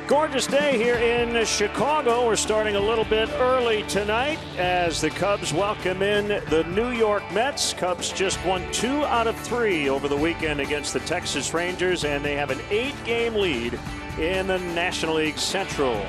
Gorgeous day here in Chicago. We're starting a little bit early tonight as the Cubs welcome in the New York Mets. Cubs just won 2 out of 3 over the weekend against the Texas Rangers, and they have an 8-game lead in the National League Central.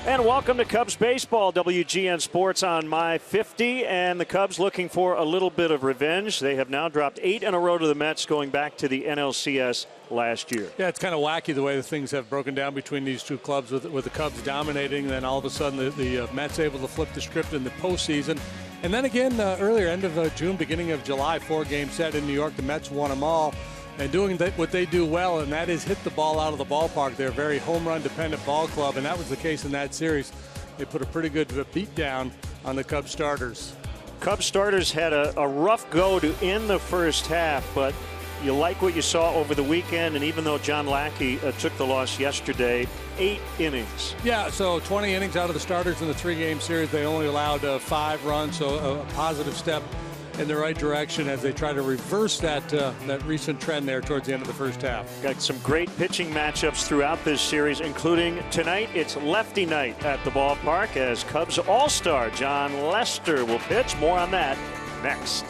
And welcome to Cubs baseball, WGN Sports on My 50. And the Cubs looking for a little bit of revenge. They have now dropped 8 in a row to the Mets, going back to the NLCS last year. Yeah, it's kind of wacky the way the things have broken down between these two clubs, with the Cubs dominating, and then all of a sudden the Mets able to flip the script in the postseason. And then again, earlier, end of June, beginning of July, 4-game set in New York, the Mets won them all. And doing what they do well, and that is hit the ball out of the ballpark. They're a very home run dependent ball club, and that was the case in that series. They put a pretty good beat down on the Cubs starters. Cubs starters had a rough go to end the first half, but you like what you saw over the weekend, and even though John Lackey took the loss yesterday, 8 innings. Yeah, so 20 innings out of the starters in the 3-game series. They only allowed 5 runs, so a positive step in the right direction as they try to reverse that recent trend there towards the end of the first half. Got some great pitching matchups throughout this series, including tonight. It's lefty night at the ballpark as Cubs All-Star John Lester will pitch. More on that next.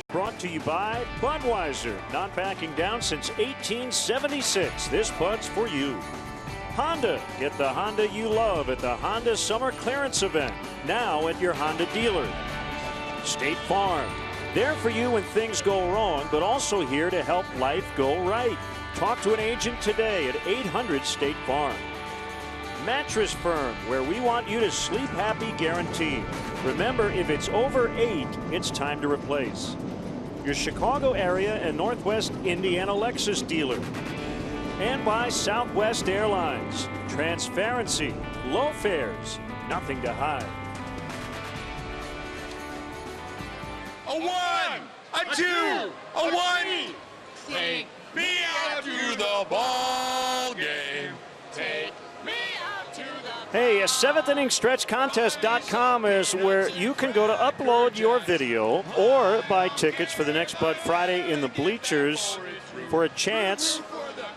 Brought to you by Budweiser, not backing down since 1876. This Bud's for you. Honda, get the Honda you love at the Honda Summer Clearance Event, now at your Honda dealer. State Farm, there for you when things go wrong, but also here to help life go right. Talk to an agent today at 800 State Farm. Mattress Firm, where we want you to sleep happy guaranteed. Remember, if it's over 8, it's time to replace. Your Chicago area and Northwest Indiana Lexus dealer. And by Southwest Airlines. Transparency, low fares, nothing to hide. A 1, a 2, a 1. Take me out to the ball game. Take me out to the Hey, 7thinningstretchcontest.com is where you can go to upload your video or buy tickets for the next Bud Friday in the bleachers for a chance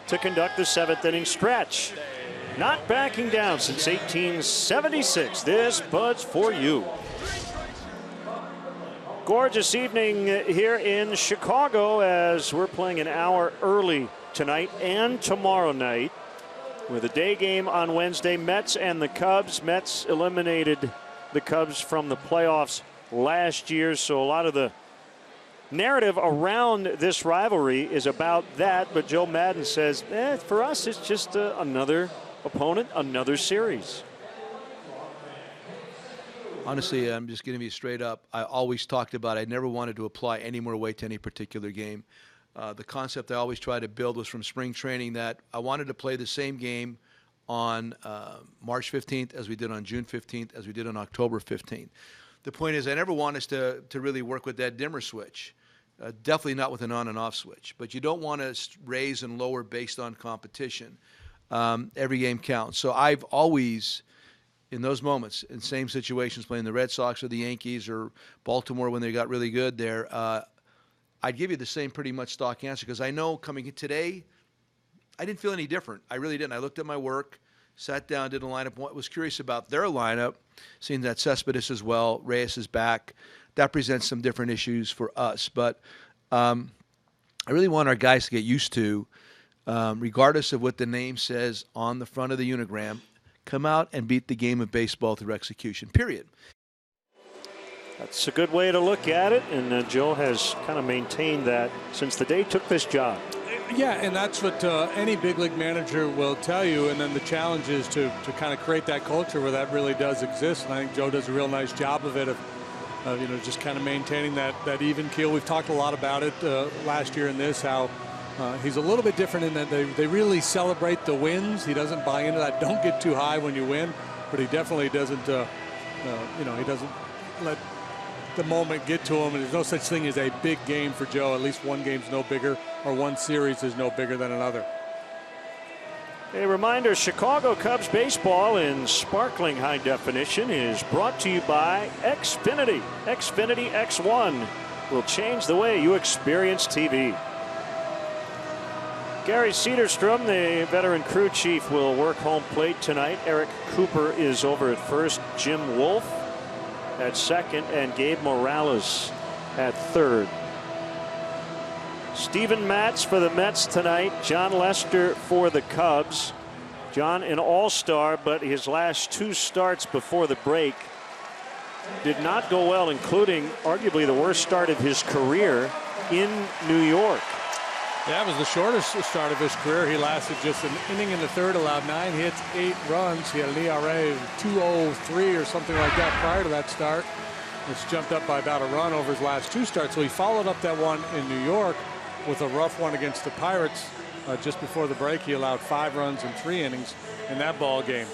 to conduct the 7th inning stretch. Not backing down since 1876. This Bud's for you. Gorgeous evening here in Chicago as we're playing an hour early tonight and tomorrow night. With a day game on Wednesday, Mets and the Cubs. Mets eliminated the Cubs from the playoffs last year. So a lot of the narrative around this rivalry is about that. But Joe Madden says, for us, it's just another opponent, another series. Honestly, I'm just going to be straight up. I always talked about I never wanted to apply any more weight to any particular game. The concept I always tried to build was from spring training that I wanted to play the same game on March 15th as we did on June 15th, as we did on October 15th. The point is I never want us to really work with that dimmer switch. Definitely not with an on and off switch. But you don't want to raise and lower based on competition. Every game counts. So I've always, in those moments, in same situations, playing the Red Sox or the Yankees or Baltimore when they got really good there, I'd give you the same pretty much stock answer because I know coming in today, I didn't feel any different. I really didn't. I looked at my work, sat down, did a lineup. Was curious about their lineup, seeing that Cespedes as well, Reyes is back. That presents some different issues for us. But I really want our guys to get used to, regardless of what the name says on the front of the unigram, come out and beat the game of baseball through execution, period. That's a good way to look at it, and Joe has kind of maintained that since the day he took this job. Yeah, and that's what any big league manager will tell you, and then the challenge is to kind of create that culture where that really does exist, and I think Joe does a real nice job of it, of just kind of maintaining that even keel. We've talked a lot about it last year in this, how he's a little bit different in that they really celebrate the wins. He doesn't buy into that. Don't get too high when you win, but he definitely doesn't, he doesn't let the moment get to him, and there's no such thing as a big game for Joe. At least one game's no bigger, or one series is no bigger than another. A reminder, Chicago Cubs baseball in sparkling high definition is brought to you by Xfinity. Xfinity X1 will change the way you experience TV. Gary Cederstrom, the veteran crew chief, will work home plate tonight. Eric Cooper is over at first. Jim Wolf at second, and Gabe Morales at third. Steven Matz for the Mets tonight. John Lester for the Cubs. John, an all-star, but his last two starts before the break did not go well, including arguably the worst start of his career in New York. Yeah, it was the shortest start of his career. He lasted just an inning in the third, allowed 9 hits, 8 runs. He had an ERA of 2.03 or something like that prior to that start. It's jumped up by about a run over his last 2 starts. So he followed up that one in New York with a rough one against the Pirates just before the break. He allowed 5 runs in 3 innings in that ball game.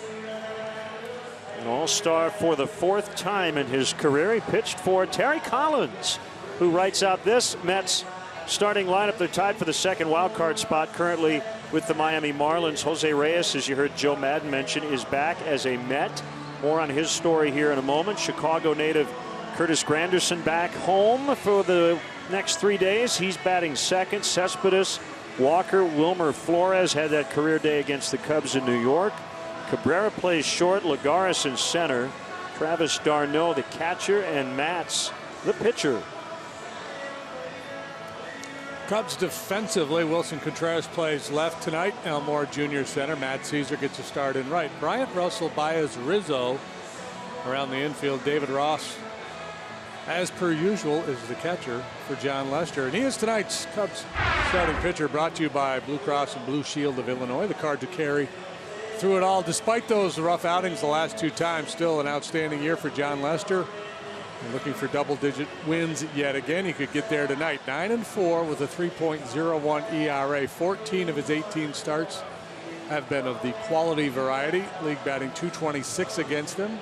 An all-star for the 4th time in his career. He pitched for Terry Collins, who writes out this Mets starting lineup. They're tied for the second wild card spot currently with the Miami Marlins. Jose Reyes, as you heard Joe Madden mention, is back as a Met. More on his story here in a moment. Chicago native Curtis Granderson back home for the next 3 days. He's batting second. Cespedes, Walker, Wilmer Flores had that career day against the Cubs in New York. Cabrera plays short. Lagares in center. Travis d'Arnaud, the catcher, and Matz, the pitcher. Cubs defensively, Wilson Contreras plays left tonight. Elmore Jr. center. Matt Caesar gets a start in right. Bryant, Russell, Baez, Rizzo around the infield. David Ross, as per usual, is the catcher for John Lester. And he is tonight's Cubs starting pitcher, brought to you by Blue Cross and Blue Shield of Illinois. The card to carry through it all. Despite those rough outings the last 2 times, still an outstanding year for John Lester. And looking for double-digit wins yet again. He could get there tonight. 9-4 with a 3.01 ERA. 14 of his 18 starts have been of the quality variety. League batting .226 against him.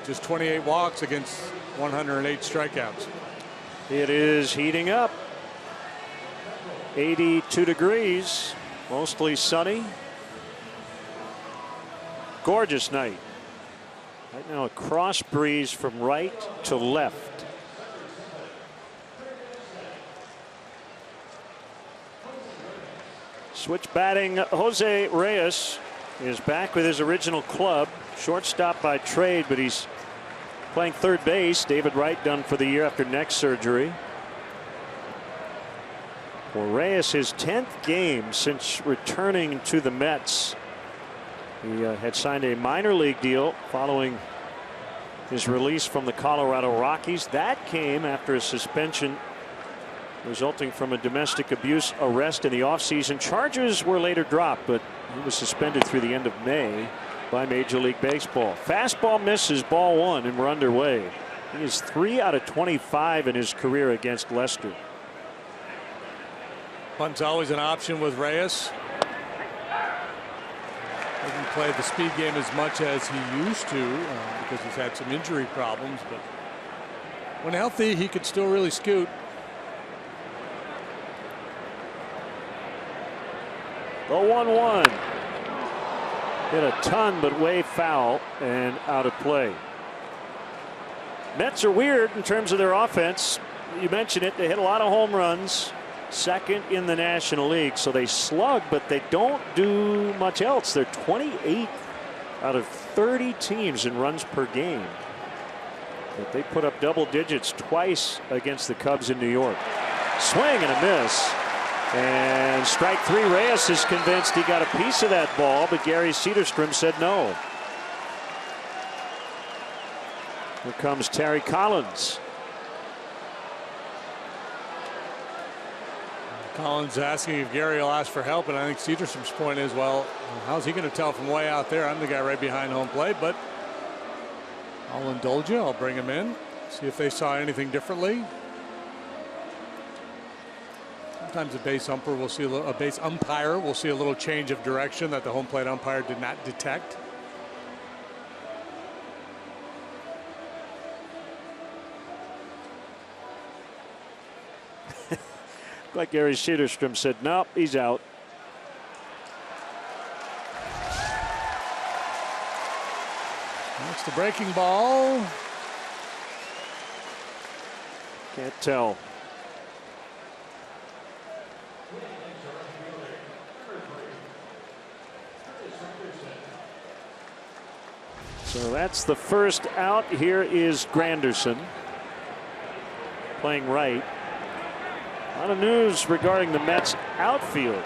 Just 28 walks against 108 strikeouts. It is heating up. 82 degrees, mostly sunny. Gorgeous night. Right now a cross breeze from right to left. Switch batting. Jose Reyes is back with his original club. Shortstop by trade, but he's playing third base. David Wright done for the year after neck surgery. For Reyes, his 10th game since returning to the Mets. He had signed a minor league deal following his release from the Colorado Rockies. That came after a suspension resulting from a domestic abuse arrest in the offseason. Charges were later dropped, but he was suspended through the end of May by Major League Baseball. Fastball misses, ball one, and we're underway. He is 3 out of 25 in his career against Leicester. Bunt's always an option with Reyes. Hasn't played the speed game as much as he used to because he's had some injury problems, but when healthy, he could still really scoot. The 1-1. Hit a ton, but way foul and out of play. Mets are weird in terms of their offense. You mentioned it. They hit a lot of home runs. Second in the National League. So they slug, but they don't do much else. They're 28th out of 30 teams in runs per game. But they put up double digits twice against the Cubs in New York. Swing and a miss. And strike three. Reyes is convinced he got a piece of that ball, but Gary Cederstrom said no. Here comes Terry Collins. Collins asking if Gary will ask for help, and I think Cederstrom's point is, well, how's he going to tell from way out there? I'm the guy right behind home plate, but I'll indulge you. I'll bring him in, see if they saw anything differently. Sometimes a base umpire will see a little change of direction that the home plate umpire did not detect. Like Gary Cederstrom said, nope, he's out. That's the breaking ball. Can't tell. So that's the first out. Here is Granderson playing right. A lot of news regarding the Mets outfield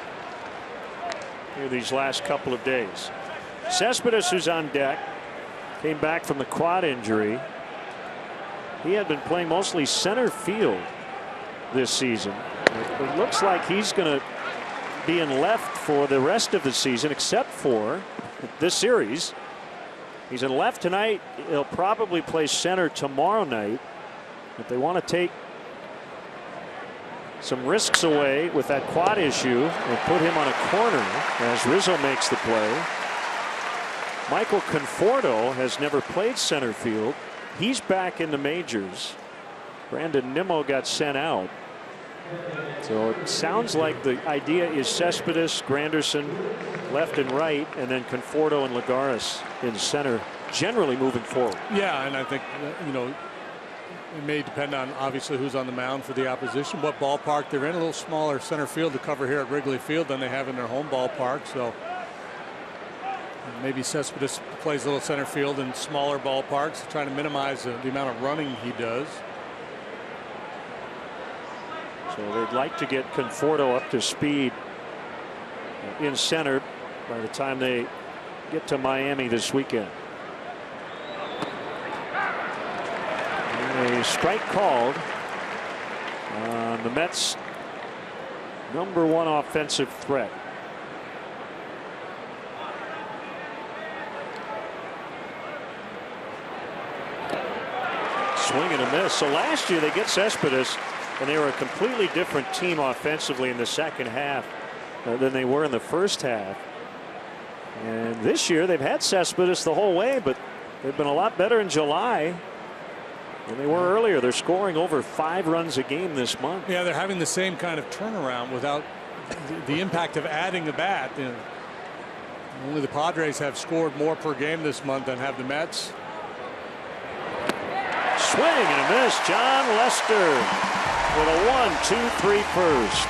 here these last couple of days. Cespedes, who's on deck, came back from the quad injury. He had been playing mostly center field this season. It looks like he's going to be in left for the rest of the season, except for this series. He's in left tonight. He'll probably play center tomorrow night. But they want to take some risks away with that quad issue and put him on a corner as Rizzo makes the play. Michael Conforto has never played center field. He's back in the majors. Brandon Nimmo got sent out. So it sounds like the idea is Cespedes, Granderson left and right, and then Conforto and Lagares in center, generally moving forward. Yeah, and I think, you know, it may depend on obviously who's on the mound for the opposition, what ballpark they're in. A little smaller center field to cover here at Wrigley Field than they have in their home ballpark. So maybe Cespedes plays a little center field in smaller ballparks, trying to minimize the amount of running he does. So they'd like to get Conforto up to speed in center by the time they get to Miami this weekend. A strike called on the Mets' #1 offensive threat. Swing and a miss. So last year they get Cespedes, and they were a completely different team offensively in the second half than they were in the first half. And this year they've had Cespedes the whole way, but they've been a lot better in July than they were earlier. They're scoring over 5 runs a game this month. Yeah, they're having the same kind of turnaround without the impact of adding a bat. You know, only the Padres have scored more per game this month than have the Mets. Swing and a miss. John Lester with a 1-2-3 first.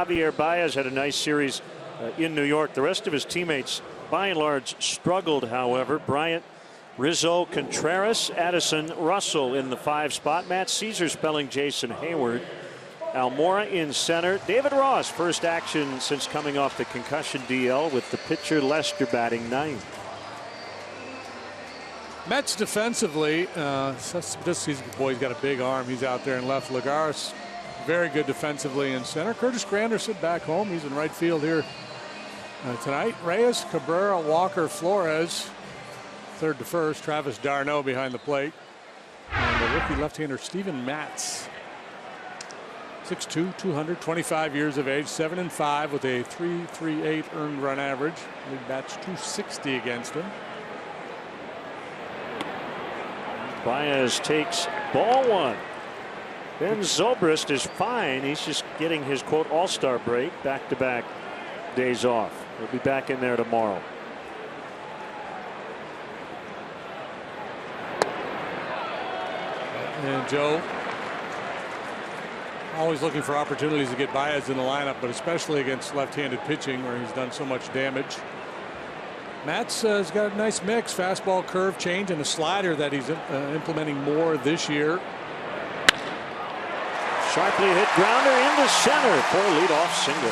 Javier Baez had a nice series in New York. The rest of his teammates, by and large, struggled, however. Bryant, Rizzo, Contreras, Addison, Russell in the 5 spot. Matt Caesar spelling Jason Hayward. Almora in center. David Ross, first action since coming off the concussion DL, with the pitcher Lester batting 9th. Mets defensively, boy's got a big arm. He's out there in left. Lagares, very good defensively in center. Curtis Granderson back home. He's in right field here tonight. Reyes, Cabrera, Walker, Flores, third to first. Travis d'Arnaud behind the plate. And the rookie left-hander Steven Matz. 6'2", 225 years of age, 7-5 with a 3.38 earned run average. League bats 260 against him. Baez takes ball 1. Ben Zobrist is fine. He's just getting his quote all-star break, back-to-back days off. He'll be back in there tomorrow. And Joe, always looking for opportunities to get Baez in the lineup, but especially against left-handed pitching where he's done so much damage. Matt's has got a nice mix, fastball, curve, change, and a slider that he's implementing more this year. Sharply hit grounder into center for a leadoff single.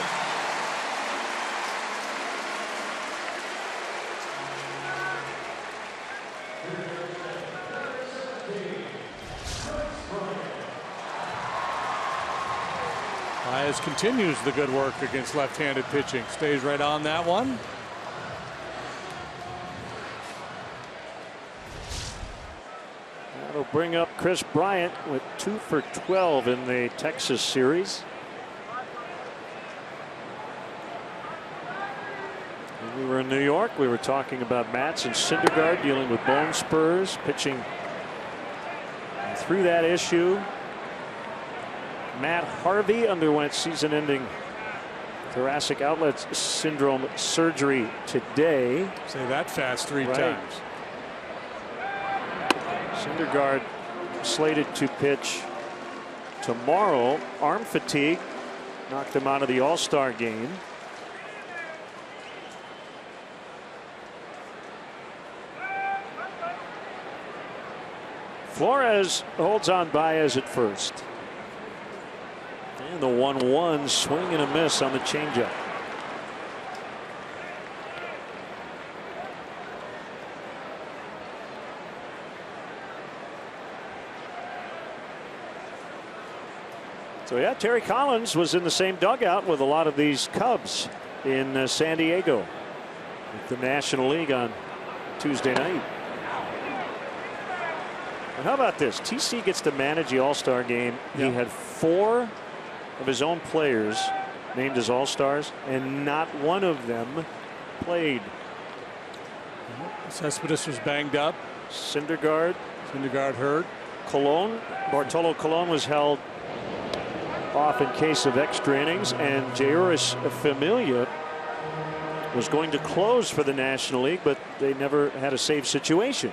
Baez continues the good work against left-handed pitching. Stays right on that one. That'll bring up Chris Bryant with 2 for 12 in the Texas series. When we were in New York, we were talking about Matz and Syndergaard dealing with bone spurs, pitching through that issue. Matt Harvey underwent season-ending thoracic outlet syndrome surgery today. Say that fast 3 times. Syndergaard slated to pitch tomorrow. Arm fatigue knocked him out of the All-Star game. Flores holds on Baez at first. And the 1-1 swing and a miss on the changeup. So yeah, Terry Collins was in the same dugout with a lot of these Cubs in San Diego with the National League on Tuesday night. And how about this? TC gets to manage the All-Star game. He had 4 of his own players named as All-Stars, and not one of them played. Cespedes was banged up. Syndergaard hurt. Bartolo Colon was held off in case of extra innings, and Jeuris Familia was going to close for the National League, but they never had a save situation.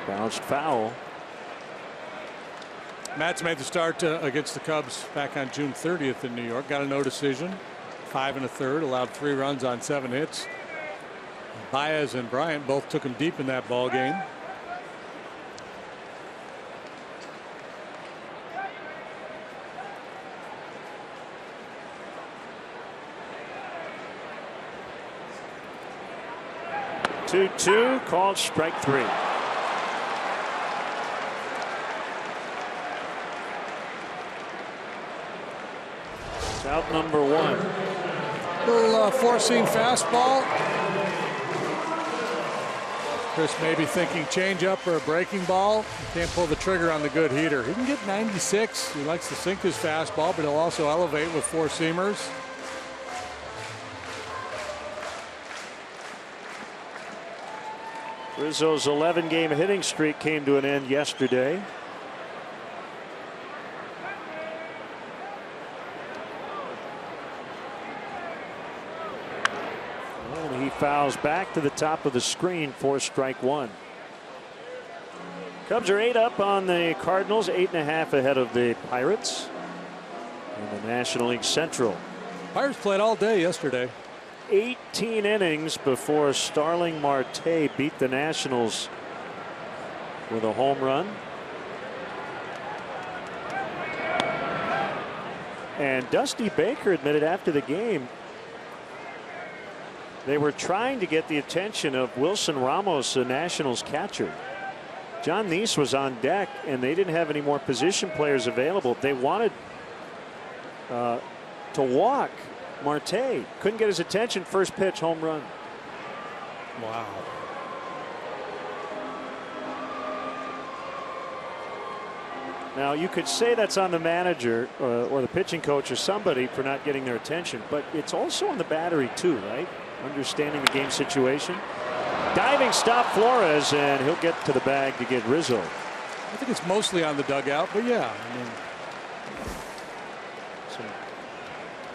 Bounced foul. Matt's made the start against the Cubs back on June 30th in New York. Got a no decision. 5 1/3, allowed 3 runs on 7 hits. Baez and Bryant both took him deep in that ball game. Two called strike 3. It's out number 1. Little four-seam fastball. Chris maybe thinking changeup or a breaking ball. He can't pull the trigger on the good heater. He can get 96. He likes to sink his fastball, but he'll also elevate with four-seamers. Rizzo's 11-game hitting streak came to an end yesterday. And he fouls back to the top of the screen for strike one. Cubs are 8 up on the Cardinals, 8.5 ahead of the Pirates in the National League Central. Pirates played all day yesterday. 18 innings before Starling Marte beat the Nationals with a home run. And Dusty Baker admitted after the game they were trying to get the attention of Wilson Ramos, the Nationals catcher. John Neese was on deck, and they didn't have any more position players available. They wanted to walk Marte. Couldn't get his attention. First pitch, home run. Wow. Now, you could say that's on the manager or the pitching coach or somebody for not getting their attention, but it's also on the battery too, right? Understanding the game situation. Diving stop Flores, and he'll get to the bag to get Rizzo. I think it's mostly on the dugout, but yeah, I mean, some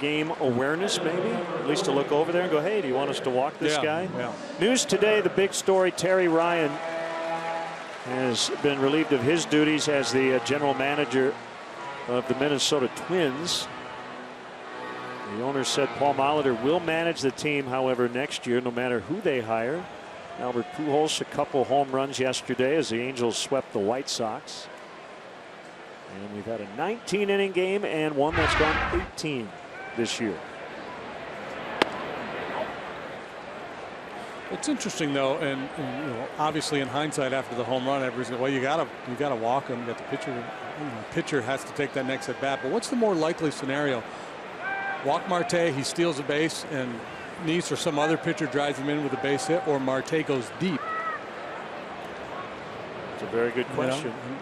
game awareness maybe, at least to look over there and go, hey, do you want us to walk this guy? Yeah. News today, the big story, Terry Ryan has been relieved of his duties as the general manager of the Minnesota Twins. The owner said Paul Molitor will manage the team, however, next year, no matter who they hire. Albert Pujols, a couple home runs yesterday as the Angels swept the White Sox. And we've had a 19-inning game and one that's gone 18 this year. It's interesting though, and you know, obviously in hindsight after the home run, everybody's going, well, you gotta walk him. You got the pitcher. You know, pitcher has to take that next at bat. But what's the more likely scenario? Walk Marte, he steals a base, and Neese or some other pitcher drives him in with a base hit, or Marte goes deep? It's a very good question. You know?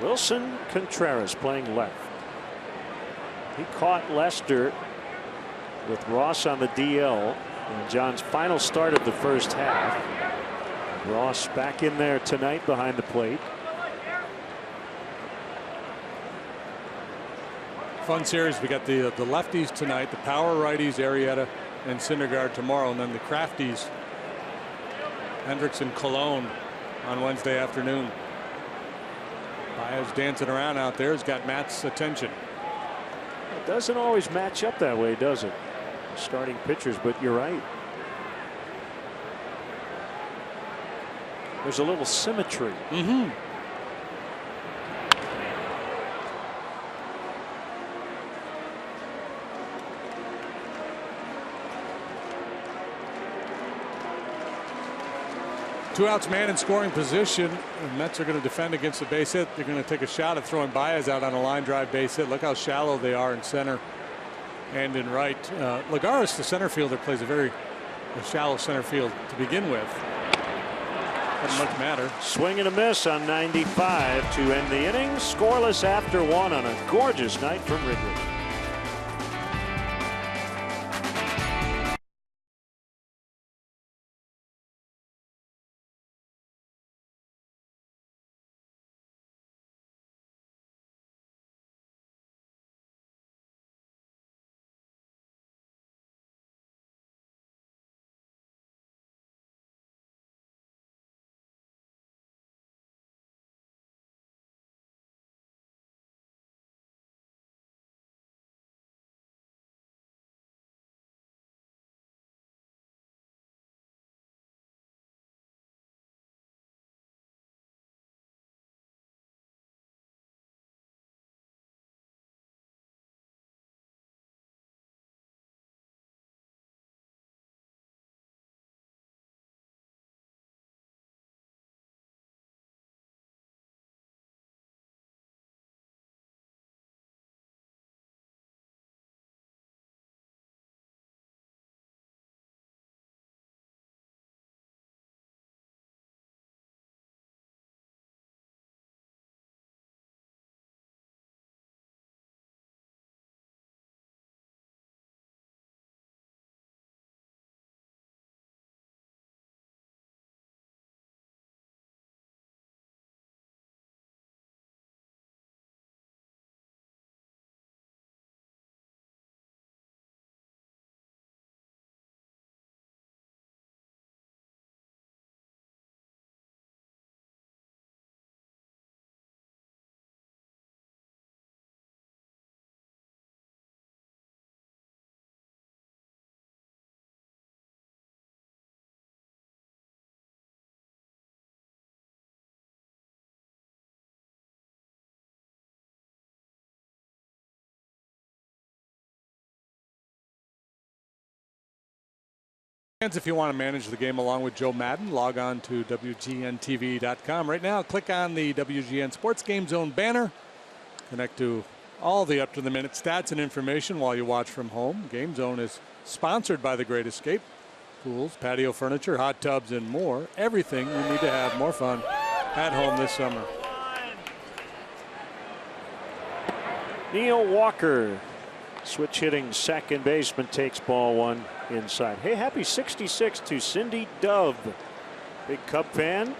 Wilson Contreras playing left. He caught Lester with Ross on the DL in John's final start of the first half. Ross back in there tonight behind the plate. Fun series. We got the lefties tonight, the power righties, Arrieta and Syndergaard tomorrow, and then the crafties, Hendricks and Cologne on Wednesday afternoon. Baez dancing around out there has got Matt's attention. It doesn't always match up that way, does it? Starting pitchers, but you're right. There's a little symmetry. Mm-hmm. Two outs, man in scoring position. The Mets are going to defend against the base hit. They're going to take a shot at throwing Baez out on a line drive base hit. Look how shallow they are in center and in right. Lagares, the center fielder, plays a shallow center field to begin with. Doesn't much matter. Swing and a miss on 95 to end the inning. Scoreless after one on a gorgeous night from Wrigley. Fans, if you want to manage the game along with Joe Madden, log on to WGNTV.com. Right now, click on the WGN Sports Game Zone banner. Connect to all the up-to-the-minute stats and information while you watch from home. Game Zone is sponsored by The Great Escape. Pools, patio furniture, hot tubs, and more. Everything you need to have more fun at home this summer. Neil Walker, switch hitting second baseman, takes ball one inside. Hey, happy 66 to Cindy Dove, big Cub fan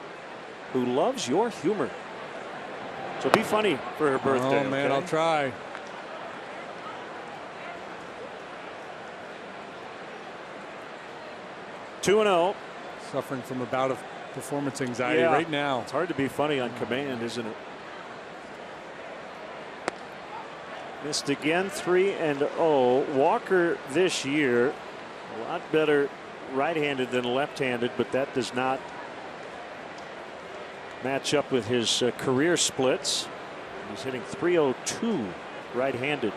who loves your humor. So be funny for her birthday. Oh, man, okay? I'll try. Two and 0. Suffering from a bout of performance anxiety Yeah. right now. It's hard to be funny on command, isn't it? Missed again, 3-0. Walker this year a lot better right-handed than left-handed, but that does not match up with his career splits. He's hitting .302 right-handed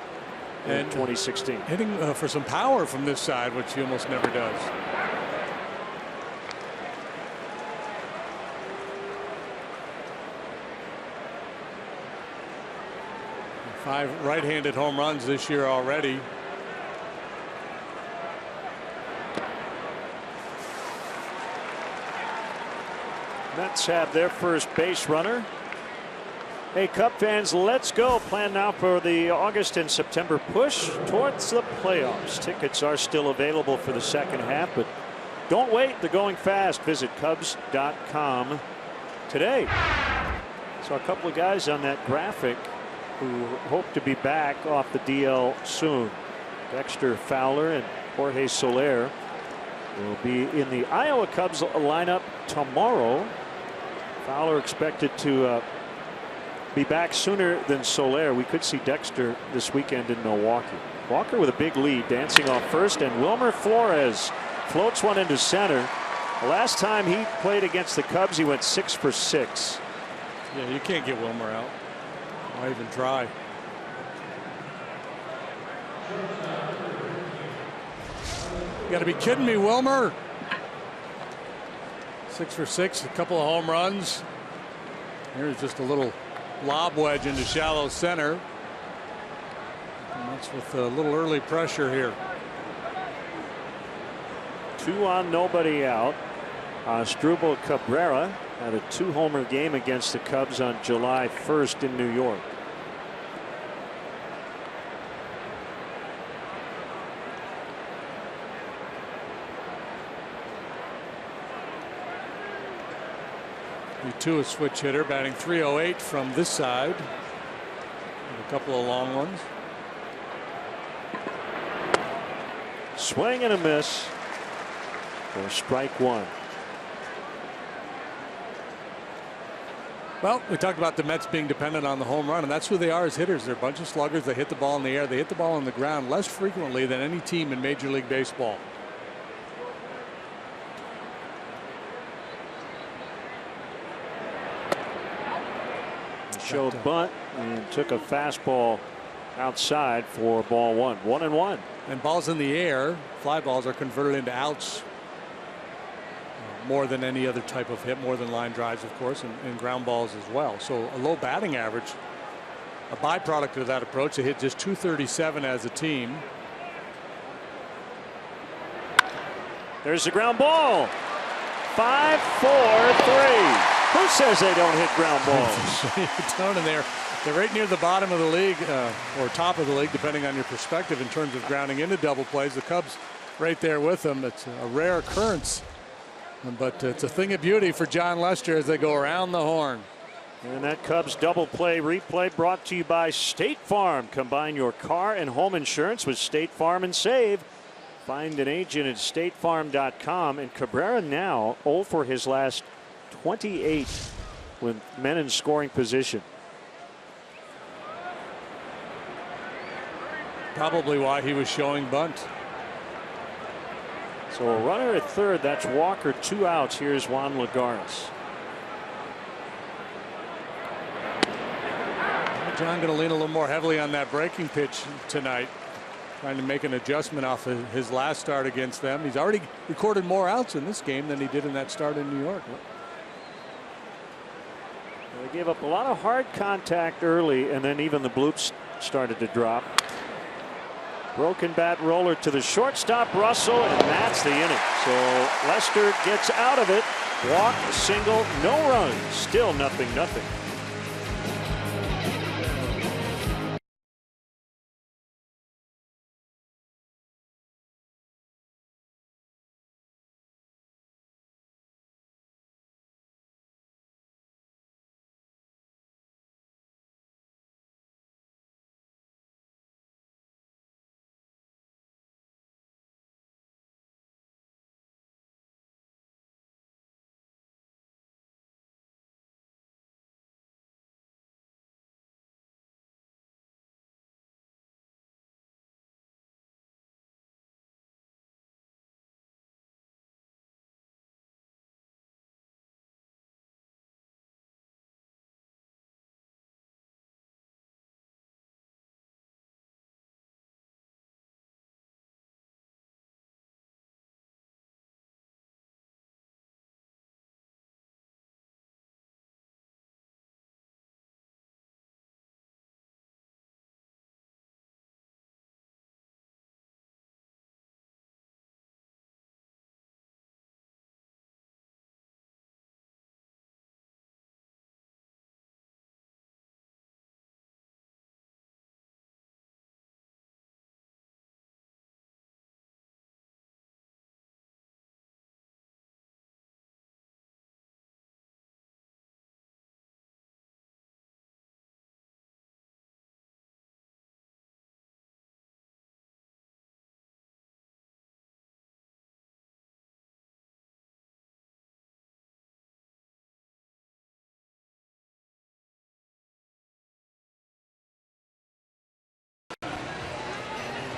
in 2016. Hitting for some power from this side, which he almost never does. 5 right-handed home runs this year already. Mets have their first base runner. Hey, Cub fans, let's go. Plan now for the August and September push towards the playoffs. Tickets are still available for the second half, but don't wait. They're going fast. Visit Cubs.com today. Saw a couple of guys on that graphic who hope to be back off the DL soon. Dexter Fowler and Jorge Soler will be in the Iowa Cubs lineup tomorrow. Fowler expected to be back sooner than Soler. We could see Dexter this weekend in Milwaukee. Walker with a big lead, dancing off first, and Wilmer Flores floats one into center. The last time he played against the Cubs, he went 6 for 6. Yeah, you can't get Wilmer out. Why even try? You got to be kidding me, Wilmer. 6 for 6, a couple of home runs. Here's just a little lob wedge into shallow center. And that's with a little early pressure here. 2 on, nobody out. Asdrubal Cabrera had a 2-homer game against the Cubs on July 1st in New York. To a switch hitter, batting .308 from this side. And a couple of long ones. Swing and a miss for strike one. Well, we talked about the Mets being dependent on the home run, and that's who they are as hitters. They're a bunch of sluggers. They hit the ball in the air. They hit the ball on the ground less frequently than any team in Major League Baseball. Showed bunt and took a fastball outside for ball one. 1-1. And balls in the air, fly balls, are converted into outs more than any other type of hit, more than line drives, of course, and ground balls as well. So a low batting average, a byproduct of that approach. They hit just .237 as a team. There's the ground ball. 5-4-3. Who says they don't hit ground balls? Down in there. They're right near the bottom of the league, or top of the league, depending on your perspective in terms of grounding into double plays. The Cubs right there with them. It's a rare occurrence, but it's a thing of beauty for John Lester as they go around the horn. And that Cubs double play replay brought to you by State Farm. Combine your car and home insurance with State Farm and save. Find an agent at statefarm.com. And Cabrera now 0 for his last 28 with men in scoring position. Probably why he was showing bunt. So a runner at third. That's Walker. 2 outs. Here's Juan Lagares. John going to lean a little more heavily on that breaking pitch tonight. trying to make an adjustment off of his last start against them. He's already recorded more outs in this game than he did in that start in New York. They gave up a lot of hard contact early, and then even the bloops started to drop. Broken bat roller to the shortstop, Russell, and that's the inning. So Lester gets out of it. Walk, single, no runs. Still 0-0.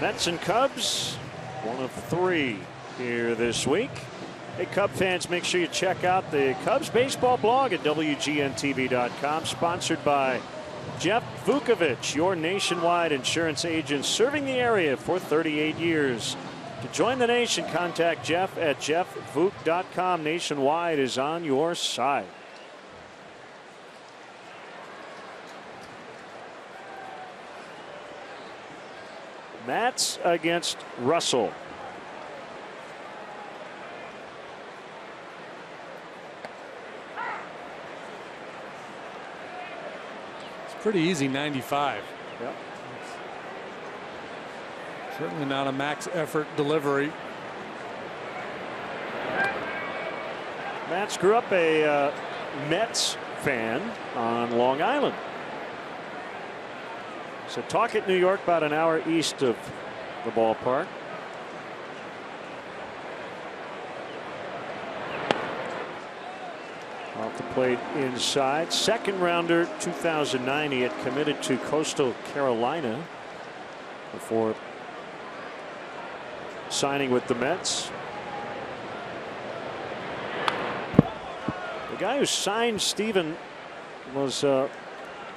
Mets and Cubs, 1 of 3 here this week. Hey, Cub fans, make sure you check out the Cubs baseball blog at WGNTV.com, sponsored by Jeff Vukovich, your nationwide insurance agent serving the area for 38 years. To join the nation, contact Jeff at jeffvuk.com. Nationwide is on your side. Mats against Russell. It's pretty easy, 95. Yep. Certainly not a max effort delivery. Mats grew up a Mets fan on Long Island. So Talcott, New York, about an hour east of the ballpark. Off the plate inside. Second rounder 2009. He had committed to Coastal Carolina before signing with the Mets. The guy who signed Steven was a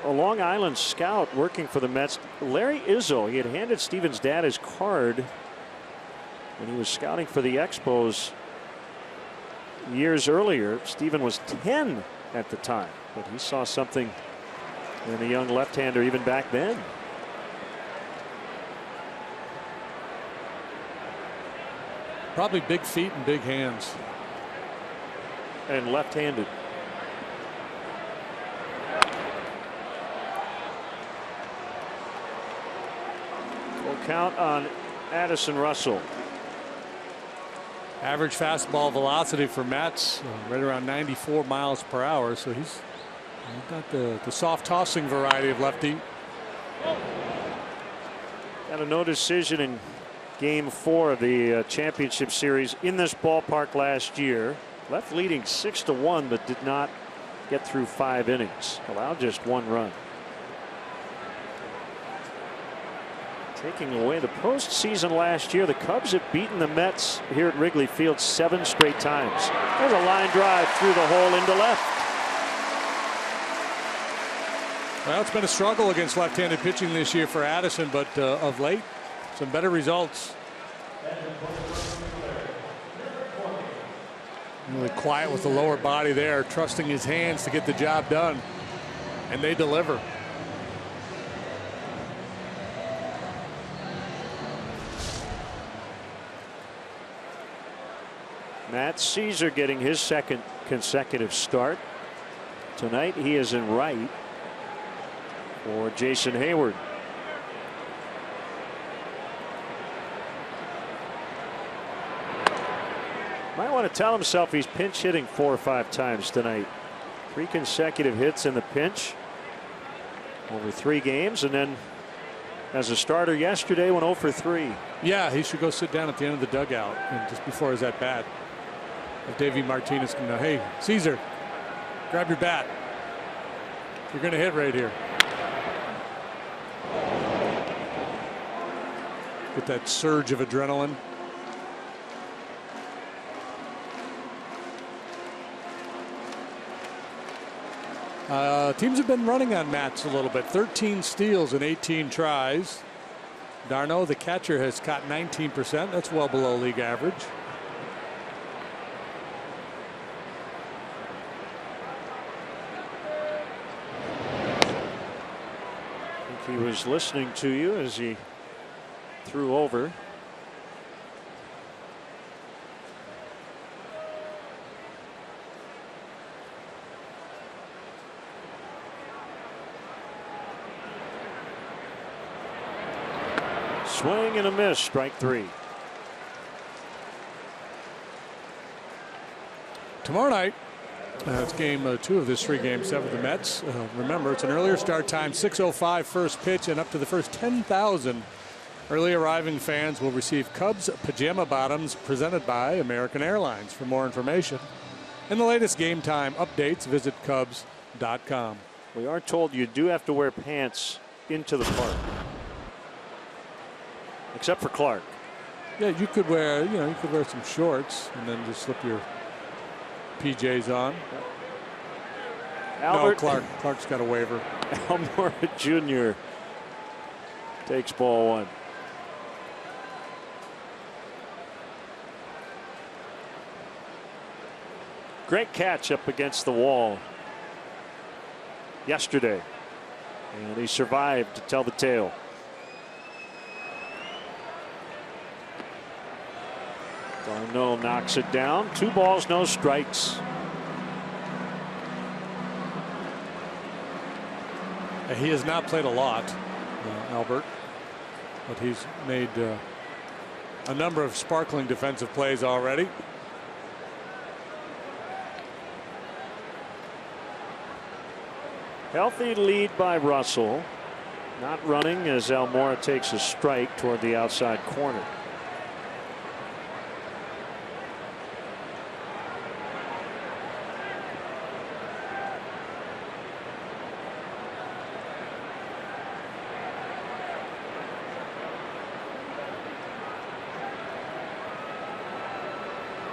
Long Island scout working for the Mets, Larry Izzo. He had handed Steven's dad his card when he was scouting for the Expos years earlier. Steven was 10 at the time, but he saw something in a young left-hander even back then. Probably big feet and big hands. And left-handed. Count on Addison Russell. Average fastball velocity for Mats right around 94 miles per hour. So he's got the soft tossing variety of lefty. Got a no decision in Game 4 of the championship series in this ballpark last year. Left leading 6-1, but did not get through 5 innings. Allowed just 1 run. Taking away the postseason last year, the Cubs have beaten the Mets here at Wrigley Field 7 straight times. There's a line drive through the hole into left. Well, it's been a struggle against left-handed pitching this year for Addison, but of late some better results. Really quiet with the lower body there, trusting his hands to get the job done, and they deliver. Matt Caesar getting his second consecutive start. Tonight he is in right for Jason Hayward. Might want to tell himself he's pinch hitting 4 or 5 times tonight. 3 consecutive hits in the pinch over 3 games, and then as a starter yesterday went 0 for 3. Yeah, he should go sit down at the end of the dugout and just before his at bat. If Davey Martinez can know, hey, Caesar, grab your bat. You're going to hit right here. Get that surge of adrenaline. Teams have been running on Matz a little bit. 13 steals in 18 tries. Darno, the catcher, has caught 19%. That's well below league average. I think he was listening to you as he threw over. Swing and a miss, strike 3. Tomorrow night, it's game 2 of this 3-game set with the Mets. Remember, it's an earlier start time, 6:05 first pitch, and up to the first 10,000 early arriving fans will receive Cubs pajama bottoms presented by American Airlines. For more information and the latest game time updates, visit Cubs.com. We are told you do have to wear pants into the park. Except for Clark. Yeah, you could wear, you could wear some shorts and then just slip your PJs on. Albert, no, Clark's got a waiver. Almora Jr. takes ball 1. Great catch up against the wall yesterday, and he survived to tell the tale. Darno knocks it down. 2 balls, no strikes. He has not played a lot, Albert, but he's made a number of sparkling defensive plays already. Healthy lead by Russell. Not running as Almora takes a strike toward the outside corner.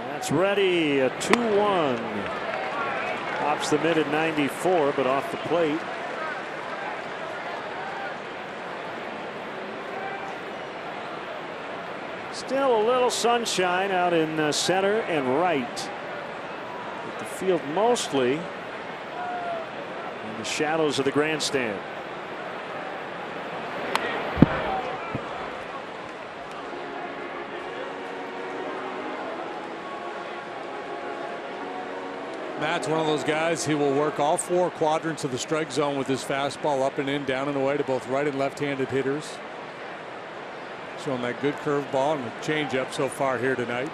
That's ready. A 2-1. Pops the mid at 94, but off the plate. Still a little sunshine out in center and right. But the field mostly in the shadows of the grandstand. Matt's one of those guys. He will work all 4 quadrants of the strike zone with his fastball, up and in, down and away, to both right and left-handed hitters. Showing that good curve ball and the changeup so far here tonight.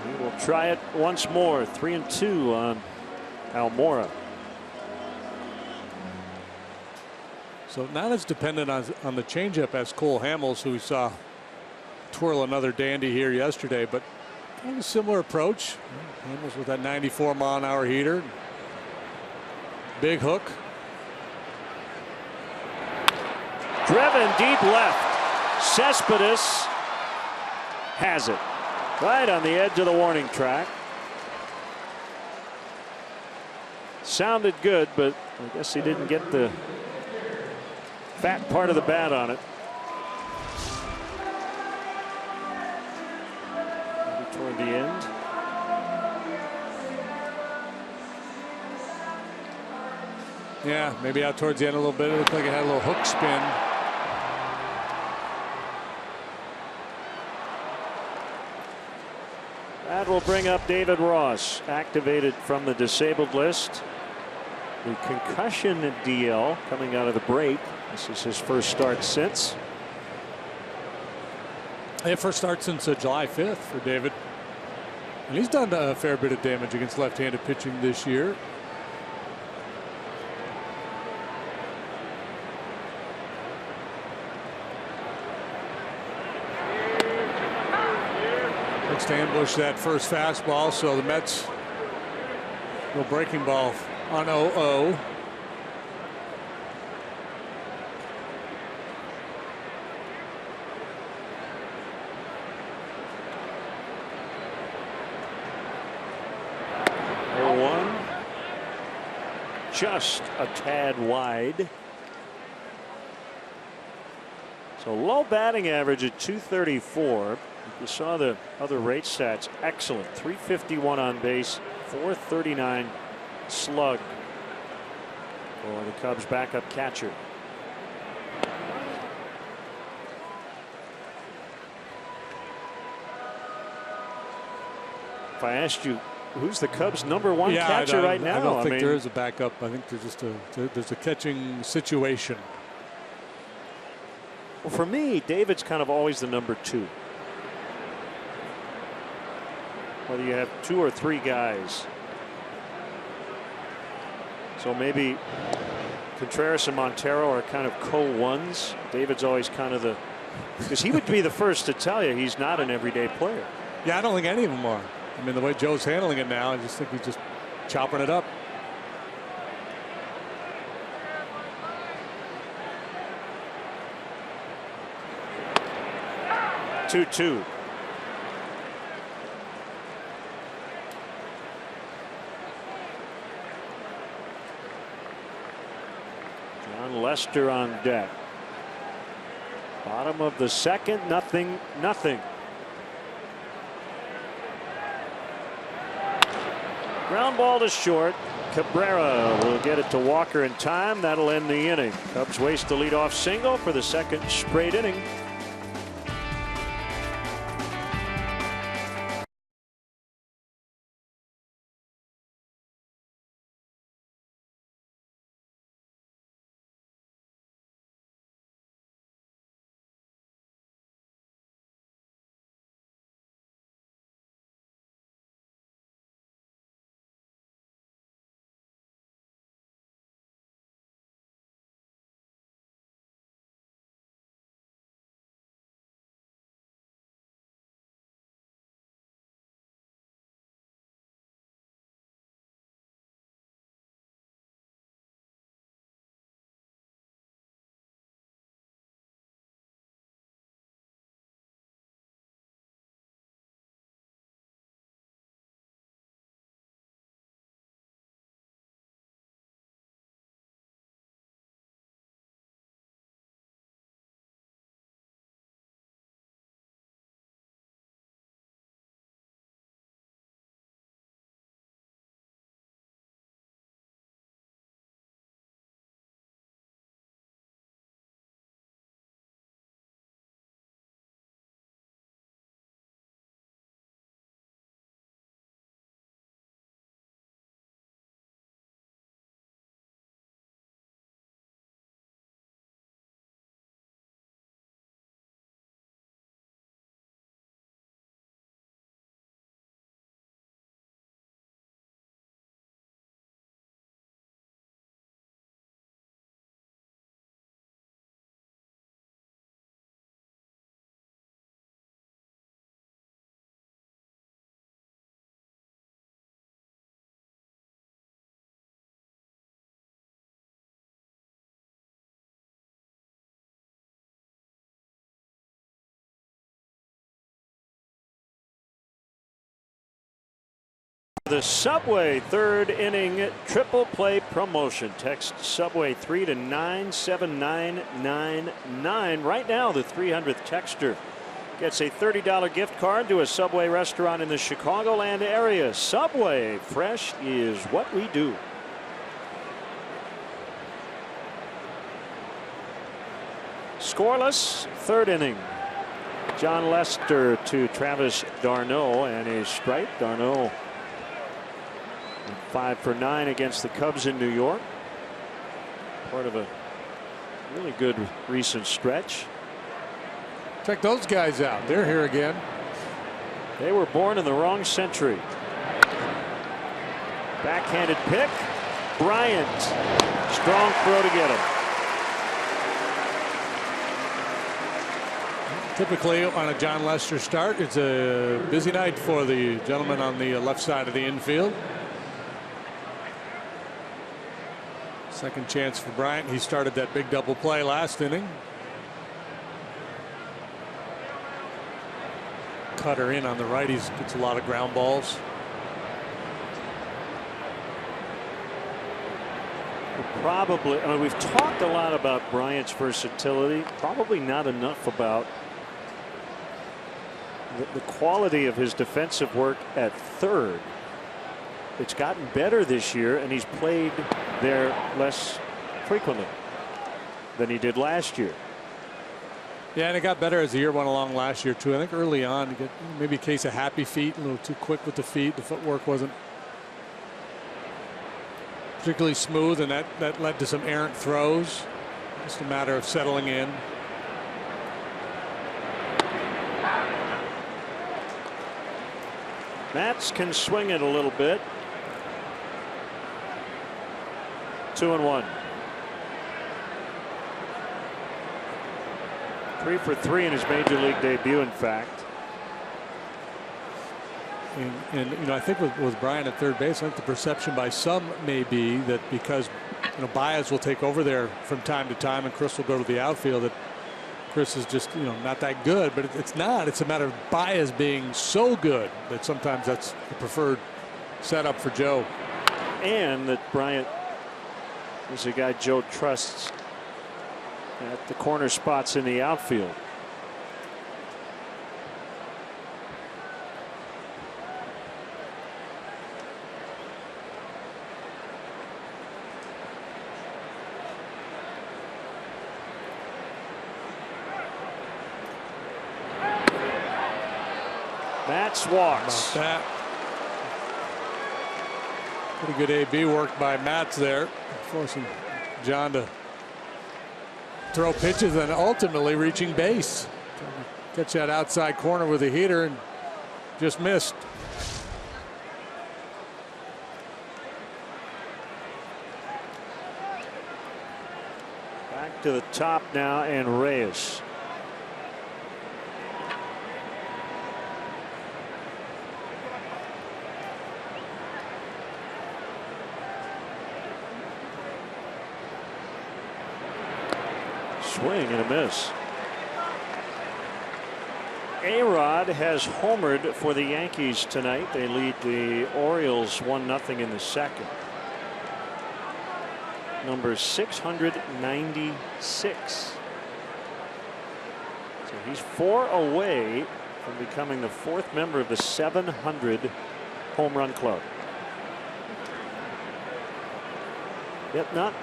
He will try it once more. 3-2 on Almora. So not as dependent on the changeup as Cole Hamels, who we saw twirl another dandy here yesterday, but kind of a similar approach. Hamels with that 94-mile-an-hour heater. Big hook. Driven deep left. Cespedes has it right on the edge of the warning track. Sounded good, but I guess he didn't get the fat part of the bat on it. Maybe toward the end. Yeah, maybe out towards the end a little bit. It looked like it had a little hook spin. That will bring up David Ross, activated from the disabled list. The concussion DL coming out of the break. This is his first start since. Yeah, first start since July 5th for David. And he's done a fair bit of damage against left-handed pitching this year. Looks to ambush that first fastball, so the Mets go breaking ball on 0-0. Just a tad wide. So low batting average at 234. You saw the other rate stats. Excellent. 351 on base, 439 slug for the Cubs backup catcher. If I asked you who's the Cubs' #1 catcher right now, I don't think there is a backup. I think there's just there's a catching situation. Well, for me, David's kind of always the #2. Whether you have 2 or 3 guys. So maybe Contreras and Montero are kind of co-1s. David's always kind of the, because he would be the first to tell you he's not an everyday player. Yeah, I don't think any of them are. I mean, the way Joe's handling it now, I just think he's just chopping it up. Two. John Lester on deck. Bottom of the second, nothing. Ground ball to short. Cabrera will get it to Walker in time. That'll end the inning. Cubs waste the leadoff single for the second straight inning. The Subway third inning triple play promotion. Text Subway 3 to 97999. Right now, the 300th texter gets a $30 gift card to a Subway restaurant in the Chicagoland area. Subway, fresh is what we do. Scoreless third inning. John Lester to Travis d'Arnaud, and a strike. d'Arnaud 5 for 9 against the Cubs in New York. Part of a really good recent stretch. Check those guys out. They're here again. They were born in the wrong century. Backhanded pick. Bryant. Strong throw to get him. Typically on a John Lester start, it's a busy night for the gentleman on the left side of the infield. Second chance for Bryant. He started that big double play last inning. Cutter in on the right. He gets a lot of ground balls. Probably, I mean, we've talked a lot about Bryant's versatility. Probably not enough about the quality of his defensive work at third. It's gotten better this year, and he's played there less frequently than he did last year. Yeah, and it got better as the year went along last year too. I think early on, you get maybe a case of happy feet, a little too quick with the feet. The footwork wasn't particularly smooth, and that led to some errant throws. Just a matter of settling in. Matz can swing it a little bit. 2-1. 3 for 3 in his major league debut, in fact. And you know, I think with Bryant at third base, I think the perception by some may be that because Baez will take over there from time to time and Chris will go to the outfield, that Chris is just not that good. But it's not. It's a matter of Baez being so good that sometimes that's the preferred setup for Joe. And that Bryant is a guy Joe trusts at the corner spots in the outfield. Matz walks. Pretty good AB work by Matz there, forcing John to throw pitches and ultimately reaching base. Catch that outside corner with a heater and just missed. Back to the top now, and Reyes. Swing and a miss. A-Rod has homered for the Yankees tonight. They lead the Orioles 1-0 in the second. Number 696. So he's 4 away from becoming the 4th member of the 700 home run club. Yet not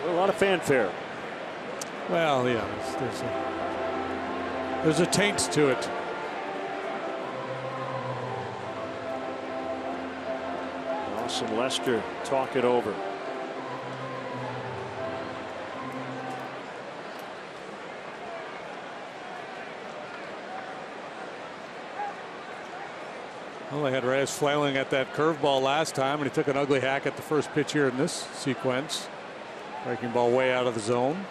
a lot of fanfare. Well, yeah, there's a taint to it. Ross and Lester talk it over. Well, they had Reyes flailing at that curveball last time, and he took an ugly hack at the first pitch here in this sequence. Breaking ball way out of the zone.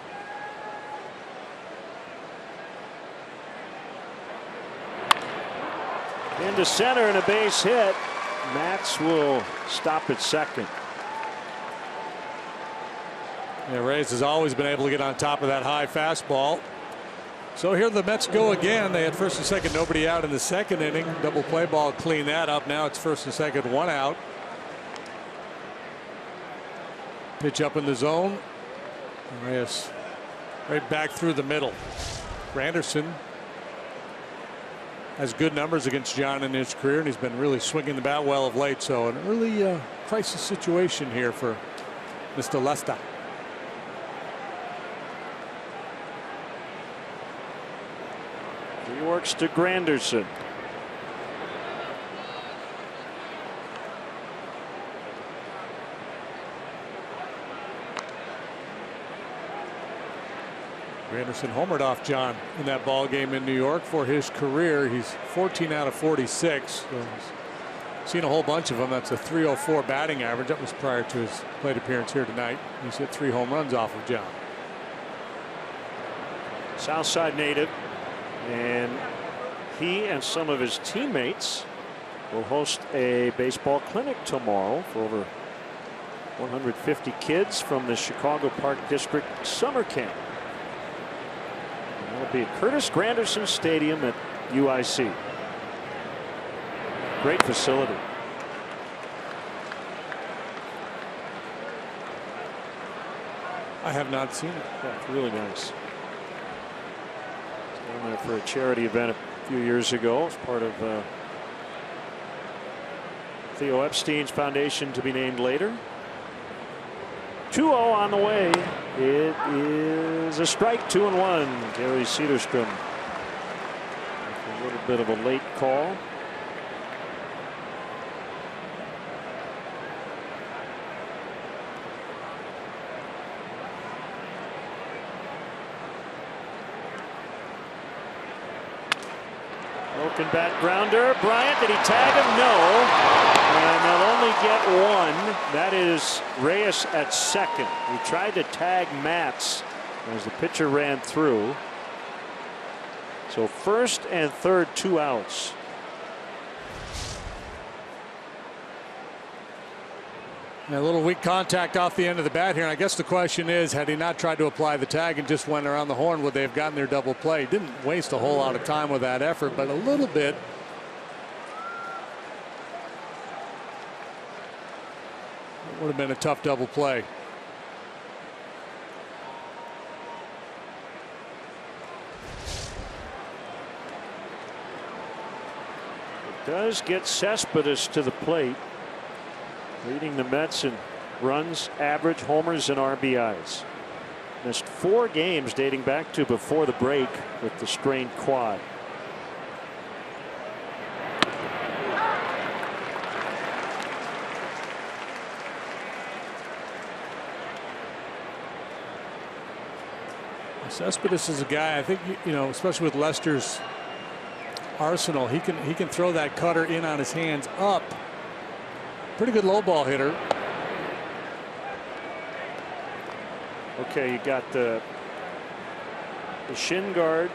Into center and a base hit. Matz will stop at second. Yeah, Reyes has always been able to get on top of that high fastball. So here the Mets go again. They had first and second, nobody out in the second inning. Double play ball cleaned that up. Now it's first and second, 1 out. Pitch up in the zone. Reyes right back through the middle. Granderson has good numbers against John in his career, and he's been really swinging the bat well of late. So an early crisis situation here for Mr. Lester. He works to Granderson. Granderson homered off John in that ball game in New York for his career. He's 14 out of 46. So he's seen a whole bunch of them. That's a .304 batting average. That was prior to his plate appearance here tonight. He's hit 3 home runs off of John. Southside native, and he and some of his teammates will host a baseball clinic tomorrow for over 150 kids from the Chicago Park District Summer Camp. It'll be at Curtis Granderson Stadium at UIC. Great facility. I have not seen it. Yeah, it's really nice. It's down there for a charity event a few years ago as part of Theo Epstein's foundation, to be named later. 2-0 on the way. It is a strike, 2-1. Gary Cederstrom. A little bit of a late call. Broken bat grounder. Bryant, did he tag him? No. And they'll only get one. That is Reyes at second. He tried to tag Matz as the pitcher ran through. So first and third, 2 outs. A little weak contact off the end of the bat here. And I guess the question is, had he not tried to apply the tag and just went around the horn, would they have gotten their double play? Didn't waste a whole lot of time with that effort, but a little bit. It would have been a tough double play. It does get Cespedes to the plate, leading the Mets in runs, average, homers, and RBIs. Missed 4 games dating back to before the break with the strained quad. Cespedes is a guy, I think, you know, especially with Lester's arsenal, he can throw that cutter in on his hands up. Pretty good low ball hitter. Okay, you got the shin guard.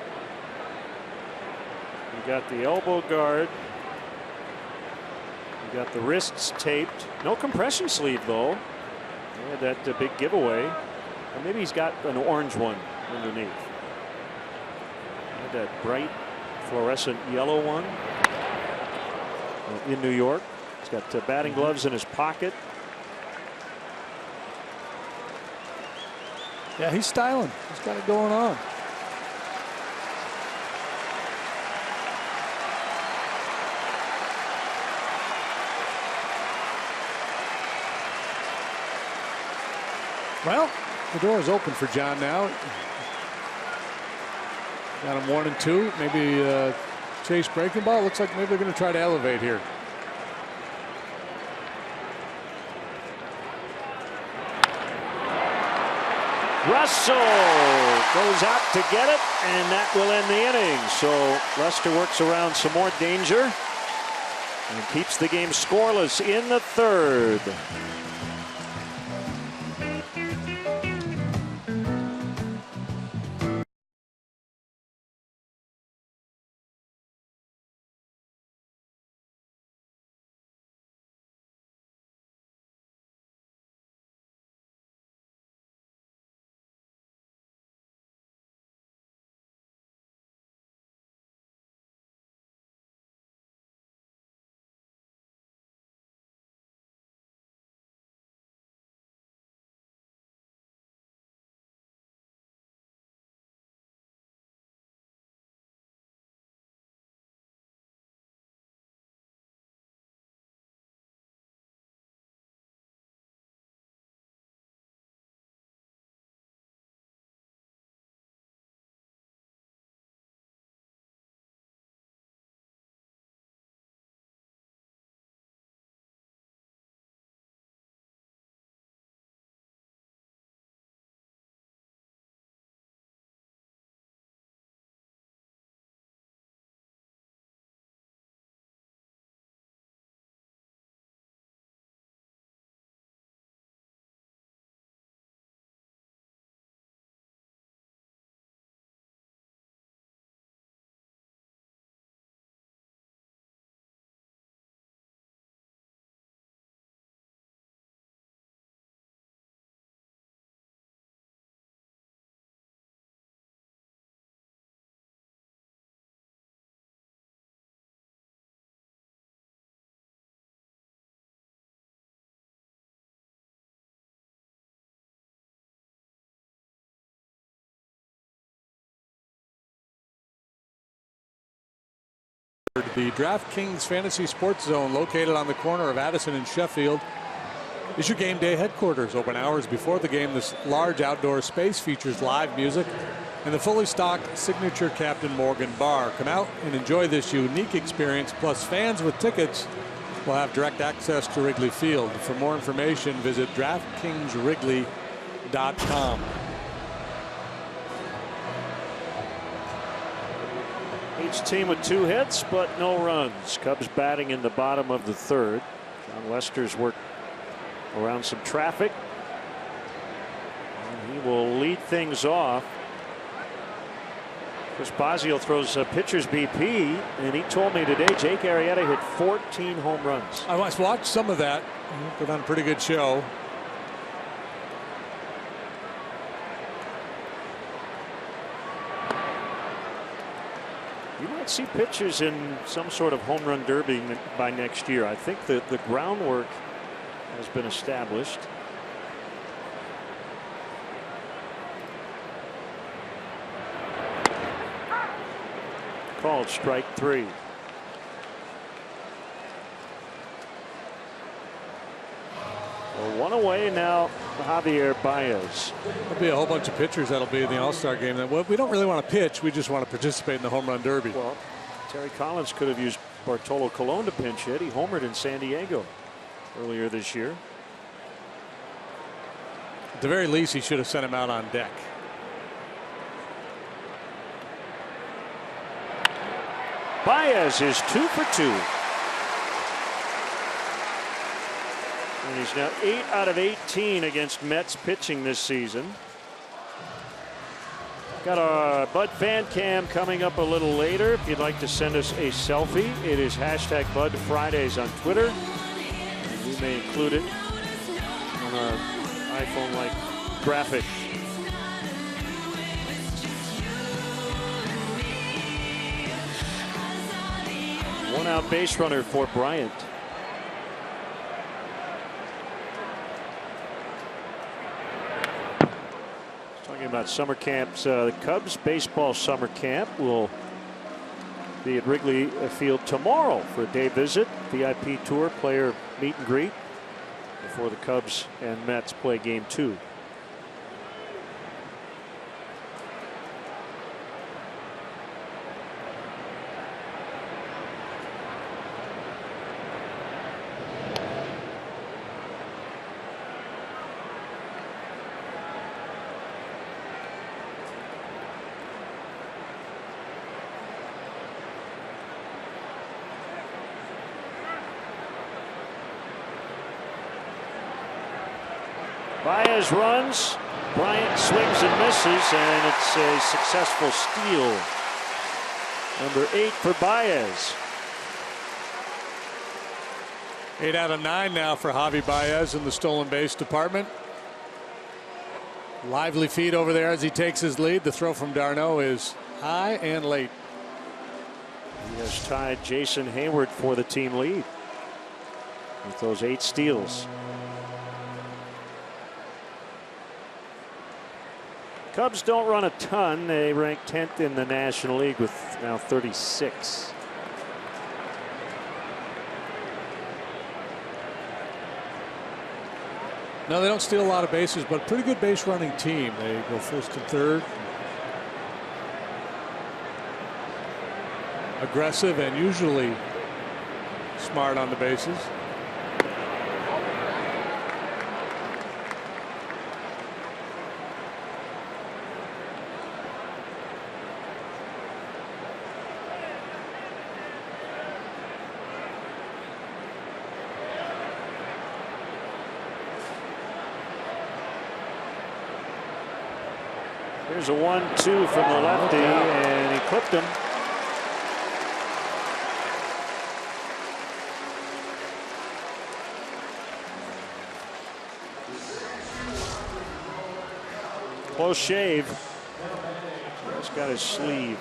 You got the elbow guard. You got the wrists taped. No compression sleeve though. Yeah, that big giveaway. Or maybe he's got an orange one underneath. That bright fluorescent yellow one in New York. He's got batting gloves in his pocket. Yeah, he's styling. He's got it going on. Well, the door is open for John now. Got him 1-2. Maybe chase breaking ball. Looks like maybe they're going to try to elevate here. Russell goes out to get it, and that will end the inning. So Lester works around some more danger and keeps the game scoreless in the third. The DraftKings Fantasy Sports Zone, located on the corner of Addison and Sheffield, is your game day headquarters. Open hours before the game. This large outdoor space features live music and the fully stocked signature Captain Morgan bar. Come out and enjoy this unique experience. Plus, fans with tickets will have direct access to Wrigley Field. For more information, visit DraftKingsWrigley.com. Each team with 2 hits, but no runs. Cubs batting in the bottom of the 3rd. John Lester's worked around some traffic. And he will lead things off. Chris Bosio throws a pitcher's BP, and he told me today Jake Arrieta hit 14 home runs. I watched some of that. Put on a pretty good show. You might see pitchers in some sort of home run derby by next year. I think the groundwork has been established. Called strike 3. Well, 1 away now, Javier Baez. There'll be a whole bunch of pitchers that'll be in the All-Star game. Well, we don't really want to pitch. We just want to participate in the home run derby. Well, Terry Collins could have used Bartolo Colon to pinch hit. He homered in San Diego earlier this year. At the very least, he should have sent him out on deck. Baez is 2 for 2. And he's now 8 out of 18 against Mets pitching this season. Got our Bud fan cam coming up a little later. If you'd like to send us a selfie, it is hashtag Bud Fridays on Twitter. And we may include it on our iPhone-like graphic. One out base runner for Bryant. Talking about summer camps, the Cubs baseball summer camp will be at Wrigley Field tomorrow for a day visit, VIP tour, player meet and greet before the Cubs and Mets play game 2. Baez runs, Bryant swings and misses, and it's a successful steal. Number 8 for Baez. 8 out of 9 now for Javi Baez in the stolen base department. Lively feed over there as he takes his lead. The throw from d'Arnaud is high and late. He has tied Jason Hayward for the team lead with those 8 steals. Cubs don't run a ton. They rank 10th in the National League with now 36. No, they don't steal a lot of bases, but pretty good base running team. They go first and third. Aggressive and usually smart on the bases. Here's a 1-2 from the lefty, and he clipped him. Close shave. Just got his sleeve.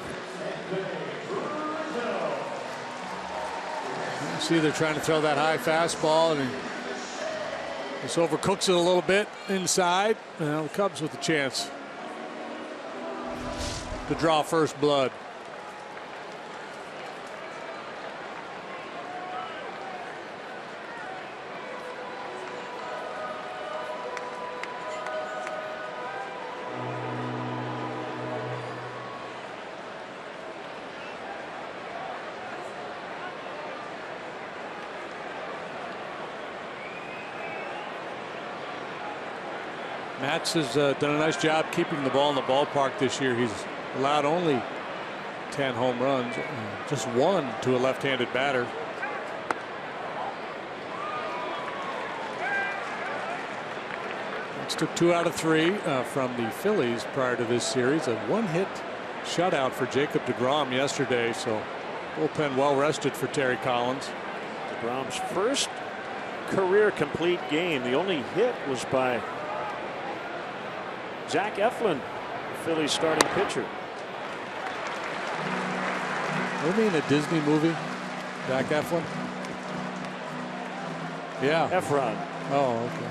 You see, they're trying to throw that high fastball, and he just overcooks it a little bit inside. Well, the Cubs with a chance to draw first blood. Matz has done a nice job keeping the ball in the ballpark this year. He's allowed only 10 home runs, just one to a left-handed batter. Matz took 2 out of 3 from the Phillies prior to this series. A 1-hit shutout for Jacob deGrom yesterday, so bullpen well rested for Terry Collins. deGrom's first career complete game. The only hit was by Zach Eflin, the Phillies starting pitcher. You mean a Disney movie? Zach Eflin? Yeah. Efron. Oh, okay.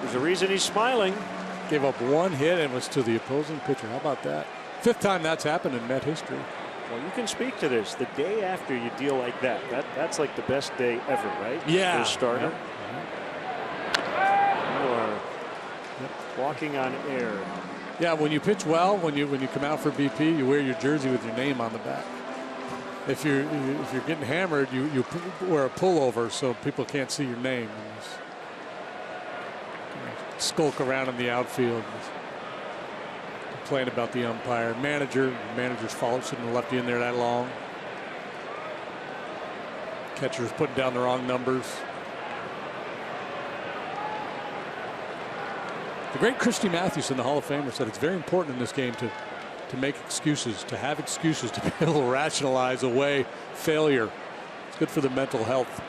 There's a reason he's smiling. Gave up 1 hit and was to the opposing pitcher. How about that? 5th time that's happened in Met history. Well, you can speak to this. The day after you deal like that's like the best day ever, right? Yeah. For a starter. You are walking on air. Yeah, when you pitch well, when you come out for BP, you wear your jersey with your name on the back. If you're getting hammered, you wear a pullover so people can't see your name. And just skulk around in the outfield, complain about the umpire, manager's fault, shouldn't have left you in there that long. Catcher's putting down the wrong numbers. The great Christy Mathewson, the Hall of Famer, said it's very important in this game to make excuses, to have excuses, to be able to rationalize away failure. It's good for the mental health.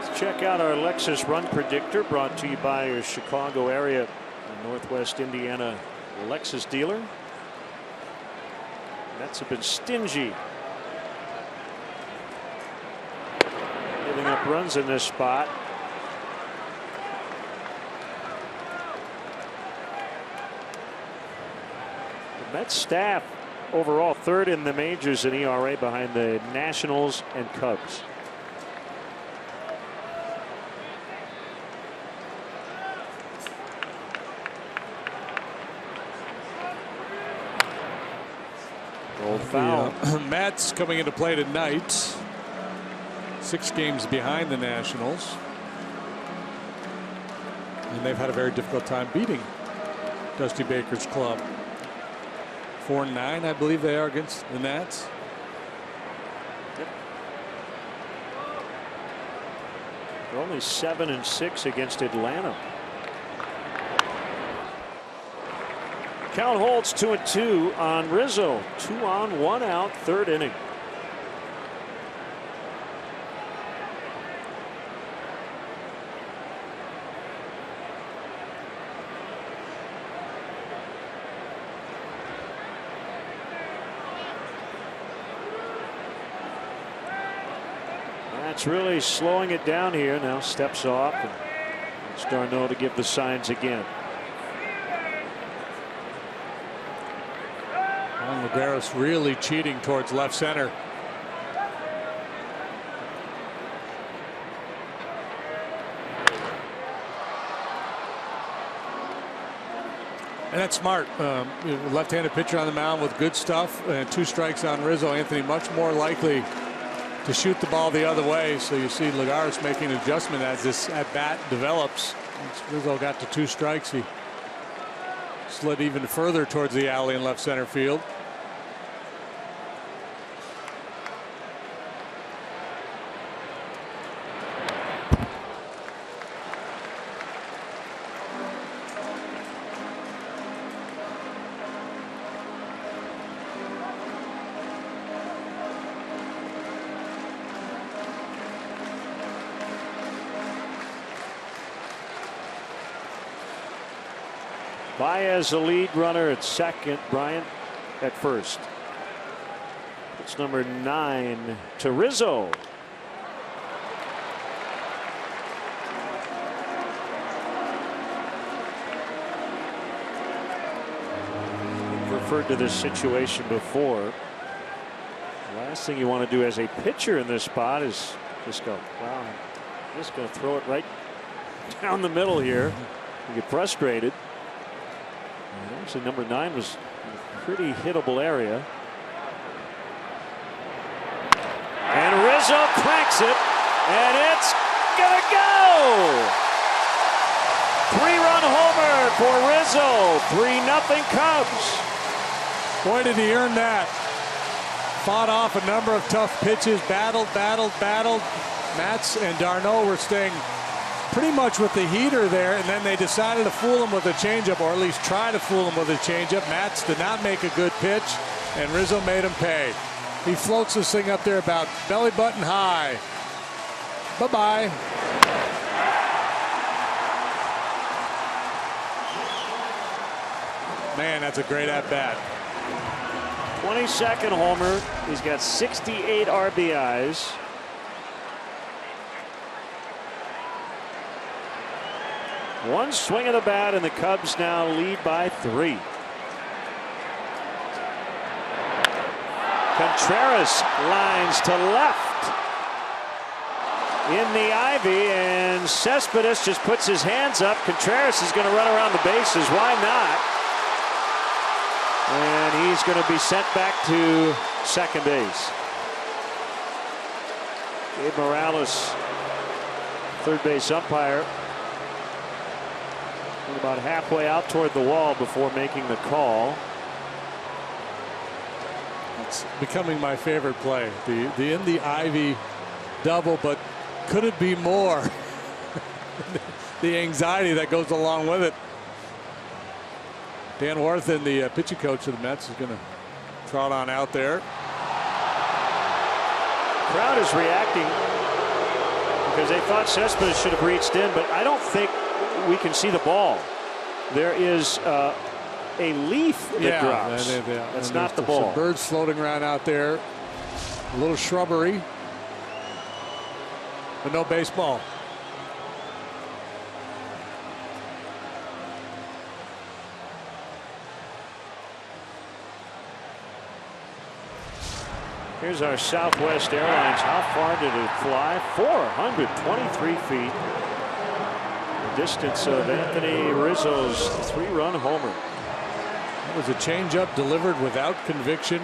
Let's check out our Lexus Run Predictor, brought to you by your Chicago area and Northwest Indiana Lexus dealer. Mets have been stingy, giving up runs in this spot. The Mets staff overall 3rd in the majors in ERA behind the Nationals and Cubs. Foul. The Mets coming into play tonight, 6 games behind the Nationals, and they've had a very difficult time beating Dusty Baker's club. 4-9, I believe they are, against the Nats. Yep. They're only 7-6 against Atlanta. Count holds 2-2 on Rizzo. 2 on, 1 out, 3rd inning. That's really slowing it down here. Now steps off, and it's Darno to give the signs again. Lagares really cheating towards left center. And that's smart. Left-handed pitcher on the mound with good stuff, and 2 strikes on Rizzo. Anthony much more likely to shoot the ball the other way. So you see Lagares making an adjustment as this at bat develops. Once Rizzo got to 2 strikes, he slid even further towards the alley in left center field. Baez, the lead runner at second. Bryant at first. It's number 9 to Rizzo. We've referred to this situation before. The last thing you want to do as a pitcher in this spot is just go, wow, I'm just going to throw it right down the middle here. You get frustrated. And actually, number 9 was a pretty hittable area. Rizzo cranks it, and it's gonna go. 3-run homer for Rizzo. 3-0 Cubs. Boy, did he earn that. Fought off a number of tough pitches, battled. Matz and d'Arnaud were staying pretty much with the heater there, and then they decided to fool him with a changeup, or at least try to fool him with a changeup. Matz did not make a good pitch, and Rizzo made him pay. He floats this thing up there about belly button high. Bye-bye. Man, that's a great at-bat. 22nd homer. He's got 68 RBIs. One swing of the bat, and the Cubs now lead by 3. Contreras lines to left in the ivy, and Cespedes just puts his hands up. Contreras is going to run around the bases. Why not? And he's going to be sent back to second base. Gabe Morales, third base umpire, about halfway out toward the wall before making the call. It's becoming my favorite play. The in the ivy double, but could it be more? The anxiety that goes along with it. Dan Warthen, the pitching coach of the Mets, is going to trot on out there. Crowd is reacting because they thought Cespedes should have reached in, but I don't think we can see the ball. There is a leaf that drops. That's not the ball. Some birds floating around out there. A little shrubbery, but no baseball. Here's our Southwest Airlines. How far did it fly? 423 feet. The distance of Anthony Rizzo's 3-run homer. That was a changeup delivered without conviction,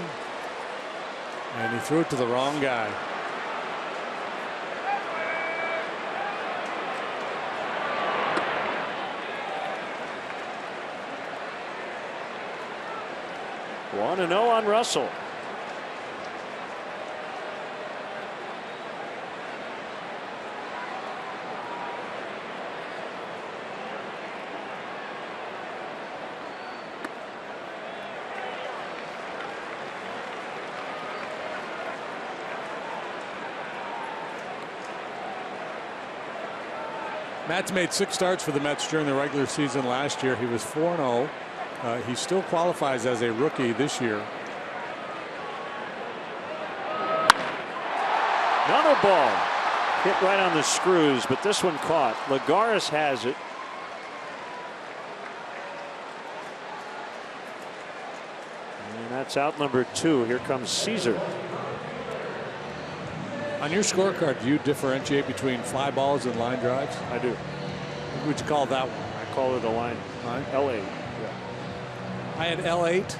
and he threw it to the wrong guy. One and 0 on Russell. Matz made 6 starts for the Mets during the regular season last year. He was 4-0. He still qualifies as a rookie this year. Another ball hit right on the screws, but this one caught. Lagares has it. And that's out number 2. Here comes Caesar. On your scorecard, do you differentiate between fly balls and line drives? I do. What would you call that one? I call it a line. L8. Yeah. I had L8,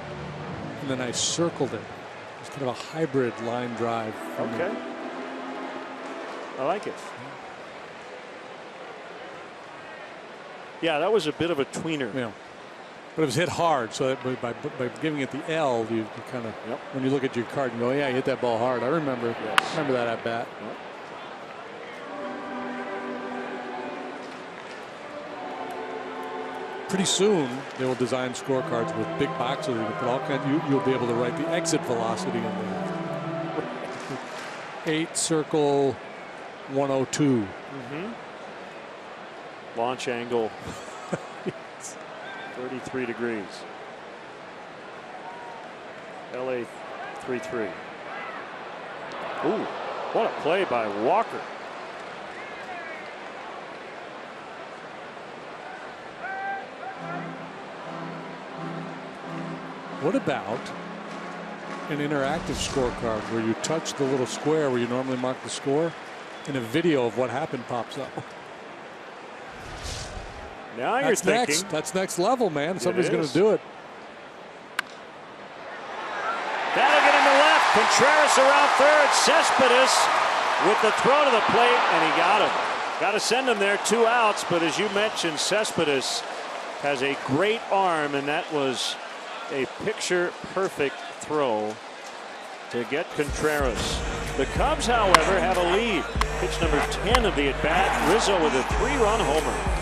and then I circled it. It's kind of a hybrid line drive. Okay. I like it. Yeah, that was a bit of a tweener. Yeah. But it was hit hard, so that by giving it the L, you kind of, when you look at your card and go, yeah, you hit that ball hard. I remember that at bat. Yep. Pretty soon they will design scorecards with big boxes. You put all kinds. You'll be able to write the exit velocity in there. 8 circle 102. Launch angle 33 degrees. LA 3-3. Ooh, what a play by Walker. What about an interactive scorecard where you touch the little square where you normally mark the score, and a video of what happened pops up? Now you're thinking. That's next level, man. Somebody's going to do it. That'll get him to left. Contreras around third. Cespedes with the throw to the plate, and he got him. Got to send him there, 2 outs. But as you mentioned, Cespedes has a great arm, and that was a picture-perfect throw to get Contreras. The Cubs, however, have a lead. Pitch number 10 of the at-bat. Rizzo with a 3-run homer.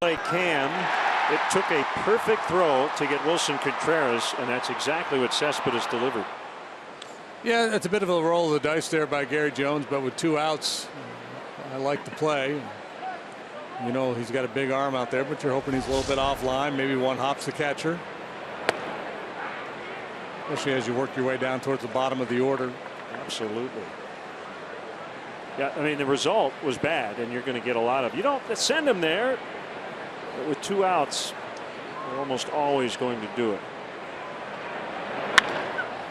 Play Cam. It took a perfect throw to get Wilson Contreras, and that's exactly what Cespedes delivered. Yeah, that's a bit of a roll of the dice there by Gary Jones, but with 2 outs, I like the play. You know, he's got a big arm out there, but you're hoping he's a little bit offline. Maybe one hops the catcher, especially as you work your way down towards the bottom of the order. Absolutely. Yeah, I mean, the result was bad, and you're going to get a lot of. You don't send him there. But with 2 outs, they're almost always going to do it.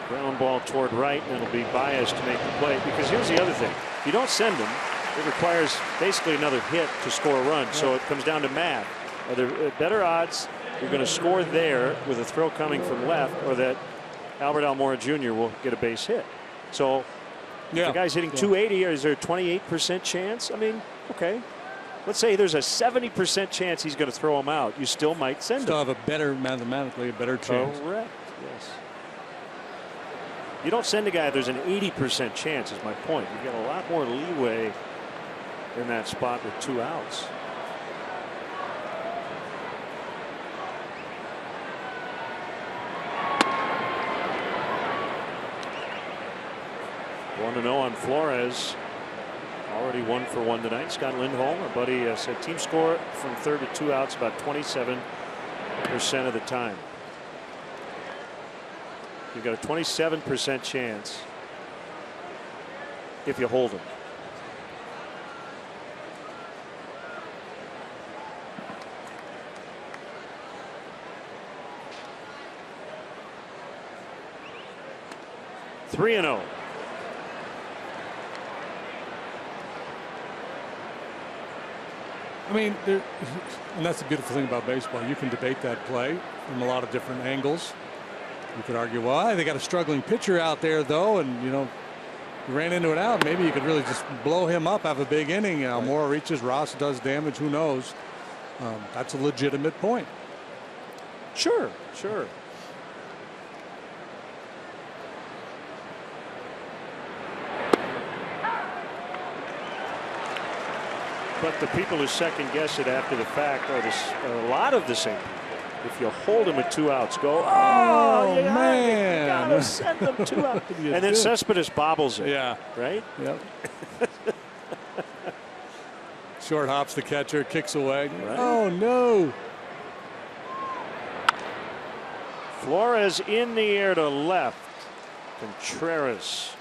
Ground ball toward right, and it'll be Baez to make the play. Because here's the other thing. If you don't send him, it requires basically another hit to score a run. So it comes down to math. Are there better odds you're going to score there with a throw coming from left, or that Albert Almora Jr. will get a base hit? So if the guy's hitting 280, or is there a 28% chance? I mean, okay. Let's say there's a 70% chance he's going to throw him out. You still might send him. Still have a better, mathematically, a better chance. Correct. Yes. You don't send a guy if there's an 80% chance, is my point. You get a lot more leeway in that spot with 2 outs. One to 0 on Flores. Already 1 for 1 tonight. Scott Lindholm, our buddy, said team score from third to 2 outs about 27% of the time. You've got a 27% chance if you hold him. Three and 0. I mean, and that's the beautiful thing about baseball. You can debate that play from a lot of different angles. You could argue, well, they got a struggling pitcher out there, though, and, you know, you ran into it out. Maybe you could really just blow him up, have a big inning. Almora reaches, Ross does damage. Who knows? That's a legitimate point. Sure, sure. But the people who second guess it after the fact are a lot of the same people. If you hold them with 2 outs, go, oh man, you gotta send them 2 outs. And then Cespedes bobbles it. Yeah. Right? Yep. Short hops the catcher, kicks away. Right. Oh, no. Flores in the air to left. Contreras.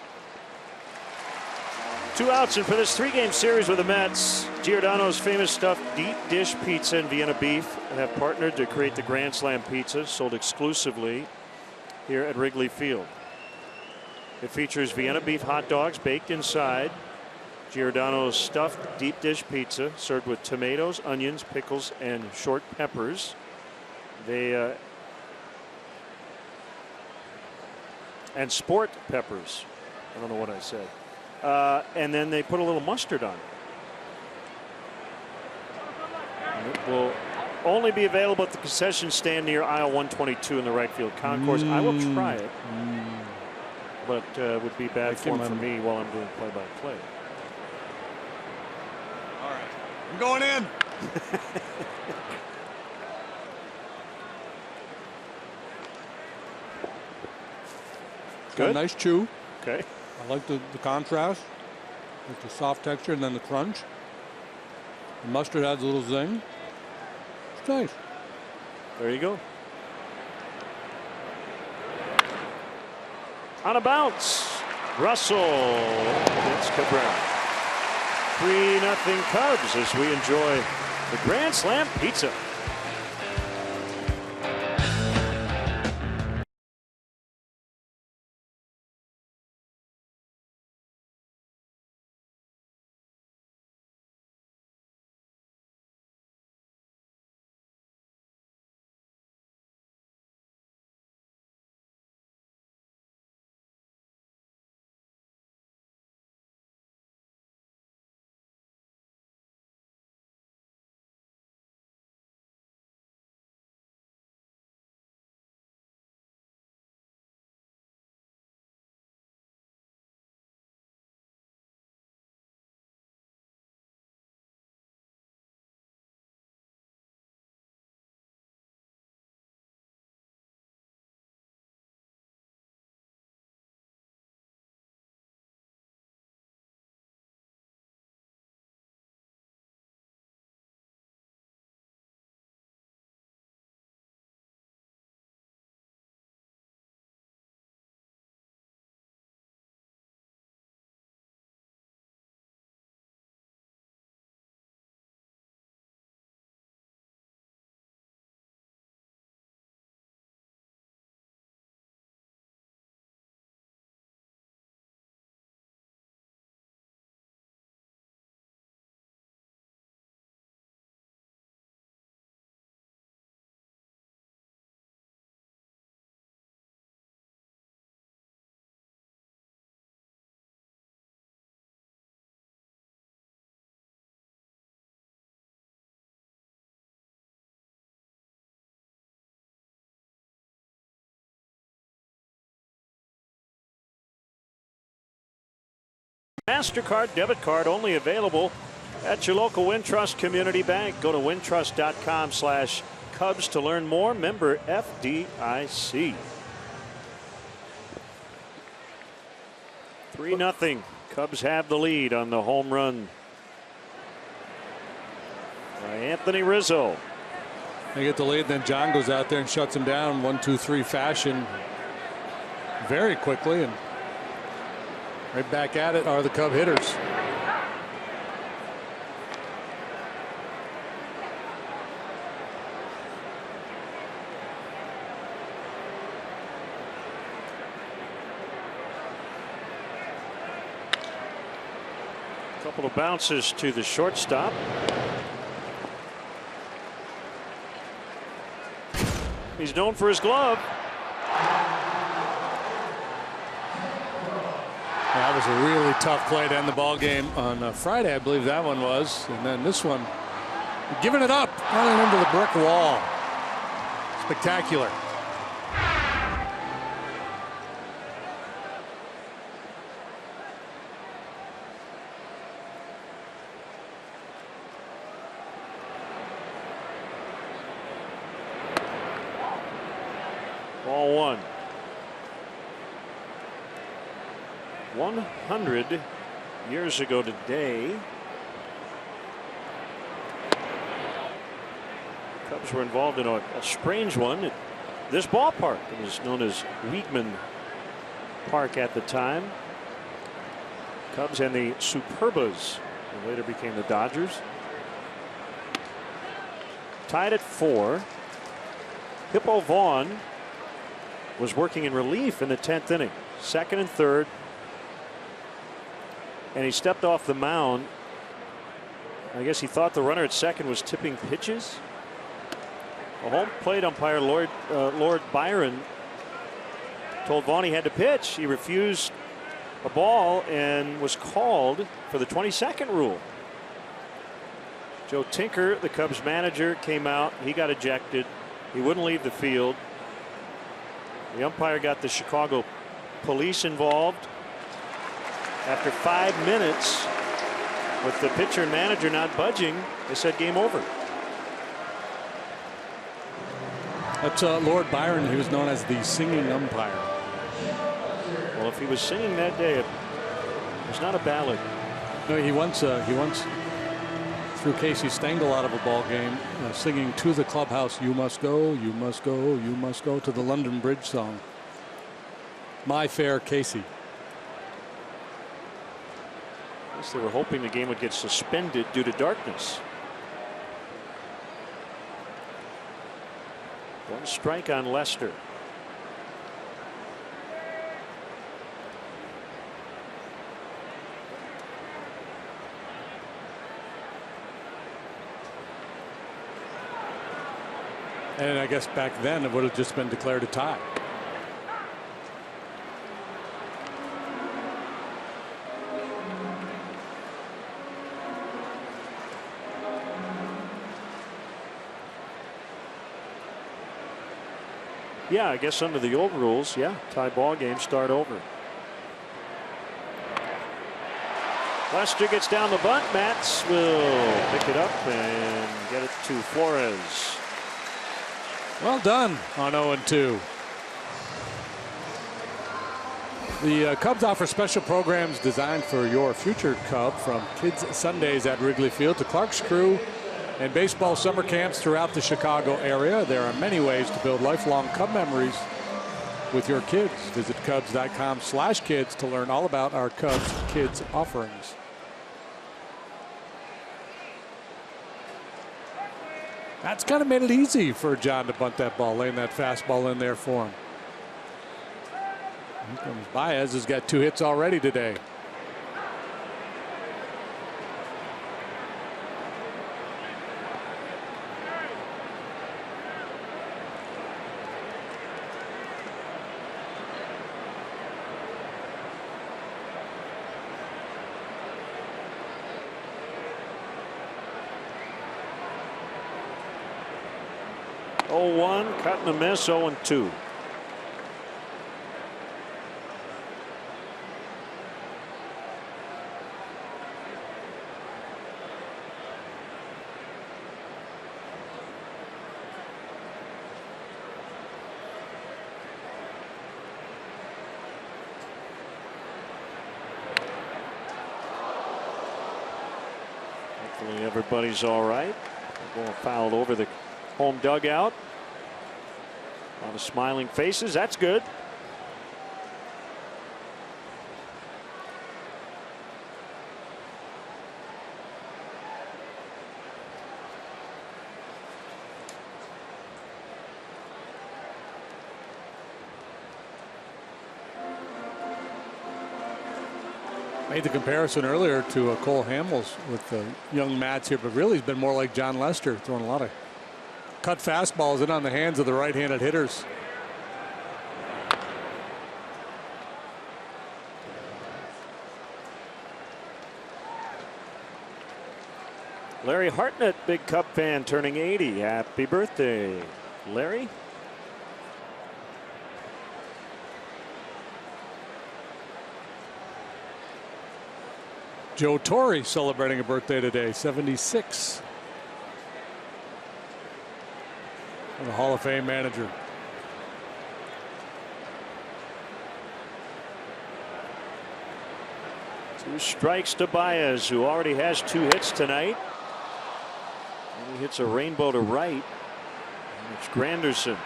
2 outs, and for this 3-game series with the Mets, Giordano's famous stuffed deep dish pizza and Vienna beef have partnered to create the Grand Slam pizza, sold exclusively here at Wrigley Field. It features Vienna beef hot dogs baked inside Giordano's stuffed deep dish pizza, served with tomatoes, onions, pickles, and short peppers. They and sport peppers. I don't know what I said. And then they put a little mustard on it. And it will only be available at the concession stand near aisle 122 in the right field concourse. I will try it, but it would be bad form for me while I'm doing play-by-play. All right, I'm going in. Got a nice chew. Okay. I like the contrast with the soft texture and then the crunch. The mustard adds a little zing. It's nice. There you go. On a bounce, Russell hits Cabrera. 3-0 Cubs as we enjoy the Grand Slam pizza. MasterCard debit card only available at your local Wintrust Community Bank. Go to wintrust.com/Cubs to learn more. Member FDIC. 3-0. Cubs have the lead on the home run by Anthony Rizzo. They get the lead, then John goes out there and shuts him down 1-2-3 fashion very quickly, and right back at it are the Cub hitters. A couple of bounces to the shortstop. He's known for his glove. That was a really tough play to end the ball game on Friday, I believe that one was. And then this one, giving it up, running into the brick wall. Spectacular. 100 years ago today. Cubs were involved in a strange one at this ballpark. It was known as Weedman Park at the time. Cubs and the Superbas, who later became the Dodgers. Tied at 4. Hippo Vaughn was working in relief in the 10th inning, 2nd and 3rd, and he stepped off the mound. I guess he thought the runner at second was tipping pitches. A home plate umpire, Lord Byron, told Vaughn he had to pitch. He refused a ball and was called for the 22nd rule. Joe Tinker, the Cubs manager, came out. He got ejected. He wouldn't leave the field. The umpire got the Chicago police involved. After 5 minutes, with the pitcher and manager not budging, they said game over. That's Lord Byron. He was known as the singing umpire. Well, if he was singing that day, it was not a ballad. No, he once threw Casey Stengel out of a ball game, singing to the clubhouse, "You must go, you must go, you must go," to the London Bridge song. My Fair Casey. I guess they were hoping the game would get suspended due to darkness. 1 strike on Lester. And I guess back then it would have just been declared a tie. Yeah, I guess under the old rules, yeah, tie ball game, start over. Lester gets down the bunt. Matz will pick it up and get it to Flores. Well done on 0-2. The Cubs offer special programs designed for your future Cub, from Kids Sundays at Wrigley Field to Clark's Crew and baseball summer camps throughout the Chicago area. There are many ways to build lifelong Cub memories with your kids. Visit Cubs.com/kids to learn all about our Cubs Kids offerings. That's kind of made it easy for John to bunt that ball, laying that fastball in there for him. Here comes Baez, has got 2 hits already today. Cut and a miss. 0-2. Hopefully everybody's all right. Ball fouled over the home dugout. A lot of smiling faces. That's good. Made the comparison earlier to Cole Hamels with young Mats here, but really he's been more like John Lester, throwing a lot of cut fastballs in on the hands of the right-handed hitters. Larry Hartnett, big Cub fan, turning 80. Happy birthday, Larry. Joe Torre celebrating a birthday today, 76. The Hall of Fame manager. 2 strikes to Baez, who already has 2 hits tonight. And he hits a rainbow to right. And it's Granderson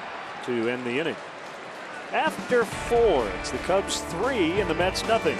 to end the inning. After 4, it's the Cubs 3 and the Mets nothing.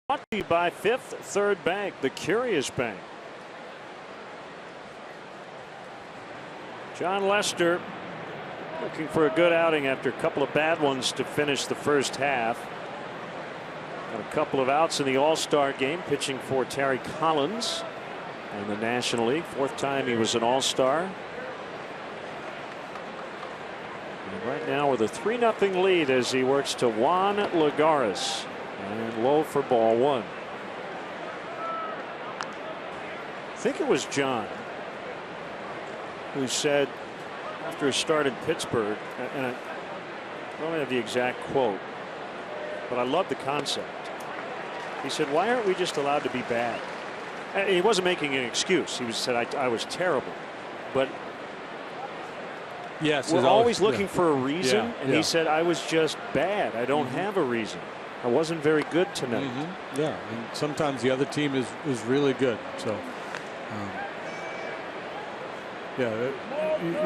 Brought to you by Fifth Third Bank, the Curious Bank. John Lester looking for a good outing after a couple of bad ones to finish the first half. Got a couple of outs in the All-Star game, pitching for Terry Collins in the National League. 4th time he was an All-Star. And right now with a 3-0 lead as he works to Juan Lagares. And low for ball 1. I think it was John who said after a start in Pittsburgh, and I don't have the exact quote, but I love the concept. He said, why aren't we just allowed to be bad? And he wasn't making an excuse. He said, I was terrible. But yes, we're always looking for a reason. Yeah, and he said, I was just bad. I don't have a reason. I wasn't very good tonight. Yeah, and sometimes the other team is really good. So, yeah,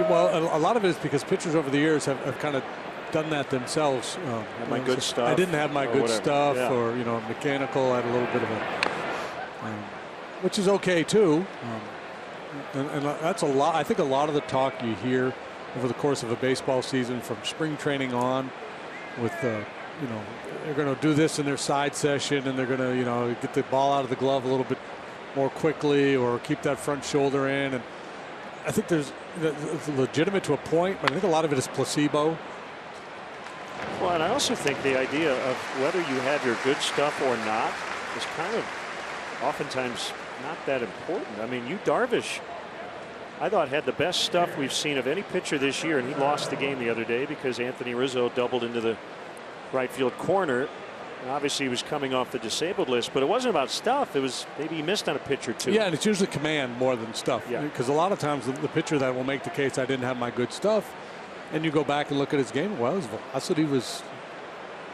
well, a lot of it is because pitchers over the years have kind of done that themselves. My good stuff. I didn't have my good whatever. stuff, Yeah. or mechanical. I had a little bit of a, which is okay too. And that's a lot. I think a lot of the talk you hear over the course of a baseball season, from spring training on, with they're going to do this in their side session, and they're going to, get the ball out of the glove a little bit more quickly, or keep that front shoulder in. And I think it's legitimate to a point, but I think a lot of it is placebo. Well, and I also think the idea of whether you have your good stuff or not is kind of oftentimes not that important. I mean, Darvish, I thought, had the best stuff we've seen of any pitcher this year, and he lost the game the other day because Anthony Rizzo doubled into the right field corner. And obviously he was coming off the disabled list, but it wasn't about stuff. It was maybe he missed on a pitch or two. Yeah, and it's usually command more than stuff. Yeah. Because a lot of times the pitcher that will make the case, I didn't have my good stuff, and you go back and look at his game. Well, his velocity was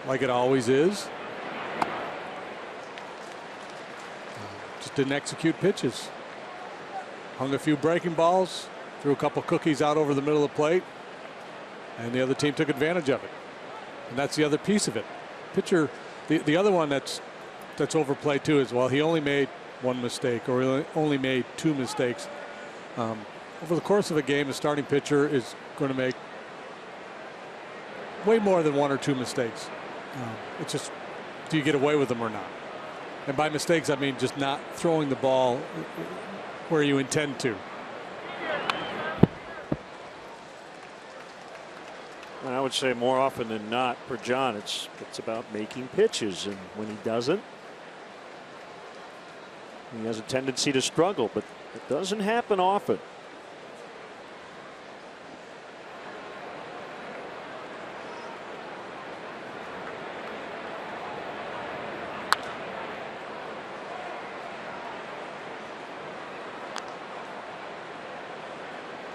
like it always is. Just didn't execute pitches. Hung a few breaking balls, threw a couple cookies out over the middle of the plate, and the other team took advantage of it. And that's the other piece of it. Pitcher, the other one that's overplayed too is, well, he only made one mistake, or he only made 2 mistakes. Over the course of a game, a starting pitcher is going to make way more than 1 or 2 mistakes. It's just, do you get away with them or not? And by mistakes, I mean just not throwing the ball where you intend to. I would say more often than not for John, it's about making pitches, and when he doesn't, he has a tendency to struggle, but it doesn't happen often.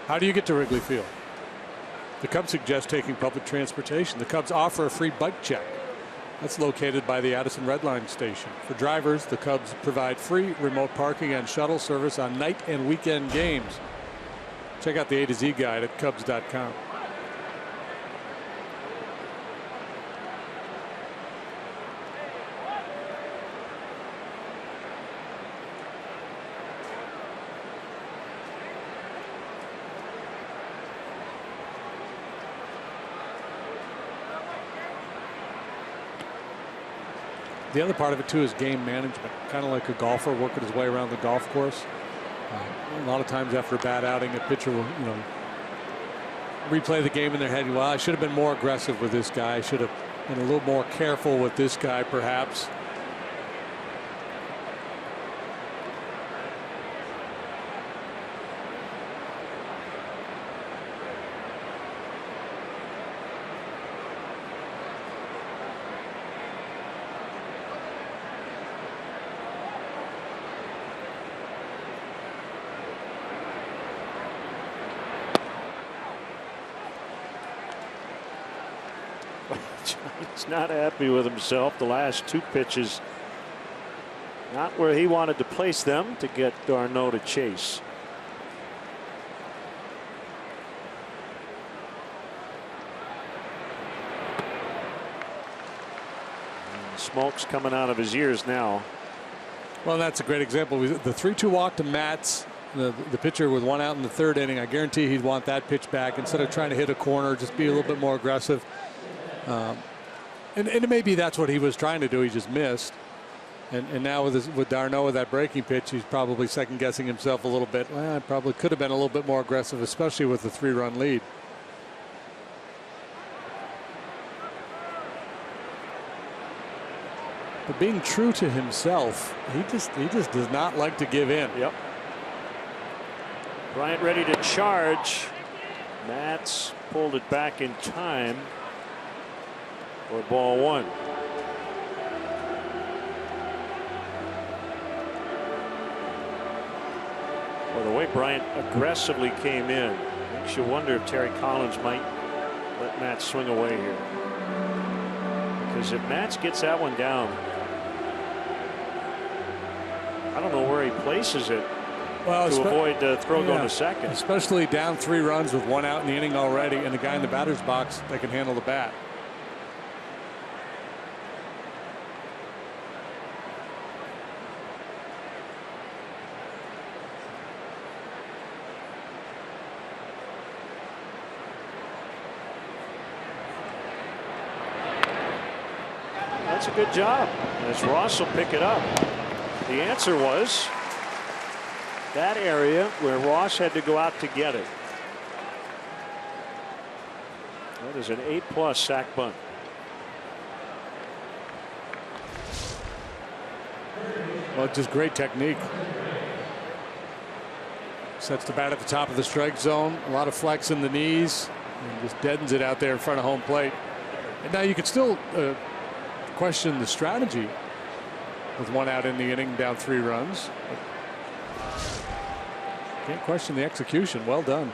How do you get to Wrigley Field? The Cubs suggest taking public transportation. The Cubs offer a free bike check. That's located by the Addison Red Line station. For drivers, the Cubs provide free remote parking and shuttle service on night and weekend games. Check out the A to Z guide at Cubs.com. The other part of it too is game management, kind of like a golfer working his way around the golf course. A lot of times after a bad outing, a pitcher will, replay the game in their head. Well, I should have been more aggressive with this guy. I should have been a little more careful with this guy, perhaps. He's not happy with himself. The last 2 pitches, not where he wanted to place them to get d'Arnaud to chase. And smoke's coming out of his ears now. Well, that's a great example. The 3-2 walk to Matz, the pitcher with 1 out in the 3rd inning. I guarantee he'd want that pitch back instead of trying to hit a corner, just be a little bit more aggressive. And maybe that's what he was trying to do. He just missed. And now with d'Arnaud with that breaking pitch, he's probably second guessing himself a little bit. Well, I probably could have been a little bit more aggressive, especially with the 3-run lead. But being true to himself, he just does not like to give in. Yep. Bryant ready to charge. Matz pulled it back in time for ball 1. Well, the way Bryant aggressively came in makes you wonder if Terry Collins might let Matz swing away here. Because if Matz gets that one down, I don't know where he places it to avoid throw going to second. Especially down 3 runs with 1 out in the inning already, and the guy in the batter's box that can handle the bat. That's a good job. As Ross will pick it up. The answer was that area where Ross had to go out to get it. That is an A+ sac bunt. Well, just great technique. Sets the bat at the top of the strike zone. A lot of flex in the knees. And just deadens it out there in front of home plate. And now you could still question the strategy with 1 out in the inning, down 3 runs. Can't question the execution. Well done.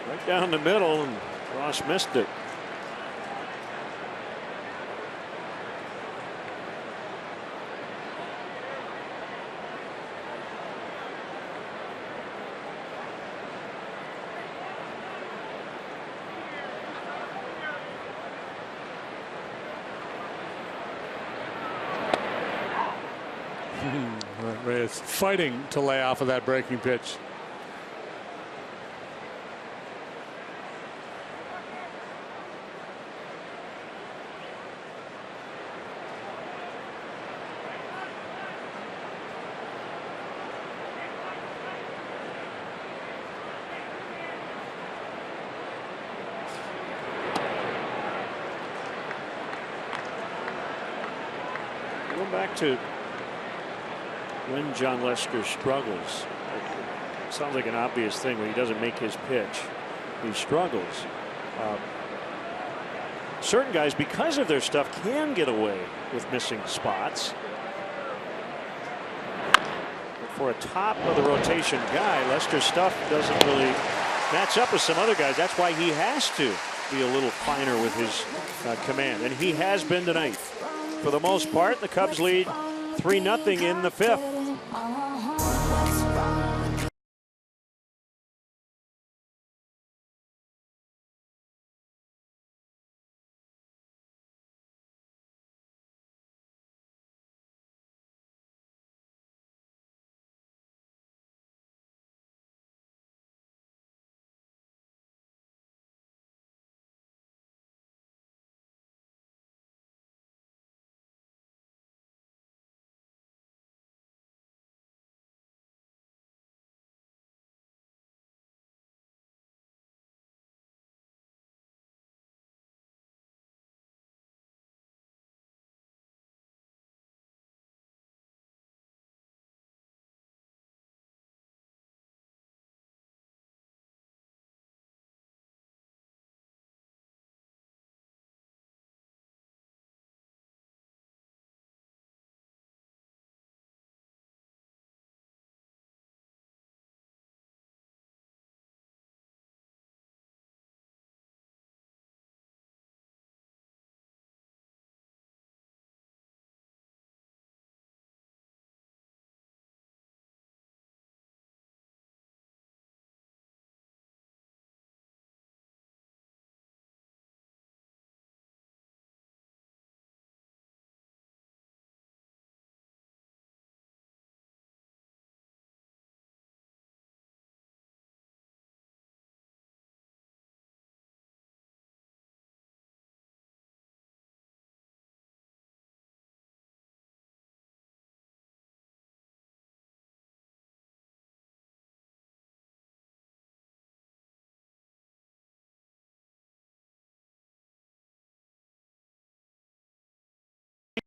Right down the middle, and Ross missed it. Reyes fighting to lay off of that breaking pitch. Going back to when John Lester struggles, it sounds like an obvious thing when he doesn't make his pitch. He struggles. Certain guys, because of their stuff, can get away with missing spots. But for a top of the rotation guy, Lester's stuff doesn't really match up with some other guys. That's why he has to be a little finer with his command, and he has been tonight. For the most part, the Cubs lead 3-0 in the fifth.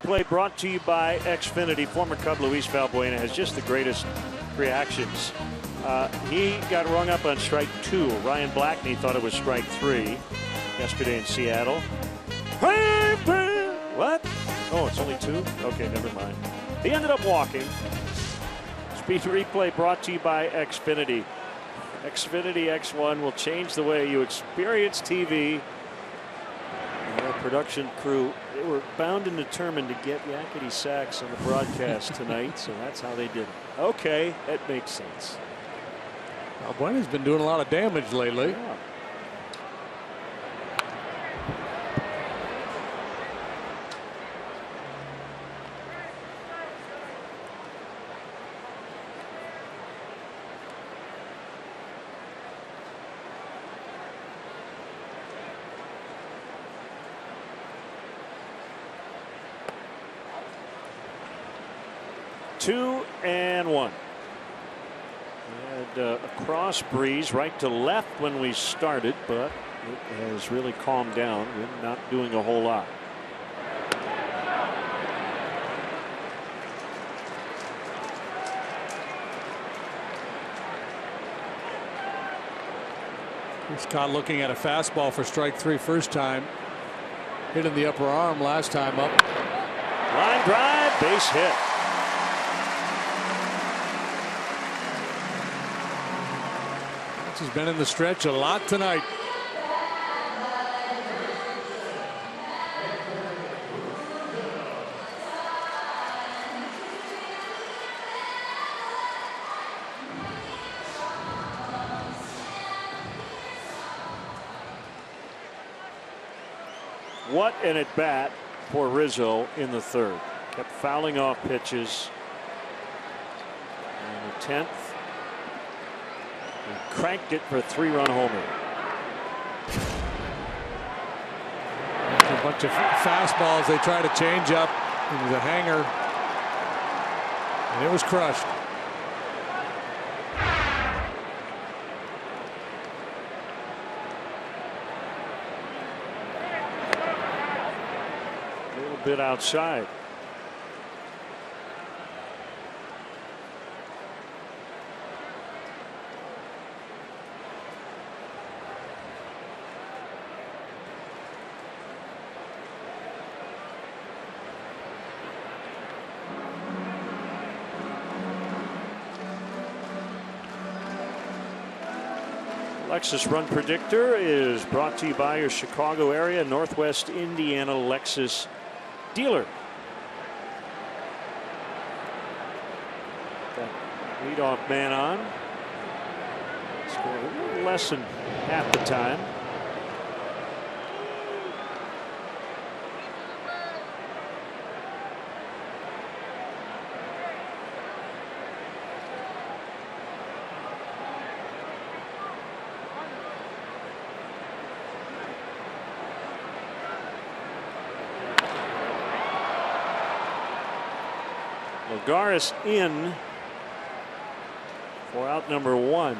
Play brought to you by Xfinity. Former Cub Luis Valbuena has just the greatest reactions. He got rung up on strike 2. Ryan Blackney thought it was strike 3 yesterday in Seattle. What? Oh, it's only 2? Okay, never mind. He ended up walking. Speed replay brought to you by Xfinity. Xfinity X1 will change the way you experience TV. Our production crew, they were bound and determined to get Yakety Sax on the broadcast tonight, so that's how they did it. Okay, that makes sense. Valbuena's been doing a lot of damage lately. Yeah. Two and one. We had a cross breeze right to left when we started, but it has really calmed down. We're not doing a whole lot. Scott looking at a fastball for strike 3 first time. Hit in the upper arm last time up. Line drive, base hit. He's been in the stretch a lot tonight. What an at bat for Rizzo in the third. Kept fouling off pitches. 10th. He cranked it for a 3-run homer. A bunch of fastballs they try to change up. It was a hanger, and it was crushed. A little bit outside. Lexus Run Predictor is brought to you by your Chicago area Northwest Indiana Lexus dealer. That leadoff man on. Scored a little less than half the time. Garris in for out number 1.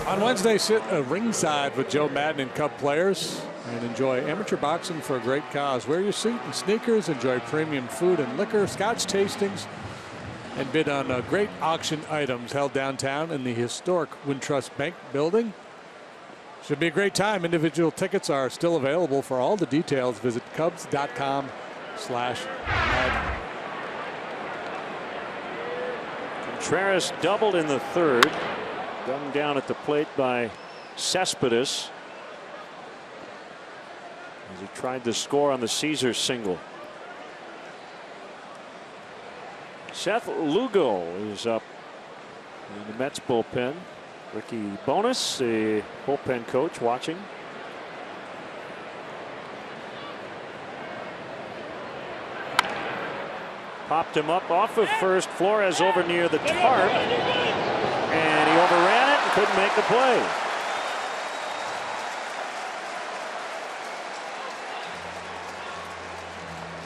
On Wednesday, sit ringside with Joe Madden and Cub players and enjoy amateur boxing for a great cause. Wear your suit and sneakers, enjoy premium food and liquor, scotch tastings, and bid on great auction items held downtown in the historic Wintrust Bank building. Should be a great time. Individual tickets are still available. For all the details, visit Cubs.com/Madden. Contreras doubled in the 3rd. Gunned down at the plate by Cespedes as he tried to score on the Caesar single. Seth Lugo is up in the Mets bullpen. Ricky Bonas, the bullpen coach, watching. Popped him up off of first. Flores over near the tarp, and he overran it and couldn't make the play.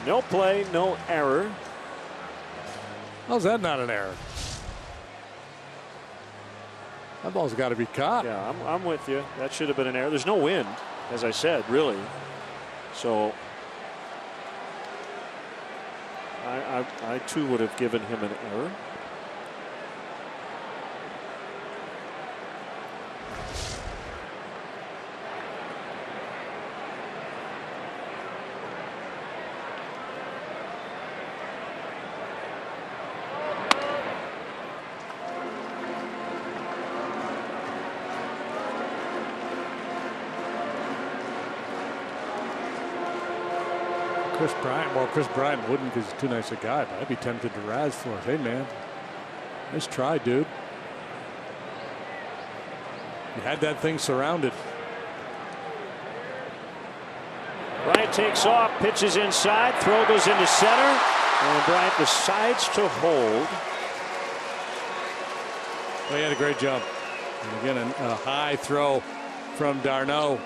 No play, no error. How's that not an error? That ball's got to be caught. Yeah, I'm with you. That should have been an error. There's no wind, as I said, really. So I too would have given him an error. Chris Bryant. Well, Chris Bryant wouldn't because he's too nice a guy, but I'd be tempted to razz for it. Hey, man, nice try, dude. You had that thing surrounded. Bryant takes off, pitches inside, throw goes into center, and Bryant decides to hold. Well, he had a great jump. And again, a high throw from d'Arnaud.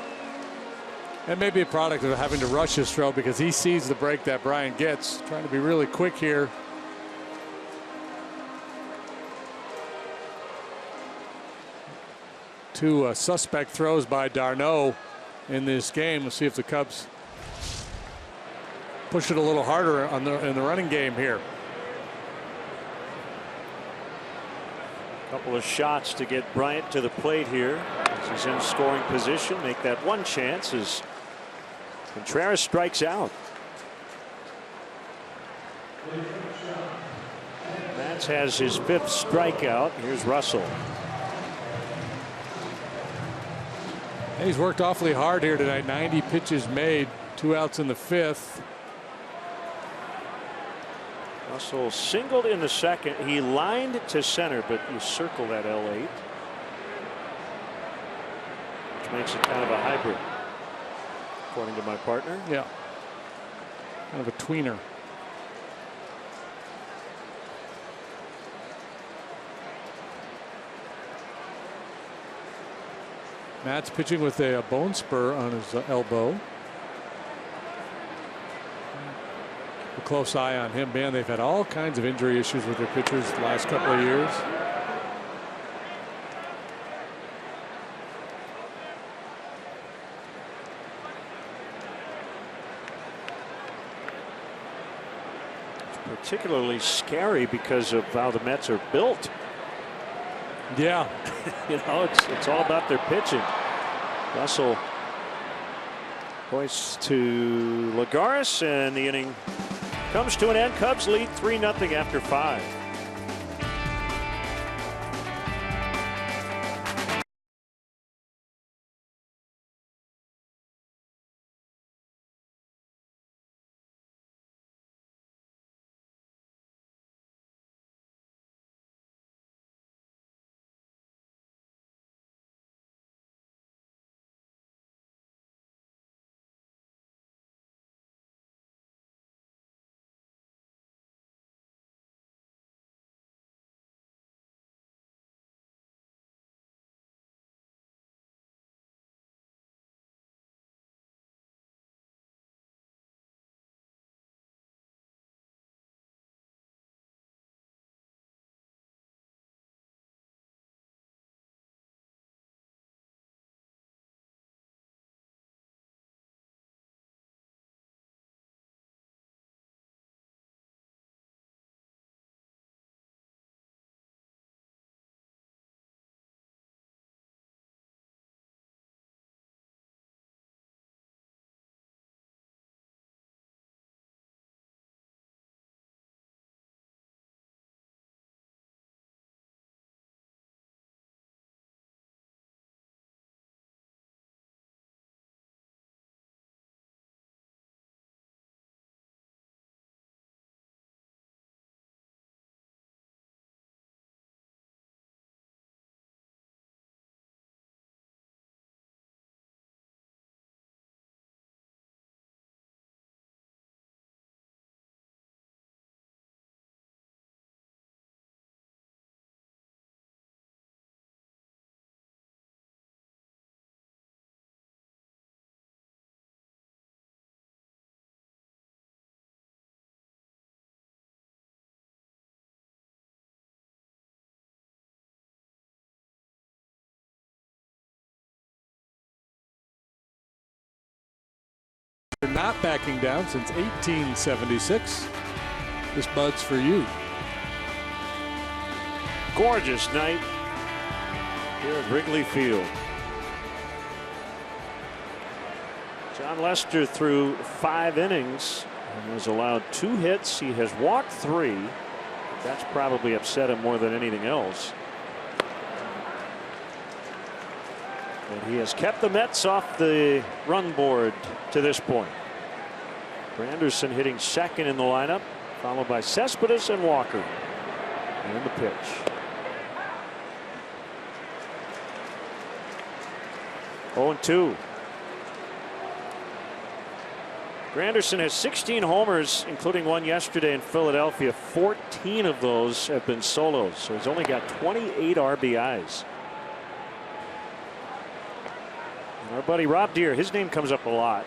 And maybe a product of having to rush his throw because he sees the break that Bryant gets. Trying to be really quick here. Two suspect throws by d'Arnaud in this game. We'll see if the Cubs push it a little harder in the running game here. Couple of shots to get Bryant to the plate here as he's in scoring position. Make that one chance as Contreras strikes out. Matz has his 5th strikeout. Here's Russell. He's worked awfully hard here tonight. 90 pitches made, 2 outs in the 5th. Russell singled in the 2nd. He lined to center, but you circle that L8, which makes it kind of a hybrid, according to my partner. Yeah. Kind of a tweener. Matt's pitching with a bone spur on his elbow. A close eye on him. Man, they've had all kinds of injury issues with their pitchers the last couple of years. It's particularly scary because of how the Mets are built. Yeah. You know, it's all about their pitching. Russell points to Lagares, and the inning comes to an end. Cubs lead 3-0 after 5. Not backing down since 1876. This Bud's for you. Gorgeous night here at Wrigley Field. John Lester threw 5 innings and was allowed 2 hits. He has walked 3. That's probably upset him more than anything else. And he has kept the Mets off the run board to this point. Granderson hitting second in the lineup, followed by Cespedes and Walker. And the pitch. 0-2. Granderson has 16 homers, including one yesterday in Philadelphia. 14 of those have been solos, so he's only got 28 RBIs. And our buddy Rob Deere, his name comes up a lot,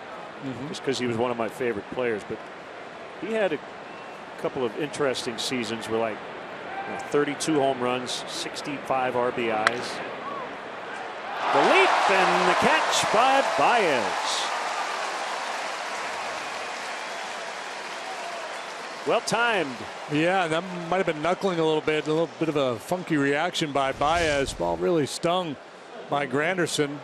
just because he was one of my favorite players. But he had a couple of interesting seasons with like 32 home runs, 65 RBIs. The leap and the catch by Baez. Well timed. Yeah, that might have been knuckling a little bit of a funky reaction by Baez. Ball really stung by Granderson.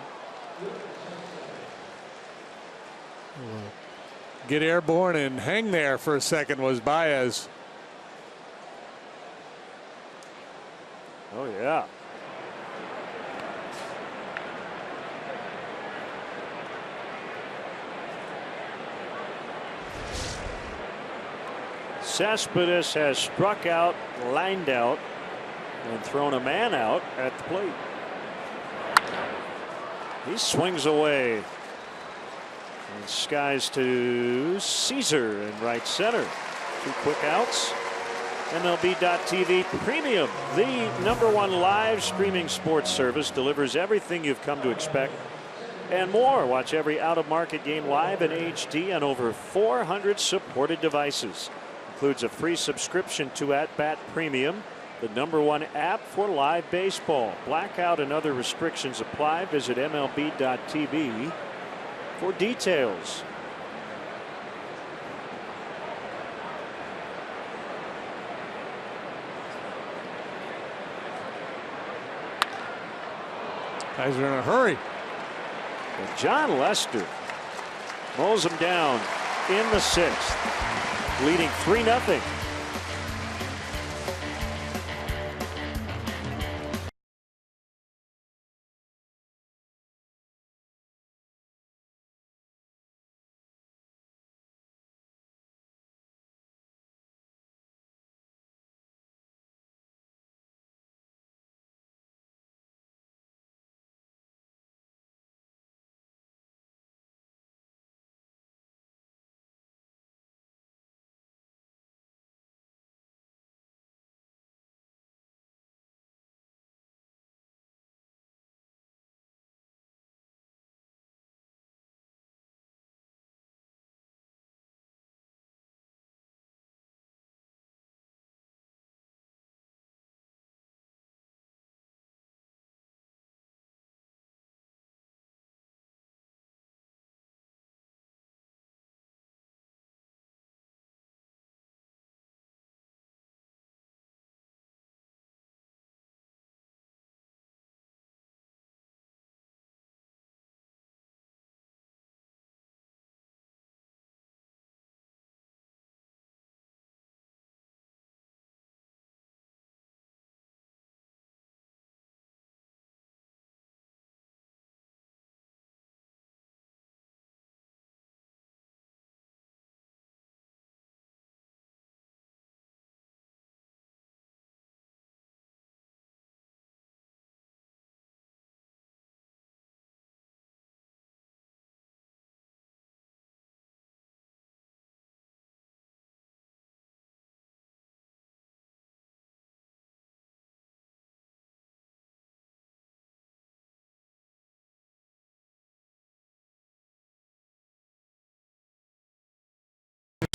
Get airborne and hang there for a second was Baez. Oh yeah. Cespedes has struck out, lined out, and thrown a man out at the plate. He swings away. And skies to Caesar in right center. 2 quick outs. MLB.TV Premium, the #1 live streaming sports service, delivers everything you've come to expect and more. Watch every out-of-market game live in HD on over 400 supported devices. Includes a free subscription to At-Bat Premium, the #1 app for live baseball. Blackout and other restrictions apply. Visit MLB.TV for details. Guys are in a hurry. But John Lester mows him down in the 6th, leading 3-0.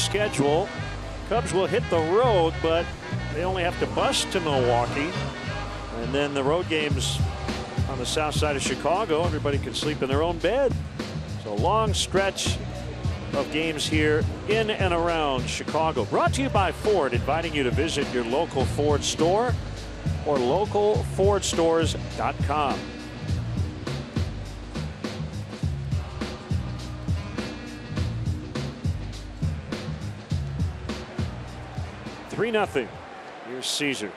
Schedule. Cubs will hit the road, but they only have to bust to Milwaukee. And then the road games on the south side of Chicago, everybody can sleep in their own bed. So long stretch of games here in and around Chicago. Brought to you by Ford, inviting you to visit your local Ford store or localfordstores.com. Three nothing. Here's Caesar.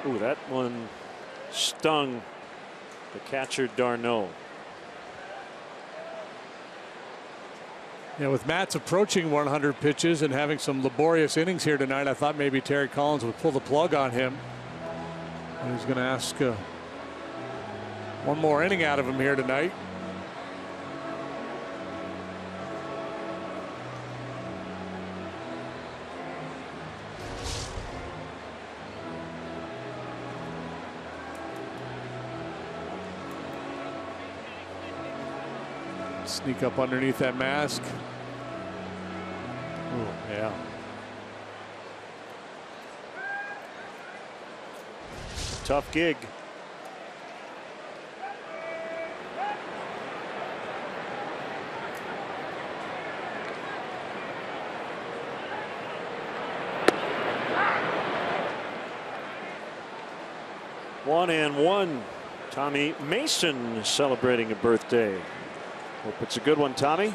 Ooh, that one stung the catcher Darno. Yeah, with Matz approaching 100 pitches and having some laborious innings here tonight, I thought maybe Terry Collins would pull the plug on him. And he's going to ask one more inning out of him here tonight. Sneak up underneath that mask. Oh, yeah. Tough gig. One and one. Tommy Mason celebrating a birthday. Hope it's a good one, Tommy.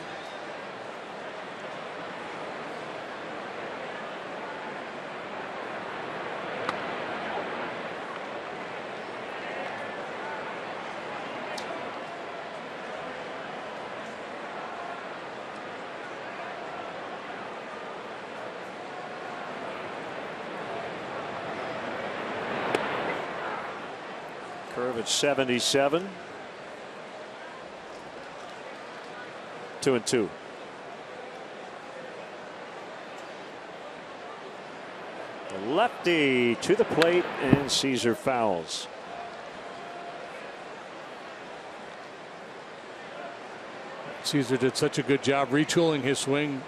Curve at 77. 2-2. The lefty to the plate, and Caesar fouls. Caesar did such a good job retooling his swing.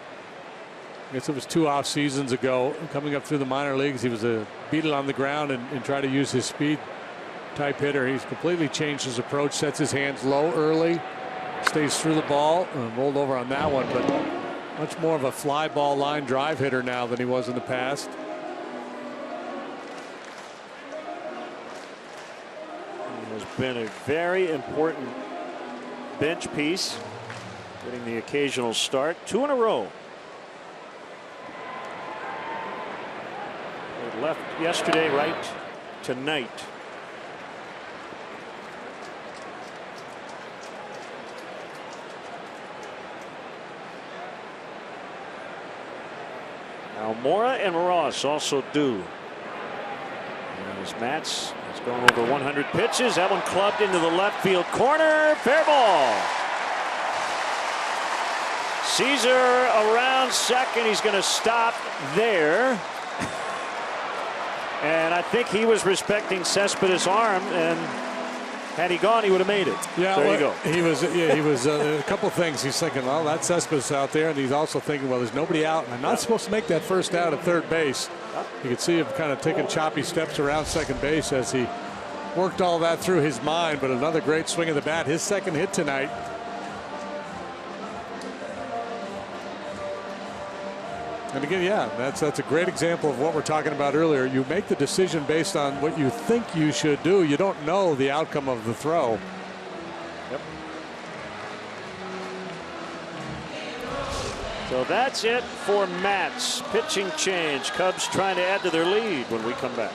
I guess it was 2 off seasons ago. Coming up through the minor leagues, he was a beat it on the ground and try to use his speed type hitter. He's completely changed his approach, sets his hands low early, stays through the ball, rolled over on that one, but much more of a fly ball line drive hitter now than he was in the past. He has been a very important bench piece, getting the occasional start. 2 in a row. He left yesterday, right tonight. Almora and Ross also due. As Matz has gone over 100 pitches. That one clubbed into the left field corner. Fair ball. Caesar around second. He's going to stop there. And I think he was respecting Cespedes' arm, and had he gone, he would have made it. Yeah, there you go. He was a couple of things. He's thinking, well, that's Cespedes out there, and he's also thinking, well, there's nobody out, and I'm not supposed to make that first out at third base. You could see him kind of taking choppy steps around second base as he worked all that through his mind. But another great swing of the bat, his second hit tonight. And again, yeah, that's a great example of what we're talking about earlier. You make the decision based on what you think you should do. You don't know the outcome of the throw. Yep. So that's it for Matz. Pitching change. Cubs trying to add to their lead when we come back.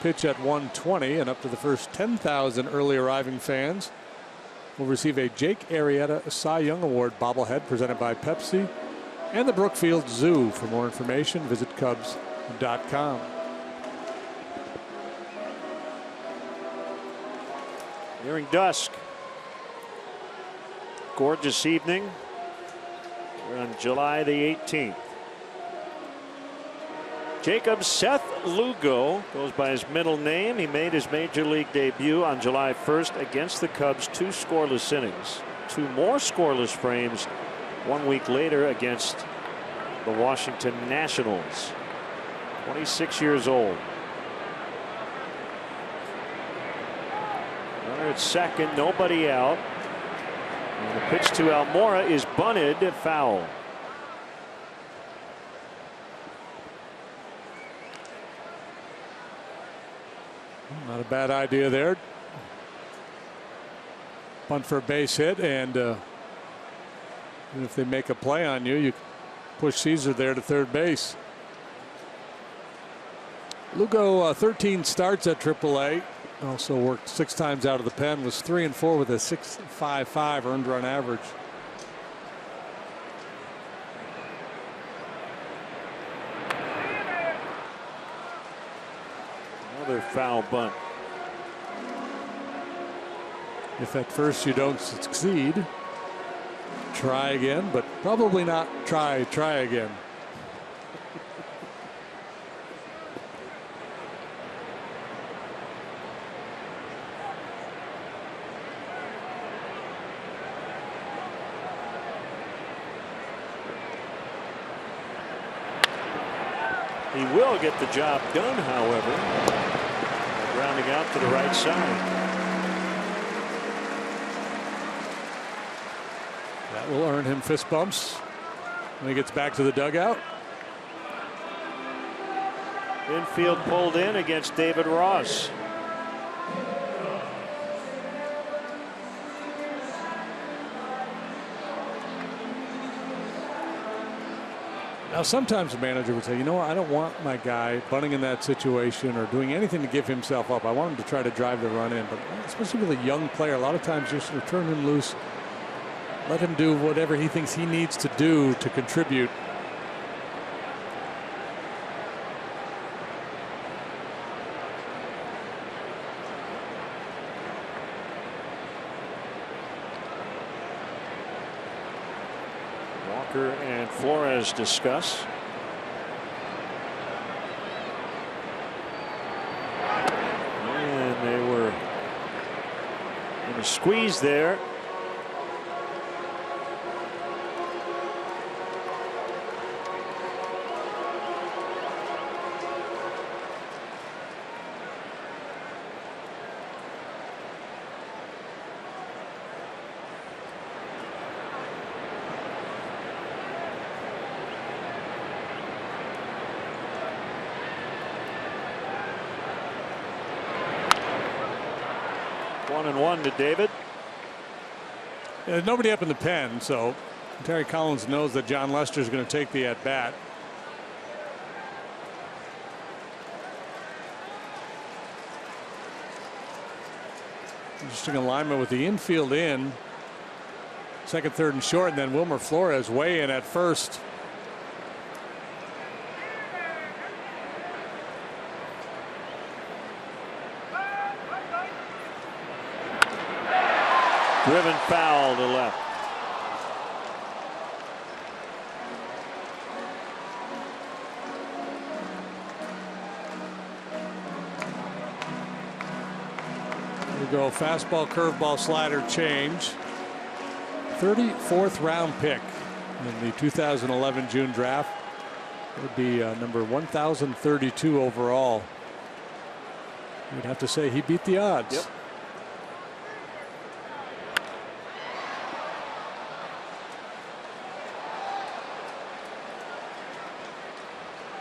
Pitch at 120, and up to the first 10,000 early arriving fans will receive a Jake Arrieta Cy Young Award bobblehead presented by Pepsi and the Brookfield Zoo. For more information, visit Cubs.com. Nearing dusk. Gorgeous evening. We're on July the 18th. Jacob Seth Lugo goes by his middle name. He made his major league debut on July 1st against the Cubs. 2 scoreless innings. 2 more scoreless frames 1 week later against the Washington Nationals. 26 years old. Runner at second, nobody out. And the pitch to Almora is bunted, foul. Not a bad idea there. Bunt for a base hit, and if they make a play on you, you push Caesar there to third base. Lugo, 13 starts at AAA. Also worked 6 times out of the pen, was 3 and 4 with a 6.55 earned run average. Another foul bunt. If at first you don't succeed, try again, but probably not try again. He will get the job done, however. Grounding out to the right side. That will earn him fist bumps when he gets back to the dugout. Infield pulled in against David Ross. Now, sometimes a manager would say, you know what, I don't want my guy bunting in that situation or doing anything to give himself up. I want him to try to drive the run in. But especially with a young player, a lot of times just turn him loose. Let him do whatever he thinks he needs to do to contribute. Walker and Flores discuss. And they were in a squeeze there. One and one to David. There's nobody up in the pen, so Terry Collins knows that John Lester is going to take the at bat. Interesting alignment with the infield in. Second, third, and short, and then Wilmer Flores way in at first. Driven foul to left. Here we go. Fastball, curveball, slider change. 34th round pick in the 2011 June draft. It would be number 1032 overall. You'd have to say he beat the odds. Yep.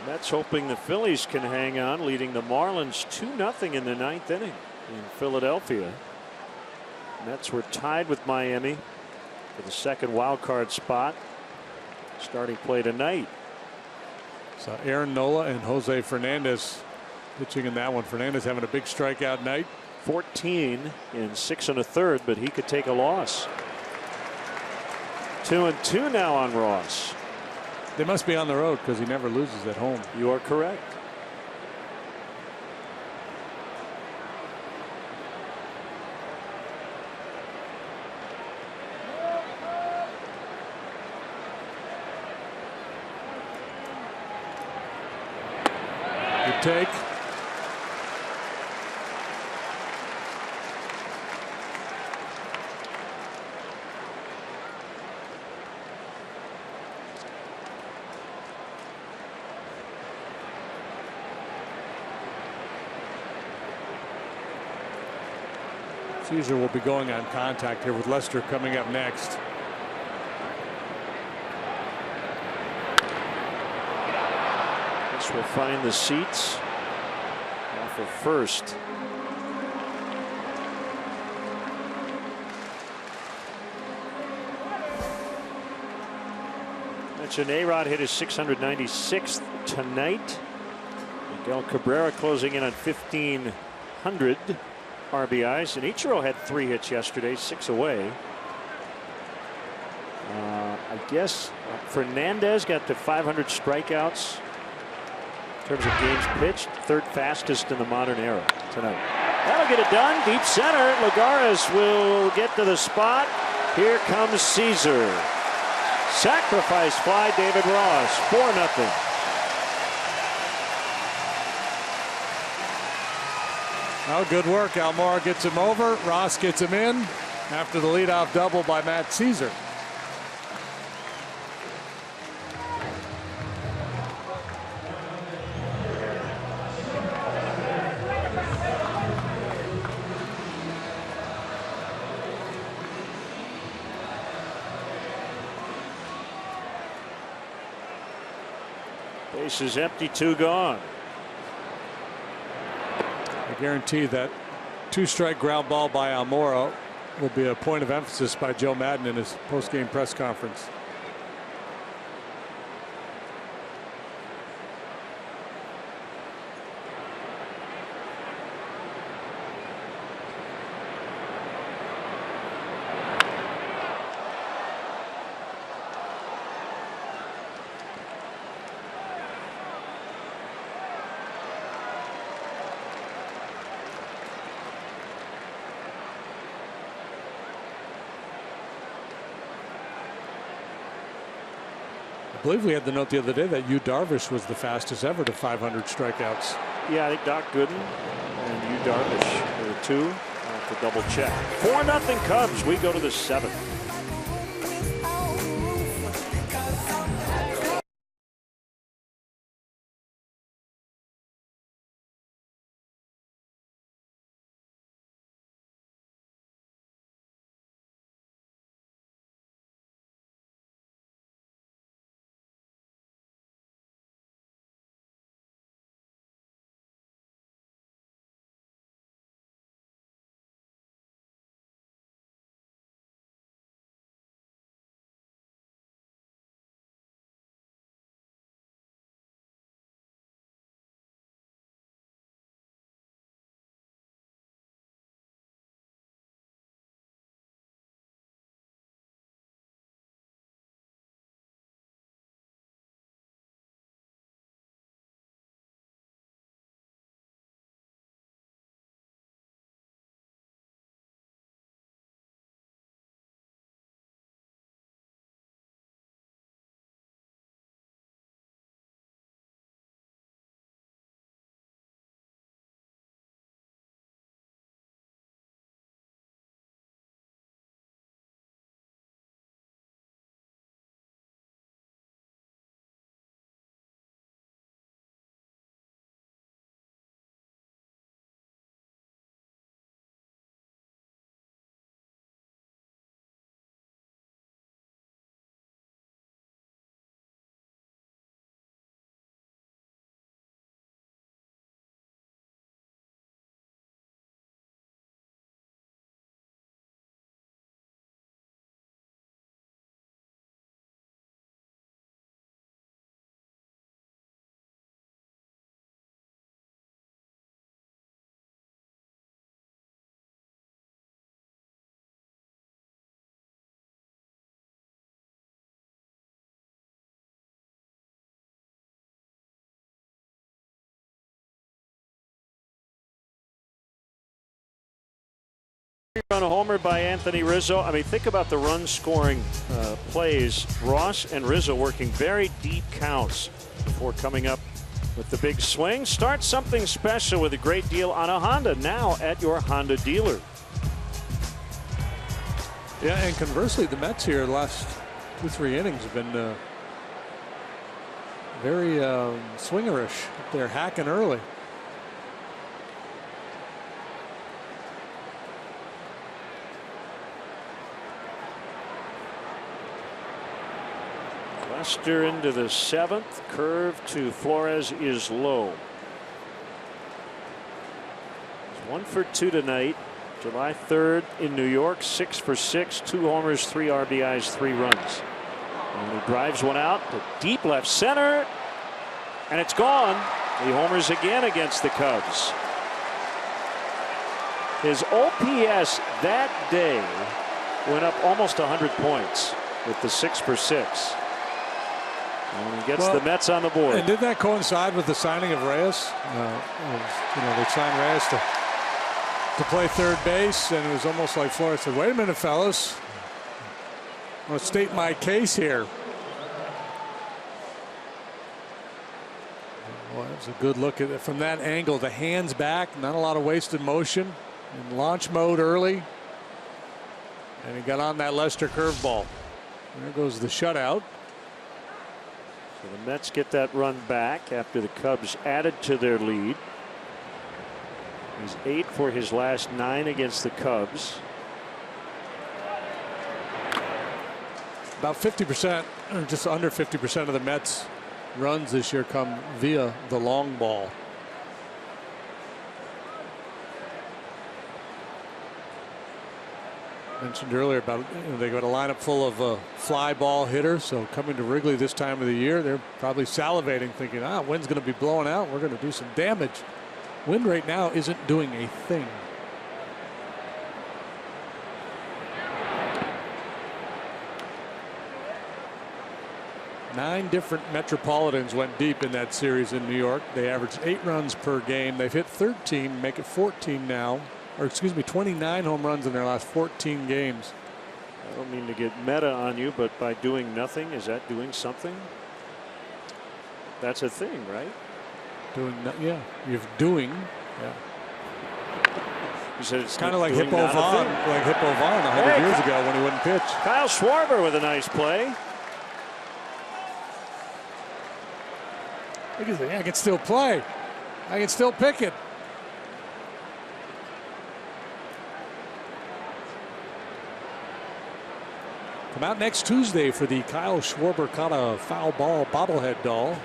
Mets hoping the Phillies can hang on, leading the Marlins 2-0 in the 9th inning in Philadelphia. Mets were tied with Miami for the second wild card spot. Starting play tonight. So Aaron Nola and Jose Fernandez pitching in that one. Fernandez having a big strikeout night. 14 in 6 1/3, but he could take a loss. 2-2 now on Ross. They must be on the road because he never loses at home. You are correct. Good take. Caesar will be going on contact here with Lester coming up next. This will find the seats off of first. Mentioned A-Rod hit his 696th tonight. Miguel Cabrera closing in on 1,500. RBIs, and Ichiro had 3 hits yesterday, 6 away. I guess Fernandez got to 500 strikeouts in terms of games pitched, 3rd fastest in the modern era tonight. That'll get it done. Deep center. Lagares will get to the spot. Here comes Caesar. Sacrifice fly, David Ross. 4-0. Oh, good work. Almora gets him over. Ross gets him in after the leadoff double by Matt Caesar. Base is empty, 2 gone. I guarantee that 2-strike ground ball by Almora will be a point of emphasis by Joe Madden in his post-game press conference. I believe we had the note the other day that Yu Darvish was the fastest ever to 500 strikeouts. Yeah, I think Doc Gooden and Yu Darvish are the 2. I'll have to double check. 4-0 Cubs. We go to the 7th. Run a homer by Anthony Rizzo. I mean, think about the run scoring plays. Ross and Rizzo working very deep counts before coming up with the big swing. Start something special with a great deal on a Honda now at your Honda dealer. Yeah, and conversely, the Mets here the last 2-3 innings have been very swingerish. They're hacking early. Lester into the 7th. Curve to Flores is low. He's 1 for 2 tonight. July 3rd in New York. 6 for 6. 2 homers, 3 RBIs, 3 runs. And he drives one out to deep left center. And it's gone. He homers again against the Cubs. His OPS that day went up almost 100 points with the 6 for 6. And he gets the Mets on the board. And did that coincide with the signing of Reyes? They signed Reyes to play third base, and it was almost like Flores said, "Wait a minute, fellas. I'm going to state my case here." Well, that was a good look at it from that angle. The hands back, not a lot of wasted motion. In launch mode early. And he got on that Lester curveball. There goes the shutout. So the Mets get that run back after the Cubs added to their lead. He's 8 for his last 9 against the Cubs. About 50%, or just under 50% of the Mets runs this year come via the long ball. Mentioned earlier about they got a lineup full of fly ball hitters, so coming to Wrigley this time of the year, they're probably salivating, thinking, wind's going to be blowing out. We're going to do some damage. Wind right now isn't doing a thing. Nine different Metropolitans went deep in that series in New York. They averaged 8 runs per game. They've hit 13, make it 14 now. Or excuse me, 29 home runs in their last 14 games. I don't mean to get meta on you, but by doing nothing, is that doing something? That's a thing, right? Yeah, you're doing. Yeah. You said it's kind of like Hippo Vaughn, 100 years ago when he wouldn't pitch. Kyle Schwarber with a nice play. Look at that. I can still play. I can still pick it. Come out next Tuesday for the Kyle Schwarber caught a foul ball bobblehead doll.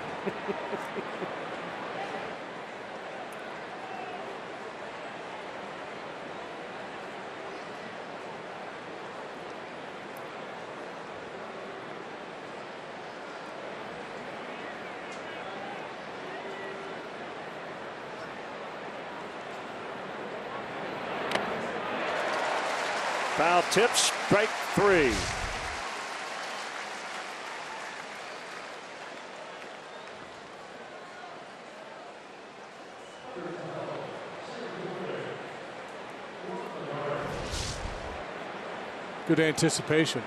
Foul tip, strike 3. Good anticipation.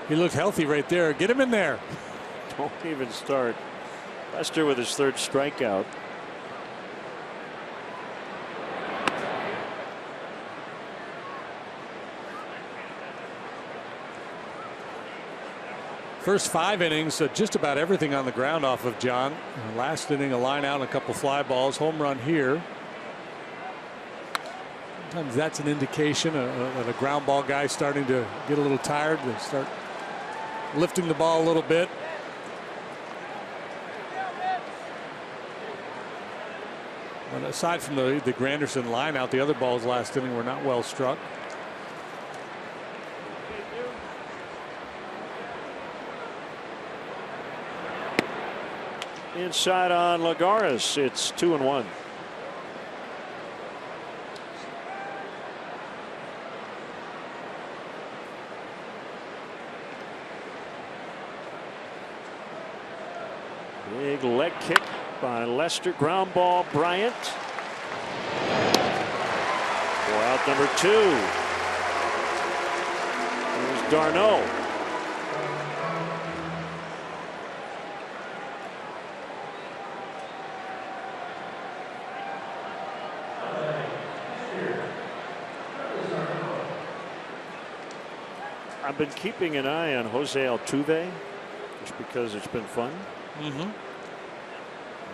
He looked healthy right there. Get him in there. Don't even start. Lester with his 3rd strikeout. First 5 innings, just about everything on the ground off of John. Last inning, a line out and a couple fly balls. Home run here. Sometimes that's an indication of a ground ball guy starting to get a little tired. They start lifting the ball a little bit. But aside from the Granderson line out, the other balls last inning were not well struck. Inside on Lagares. It's 2-1. Big leg kick by Lester. Ground ball, Bryant. For out number 2. There's d'Arnaud. I've been keeping an eye on Jose Altuve just because it's been fun.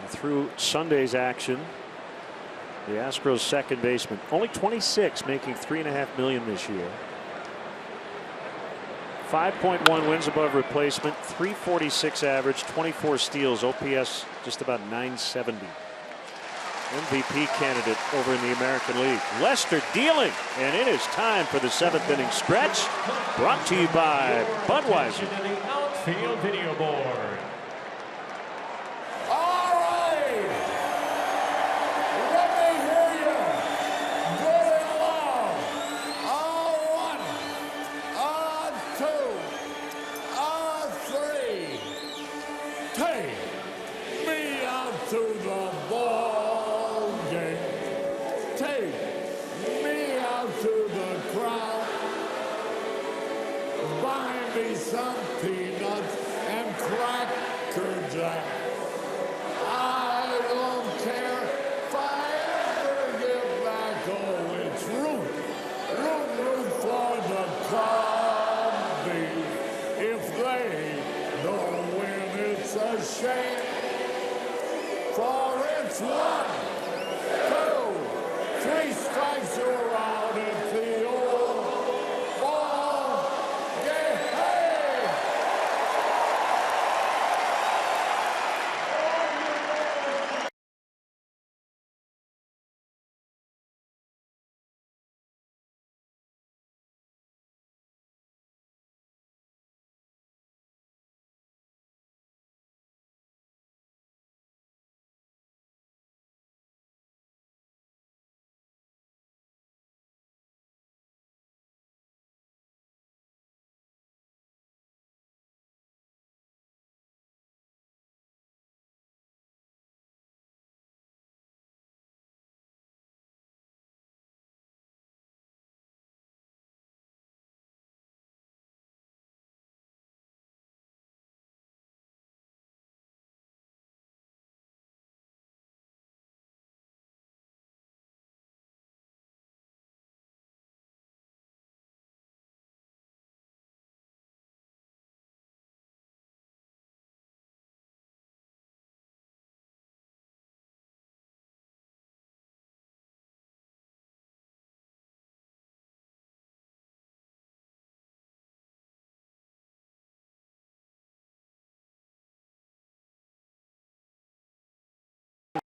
Through Sunday's action, the Astros second baseman, only 26, making $3.5 million this year. 5.1 wins above replacement, 346 average, 24 steals, OPS just about 970. MVP candidate over in the American League. Lester dealing, and it is time for the 7th inning stretch. Brought to you by Budweiser. Outfield video board. Take me out to the ball game. Take me out to the crowd. Buy me some peanuts and Cracker Jack. I don't care if I ever get back. Oh, it's root for the Cubbies. If they don't win, it's a shame. For it's 1, 2, 3 strikes, you're out at the old ball game.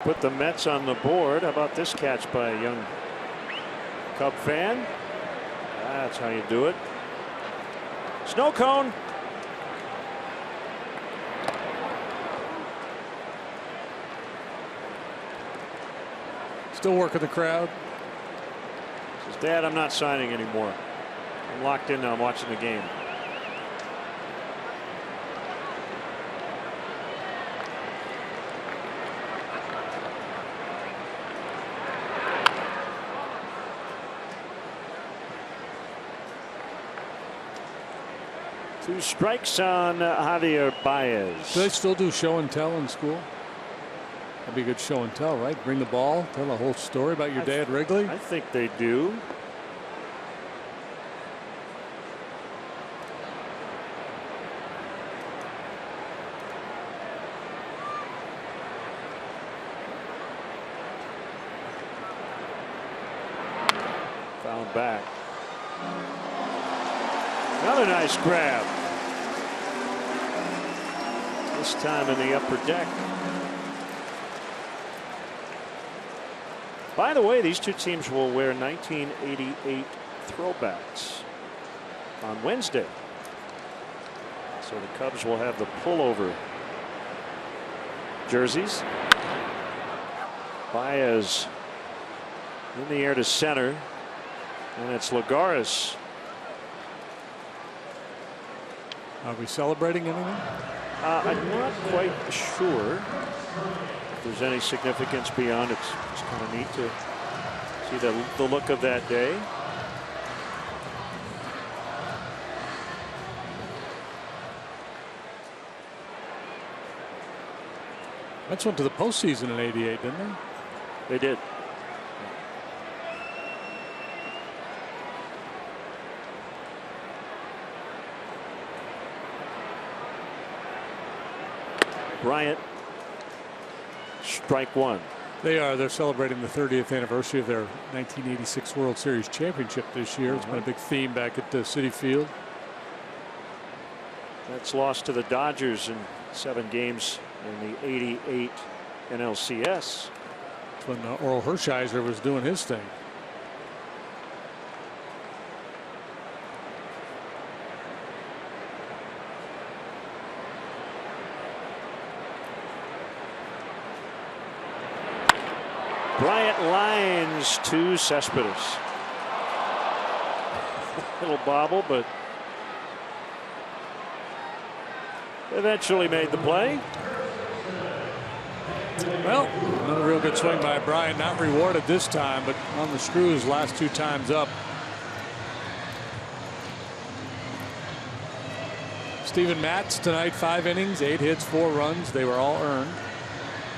Put the Mets on the board. How about this catch by a young Cub fan? That's how you do it. Snow cone. Still working the crowd. Says, Dad, I'm not signing anymore. I'm locked in now. I'm watching the game. Two strikes on Javier Baez. Do they still do show and tell in school? That'd be a good show and tell, right? Bring the ball, tell the whole story about your day at Wrigley. I think they do. Found back. Another nice grab. This time in the upper deck. By the way, these two teams will wear 1988 throwbacks on Wednesday. So the Cubs will have the pullover jerseys. Baez in the air to center. And it's Lagares. Are we celebrating anything? I'm not quite sure if there's any significance beyond it's kind of neat to see the look of that day. Mets went to the postseason in '88, didn't they? They did. Bryant, strike one. They are. They're celebrating the 30th anniversary of their 1986 World Series championship this year. It's been a big theme back at Citi Field. That's lost to the Dodgers in 7 games in the '88 NLCS. That's when Oral Hershiser was doing his thing. Bryant lines to Cespedes. Little bobble, but eventually made the play. Well, another real good swing by Bryant. Not rewarded this time, but on the screws last 2 times up. Steven Matz tonight, 5 innings, 8 hits, 4 runs. They were all earned.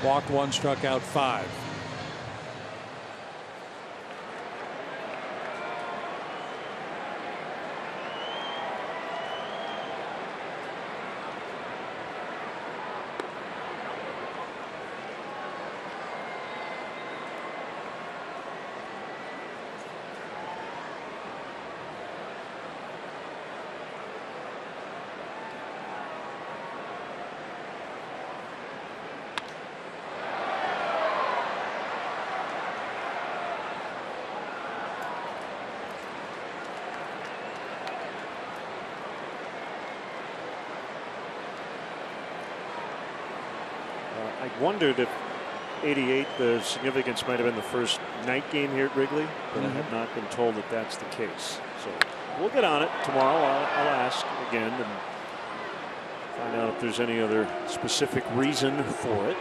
Walked 1, struck out 5. I wondered if 88, the significance might have been the first night game here at Wrigley, but I have not been told that that's the case. So we'll get on it tomorrow. I'll ask again and find out if there's any other specific reason for it.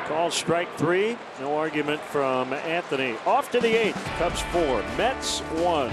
Called strike 3. No argument from Anthony. Off to the 8th. Cubs 4. Mets 1.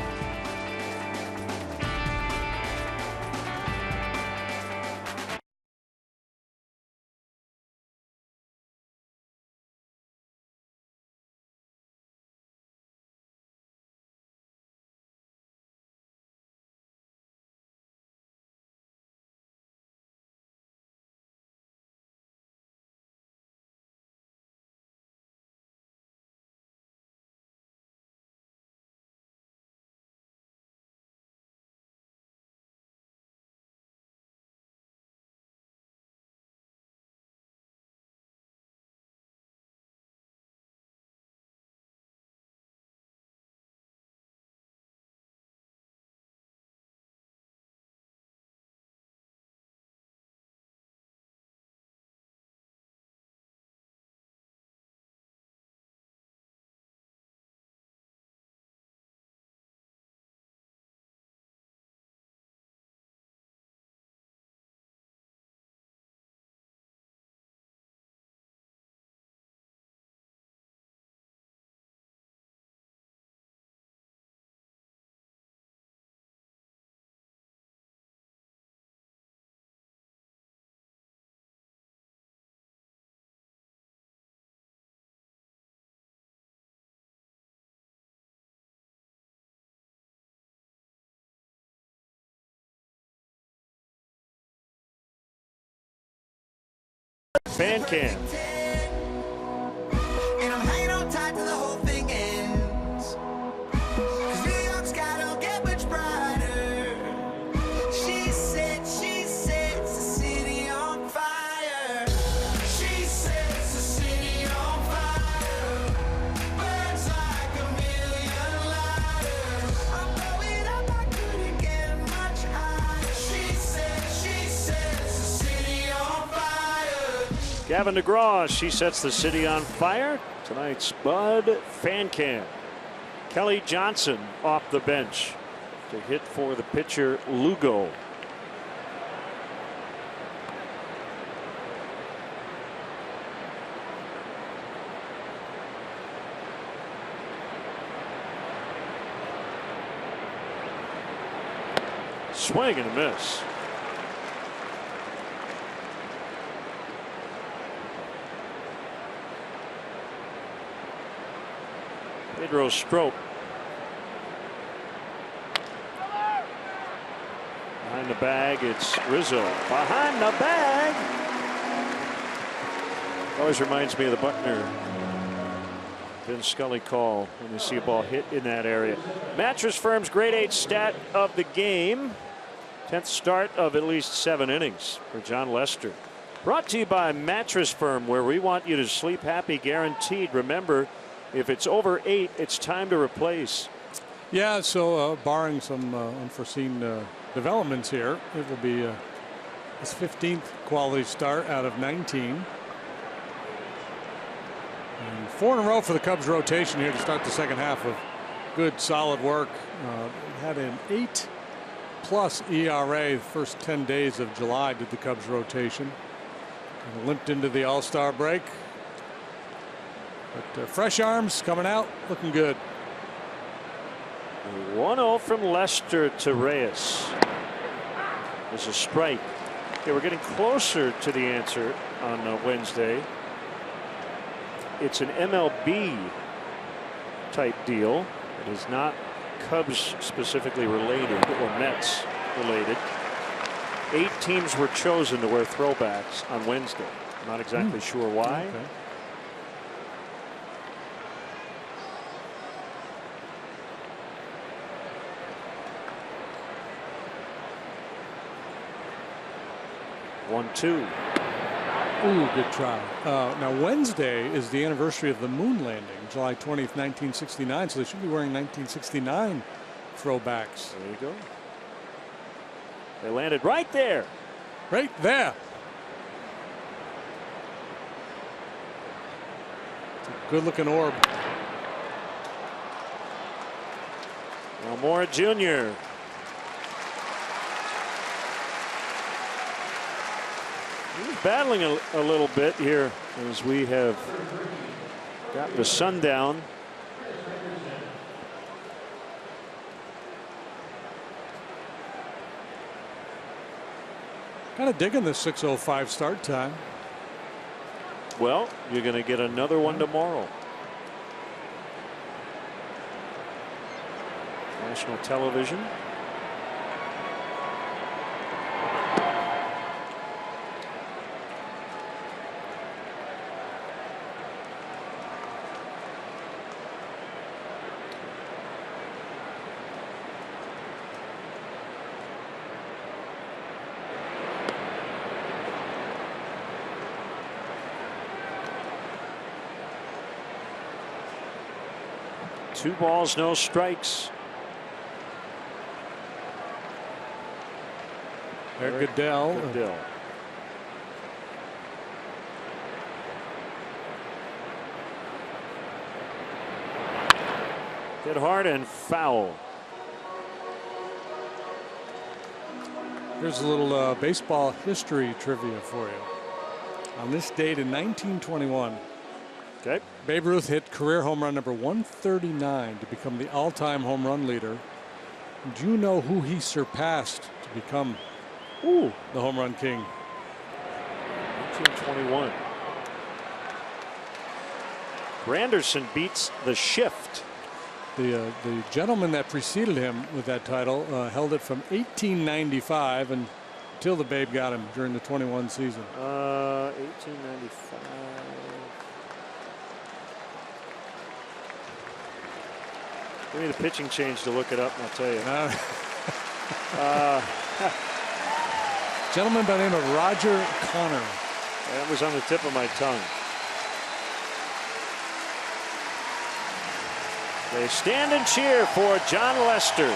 Fan cam. And I'm hanging on tight till the whole thing ends. 'Cause New York sky don't get much brighter. She sets the city on fire. She sets the city on fire. Burns like a million lighters. I'm blowing up, I couldn't get much higher. She sets the city on fire. Gavin DeGraw, she sets the city on fire. Tonight's Bud fan cam. Kelly Johnson off the bench to hit for the pitcher Lugo. Swing and a miss. Pedro Strop. Behind the bag, it's Rizzo. Behind the bag. Always reminds me of the Buckner Vin Scully call when you see a ball hit in that area. Mattress Firm's grade 8 stat of the game. 10th start of at least 7 innings for John Lester. Brought to you by Mattress Firm, where we want you to sleep happy, guaranteed. Remember, If it's over 8, it's time to replace. Yeah, so barring some unforeseen developments here, it will be his 15th quality start out of 19. And 4 in a row for the Cubs rotation here to start the second half of good, solid work. Had an 8+ ERA the first 10 days of July, did the Cubs rotation. And limped into the All-Star break. But fresh arms coming out, looking good. 1-0 from Lester to Reyes. There's a strike. Okay, we're getting closer to the answer on Wednesday. It's an MLB type deal. It is not Cubs specifically related or Mets related. 8 teams were chosen to wear throwbacks on Wednesday. I'm not exactly sure why. Okay. One, two. Ooh, good try. Now Wednesday is the anniversary of the moon landing, July 20th, 1969. So they should be wearing 1969 throwbacks. There you go. They landed right there. Right there. It's a good-looking orb. Elmore Jr. He's battling a little bit here as we have got the sun down. Kind of digging the 6:05 start time. Well, you're going to get another one tomorrow. National television. Two balls, no strikes. Eric Goodell. Hit hard and foul. Here's a little baseball history trivia for you. On this date in 1921, Okay. Babe Ruth hit career home run number 139 to become the all-time home run leader. Do you know who he surpassed to become the home run king? 1921. Granderson beats the shift. The gentleman that preceded him with that title held it from 1895 until the Babe got him during the 21 season. 1895. Give me the pitching change to look it up and I'll tell you. Gentleman by the name of Roger Connor. That was on the tip of my tongue. They stand and cheer for John Lester.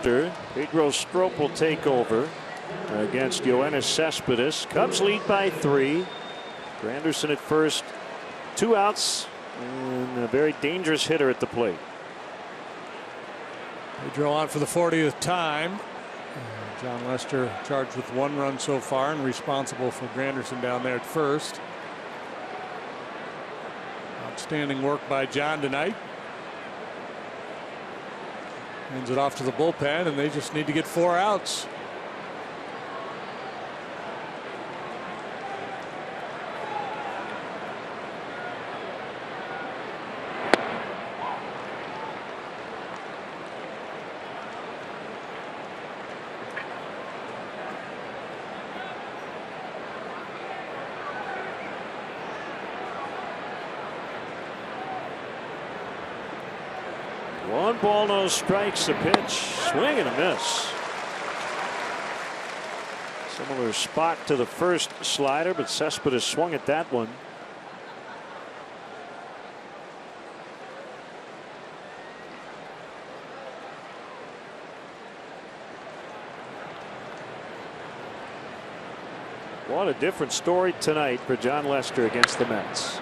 Pedro Strop will take over against Yoenis Cespedes. Cubs lead by 3. Granderson at first, 2 outs, and a very dangerous hitter at the plate. Pedro on for the 40th time. John Lester charged with 1 run so far and responsible for Granderson down there at first. Outstanding work by John tonight. Hands it off to the bullpen, and they just need to get 4 outs. One ball, no strikes. The pitch, swing and a miss. Similar spot to the first slider, but Cespedes swung at that one. What a different story tonight for John Lester against the Mets.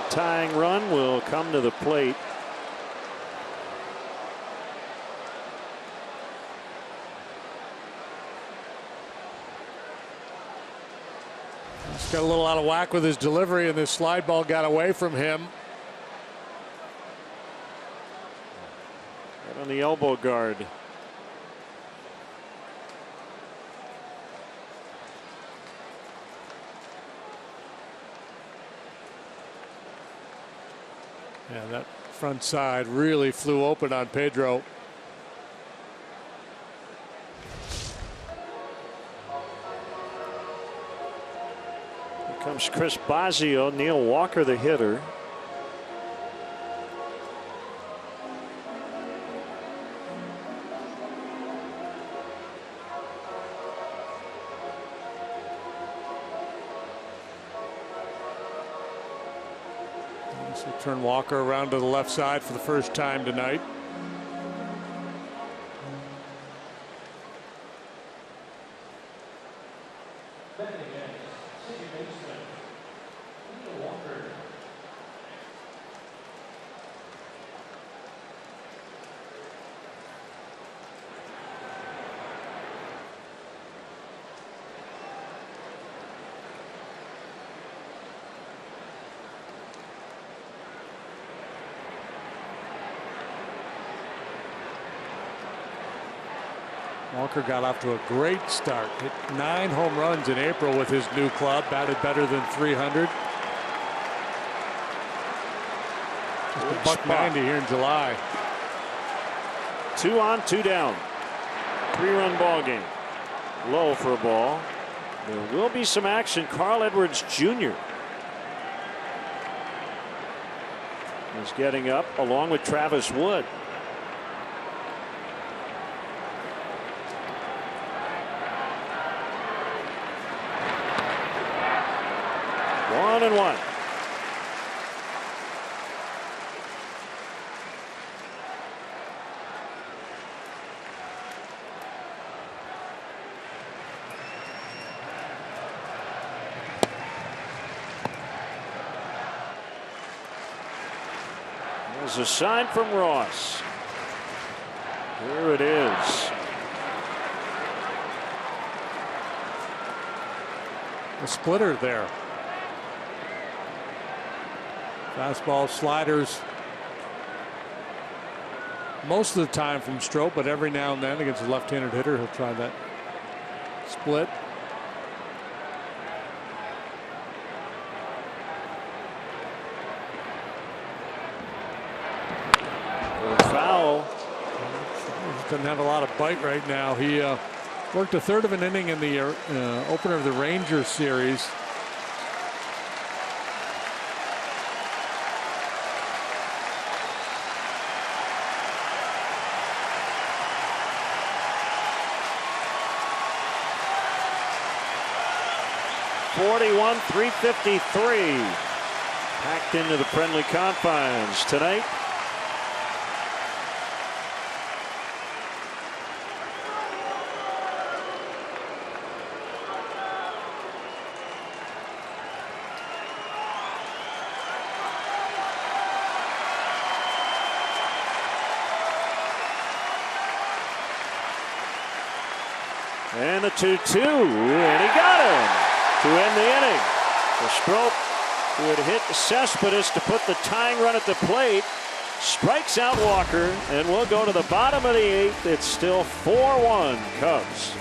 Tying run will come to the plate. He's got a little out of whack with his delivery, and this slide ball got away from him. Right on the elbow guard. Yeah, that front side really flew open on Pedro. Here comes Chris Bosio. Neil Walker, the hitter. Turn Walker around to the left side for the first time tonight. Walker got off to a great start. Hit 9 home runs in April with his new club. Batted better than 300. Just a $190 here in July. 2 on, 2 down. 3-run ball game. Low for a ball. There will be some action. Carl Edwards Jr. is getting up along with Travis Wood. And 1. There's a sign from Ross. Here it is. A splitter there. Fastball, sliders most of the time from Strop, but every now and then against a left-handed hitter he'll try that split. Foul. Doesn't have a lot of bite right now. He Worked a third of an inning in the opener of the Rangers series. .353 packed into the friendly confines tonight. And the 2-2, and he got him to end the inning. The Strop, who had hit Cespedes to put the tying run at the plate, strikes out Walker, and we'll go to the bottom of the 8th. It's still 4-1 Cubs.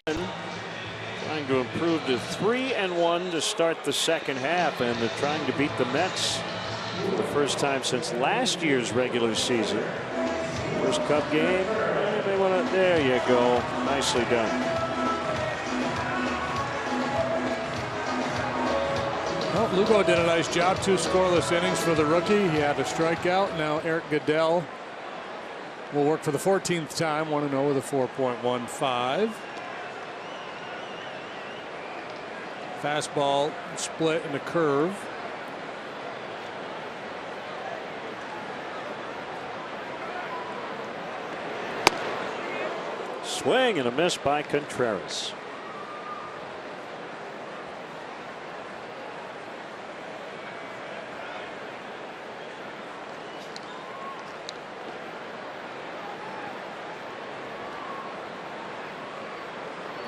Trying to improve to 3-1 to start the second half, and they're trying to beat the Mets for the first time since last year's regular season. First Cub game, they want to. There you go, nicely done. Well, Lugo did a nice job. 2 scoreless innings for the rookie. He had a strikeout. Now Eric Goodell will work for the 14th time, 1-0 with a 4.15. Fastball, split, and a curve. Swing and a miss by Contreras.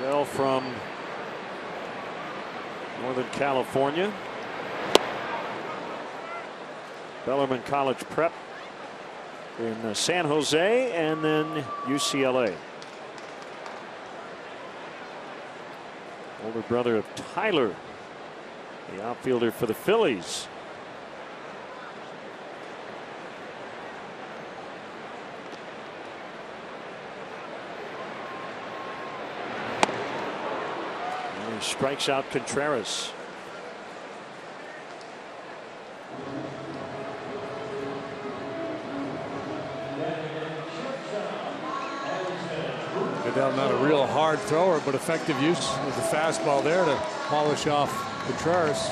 Bell from Northern California. Bellarmine College Prep in San Jose, and then UCLA. Older brother of Tyler, the outfielder for the Phillies. And he strikes out Contreras. Goodell, not a real hard thrower, but effective use of the fastball there to polish off Contreras.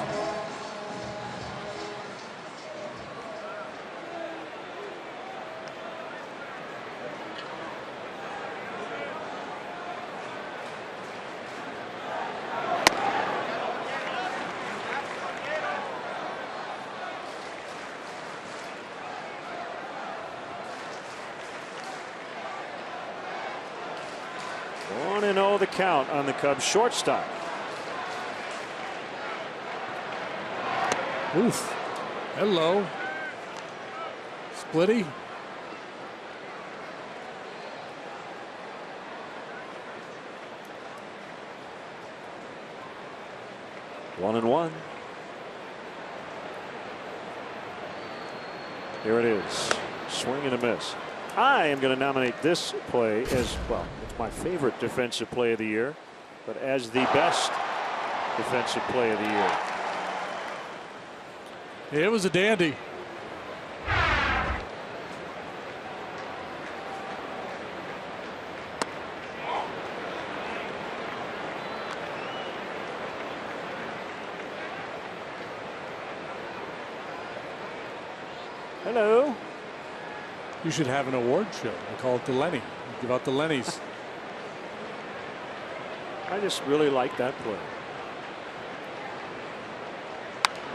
1-0 the count on the Cubs shortstop. Oof. Hello. Splitty. One and one. Here it is. Swing and a miss. I am going to nominate this play as, well, it's my favorite defensive play of the year, but as the best defensive play of the year. It was a dandy. Hello. You should have an award show. I call it the Lenny. Give out the Lennys. I just really like that play.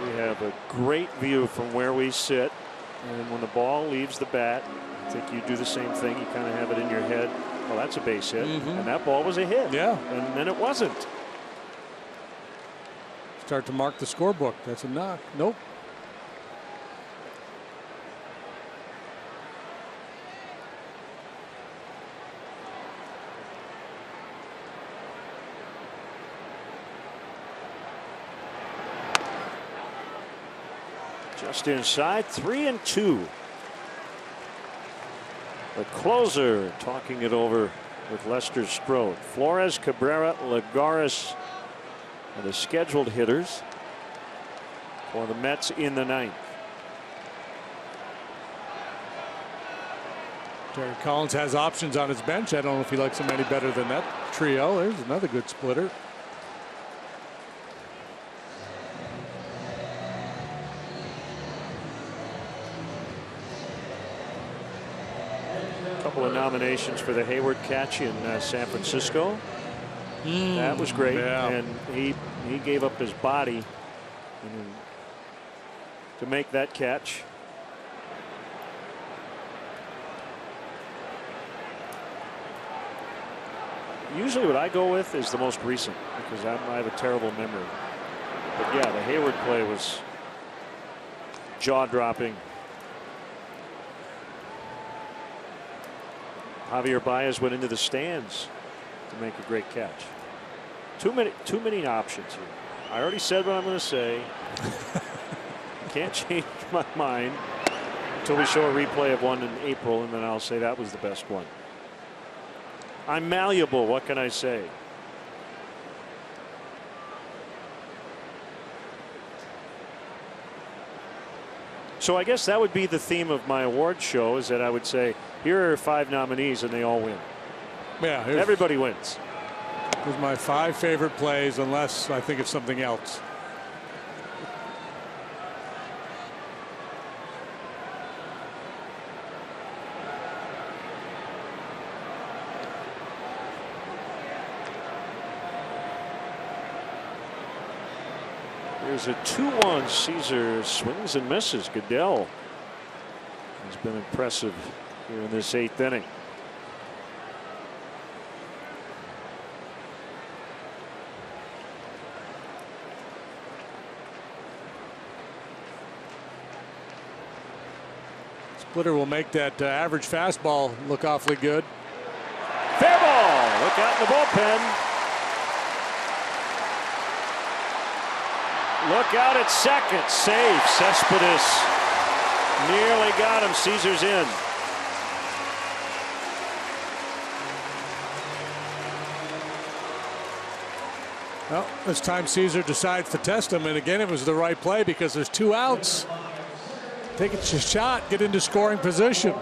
We have a great view from where we sit, and when the ball leaves the bat, I think you do the same thing. You kind of have it in your head. Well, that's a base hit, and that ball was a hit. Yeah. And then it wasn't. Start to mark the scorebook. That's a knock. Nope. Just inside, 3-2. The closer talking it over with Lester Strode. Flores, Cabrera, Lagares are the scheduled hitters for the Mets in the ninth. Terry Collins has options on his bench. I don't know if he likes them any better than that trio. There's another good splitter. Couple of nominations for the Hayward catch in San Francisco. That was great, yeah. and he gave up his body to make that catch. Usually what I go with is the most recent because I have a terrible memory. But yeah, the Hayward play was jaw-dropping. Javier Baez went into the stands to make a great catch. Too many options here. I already said what I'm going to say. Can't change my mind until we show a replay of one in April, and then I'll say that was the best one. I'm malleable. What can I say? So I guess that would be the theme of my award show, is that I would say, here are 5 nominees and they all win. Yeah, everybody wins. Here's my 5 favorite plays, unless I think it's something else. Here's a 2-1. Caesar swings and misses. Goodell has been impressive here in this 8th inning. Splitter will make that average fastball look awfully good. Fair ball. Look out in the bullpen. Look out at second. Safe. Cespedes nearly got him. Caesar's in. Well, this time Caesar decides to test him, and again it was the right play because there's 2 outs. Take a shot, get into scoring position.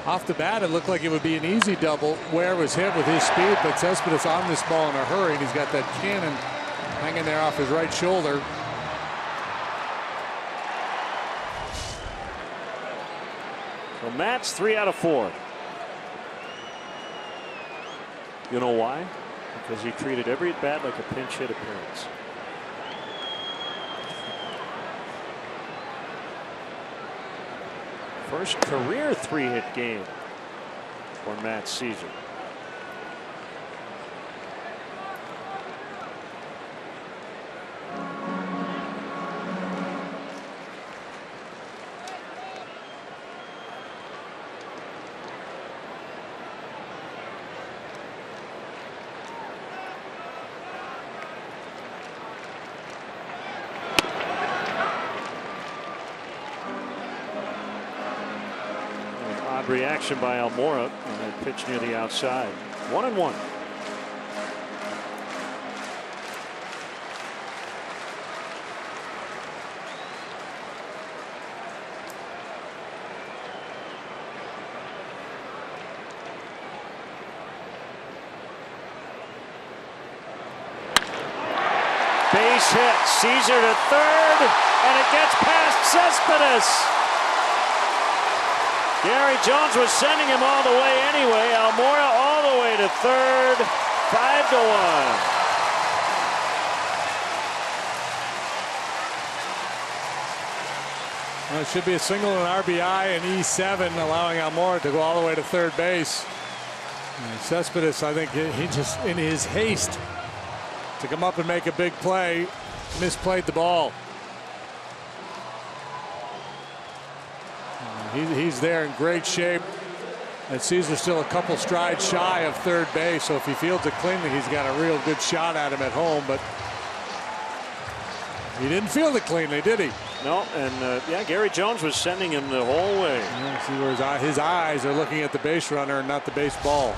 Off the bat, it looked like it would be an easy double. Ware was hit with his speed, but Cespedes on this ball in a hurry, and he's got that cannon hanging there off his right shoulder. So Matt's 3 out of 4. You know why? Because he treated every at bat like a pinch hit appearance. First career 3-hit game for Matt Caesar. Good reaction by Almora on that pitch near the outside. 1-1. Base hit, Caesar to third, and it gets past Cespedes. Gary Jones was sending him all the way anyway. Almora all the way to third, 5-1. Well, it should be a single and RBI and E7, allowing Almora to go all the way to third base. And Cespedes, I think he just, in his haste to come up and make a big play, misplayed the ball. He's there in great shape. And Caesar's still a couple strides shy of third base, so if he fields it cleanly, he's got a real good shot at him at home. But he didn't field it cleanly, did he? No, and yeah, Gary Jones was sending him the whole way. Yeah, see where his eyes are looking at the base runner and not the base ball.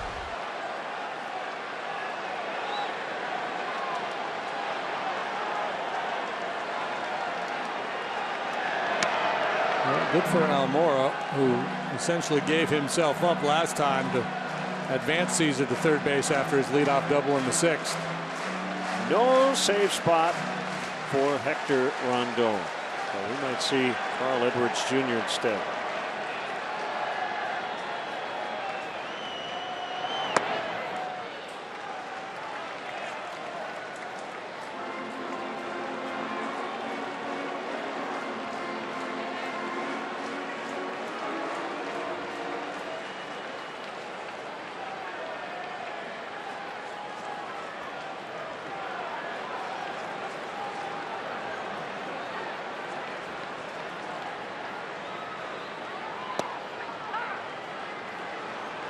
Good for Almora, who essentially gave himself up last time to advance Caesar to third base after his leadoff double in the 6th. No save spot for Hector Rondon. So we might see Carl Edwards Jr. instead.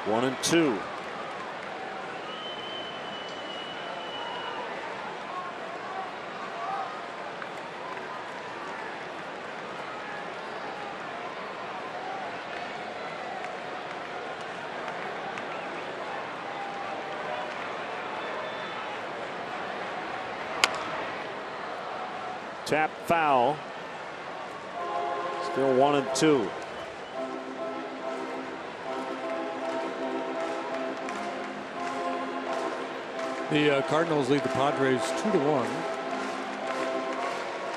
One and two. Tap foul. Still 1 and 2. The Cardinals lead the Padres 2-1.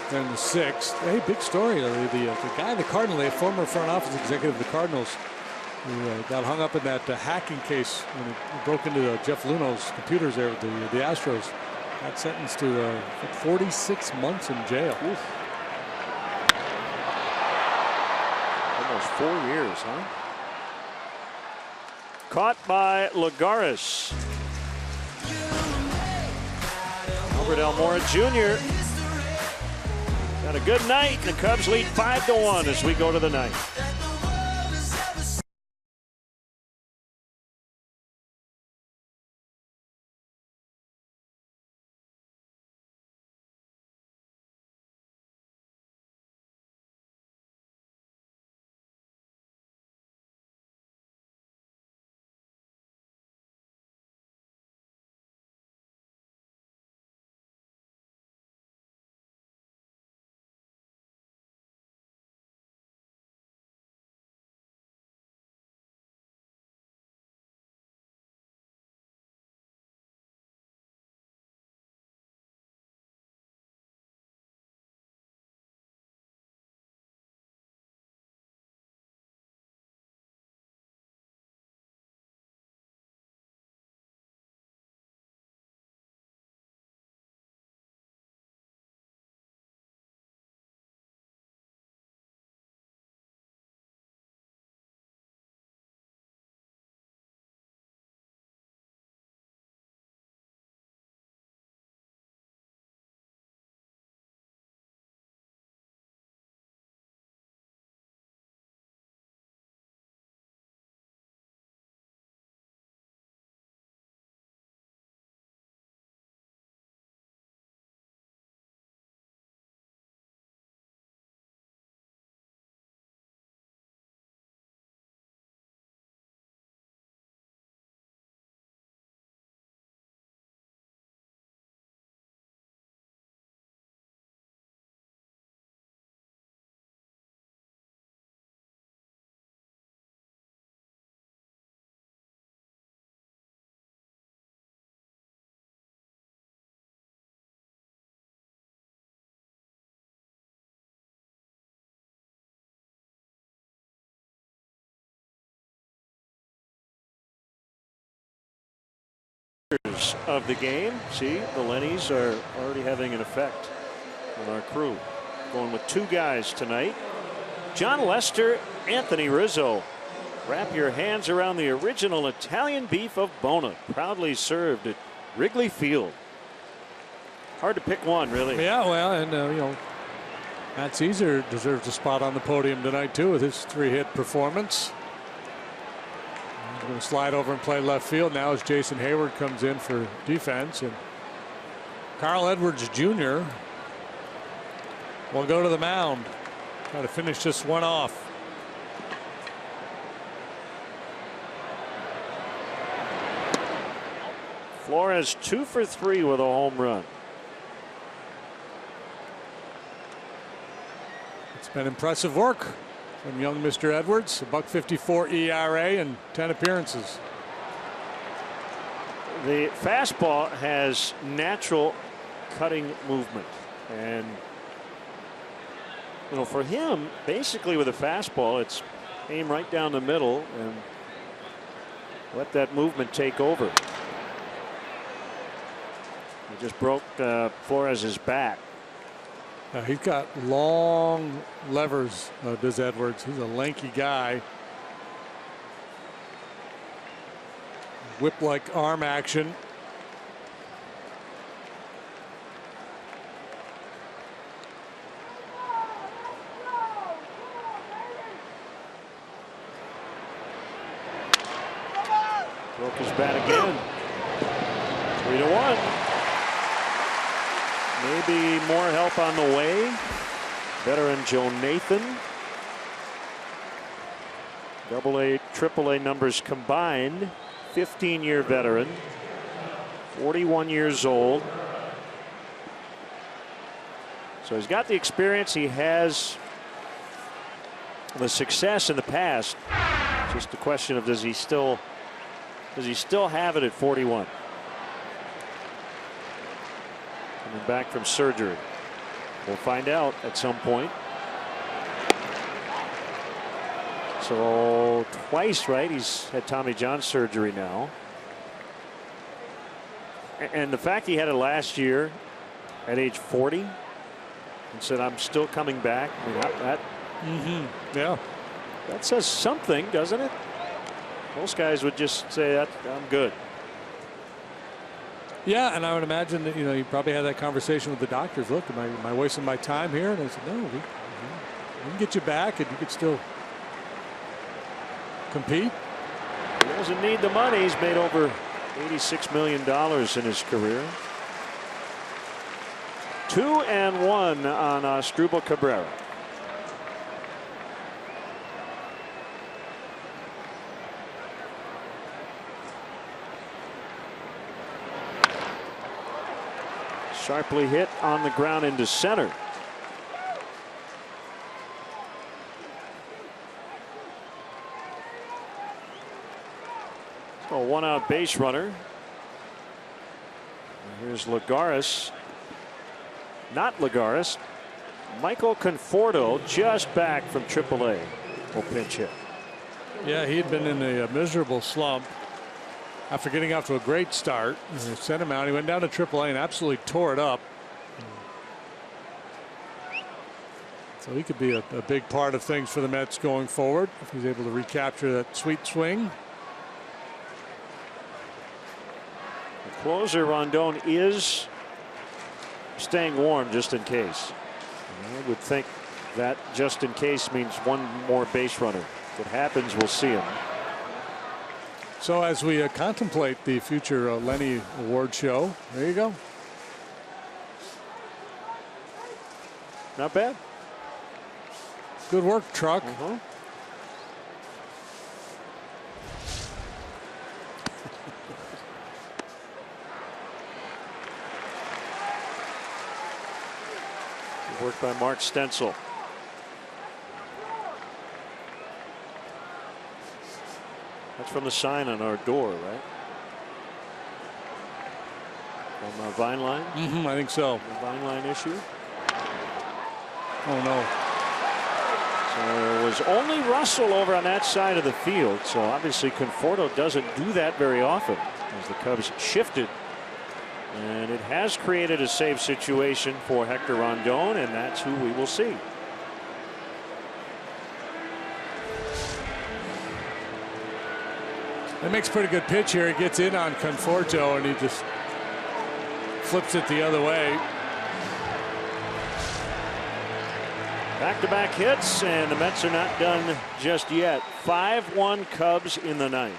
They're in the 6th. Hey, big story. The guy in the Cardinals, a former front office executive of the Cardinals, who got hung up in that hacking case when he broke into Jeff Luhnow's computers there with the Astros, got sentenced to 46 months in jail. Oof. Almost 4 years, huh? Caught by Lagares. Albert Almora Jr. Got a good night. The Cubs lead 5-1 as we go to the 9th. of the game. See, the Lennies are already having an effect on our crew. Going with 2 guys tonight. John Lester, Anthony Rizzo. Wrap your hands around the original Italian beef of Bona, proudly served at Wrigley Field. Hard to pick one, really. Yeah, well, and you know, Matt Caesar deserves a spot on the podium tonight too with his 3-hit performance. He's going to slide over and play left field now as Jason Hayward comes in for defense, and Carl Edwards Jr. will go to the mound. Try to finish this one off. Flores 2 for 3 with a home run. It's been impressive work from young Mr. Edwards. A .154 ERA and 10 appearances. The fastball has natural cutting movement, and you know, for him, basically with a fastball, it's aim right down the middle and let that movement take over. He just broke Flores' back. He's got long levers, does Edwards. He's a lanky guy. Whip-like arm action. Broke his bat again. 3-1. Maybe more help on the way. Veteran Joe Nathan. AA, AAA numbers combined. 15-year veteran. 41 years old. So he's got the experience. He has the success in the past. Just a question of does he still have it at 41? Coming back from surgery. We'll find out at some point. So twice, right? He's had Tommy John surgery now. And the fact he had it last year at age 40 and said, I'm still coming back. I mean, Yeah. That says something, doesn't it? Most guys would just say, I'm good. Yeah, and I would imagine that, you know, you probably had that conversation with the doctors. Look, am I wasting my time here? And I said, no, we can get you back and you could still compete. He doesn't need the money. He's made over $86 million in his career. 2-1 on Asdrubal Cabrera. Sharply hit on the ground into center. So a 1-out base runner. And here's Lagares. Not Lagares. Michael Conforto, just back from AAA. Will pinch hit. Yeah, he had been in a miserable slump after getting off to a great start. They sent him out. He went down to AAA and absolutely tore it up. So he could be a big part of things for the Mets going forward if he's able to recapture that sweet swing. The closer Rondon is staying warm just in case. I would think that just in case means one more base runner. If it happens, we'll see him. So as we contemplate the future Lenny Award show, there you go. Not bad. Good work, Truck. Good work by Mark Stencil. That's from the sign on our door, right? From Vine Line? I think so. The Vine Line issue. Oh, no. So it was only Russell over on that side of the field. So obviously Conforto doesn't do that very often. as the Cubs shifted. And it has created a save situation for Hector Rondon, and that's who we will see. That makes a pretty good pitch here. He gets in on Conforto, and he just flips it the other way. Back-to-back hits, and the Mets are not done just yet. 5-1 Cubs in the ninth.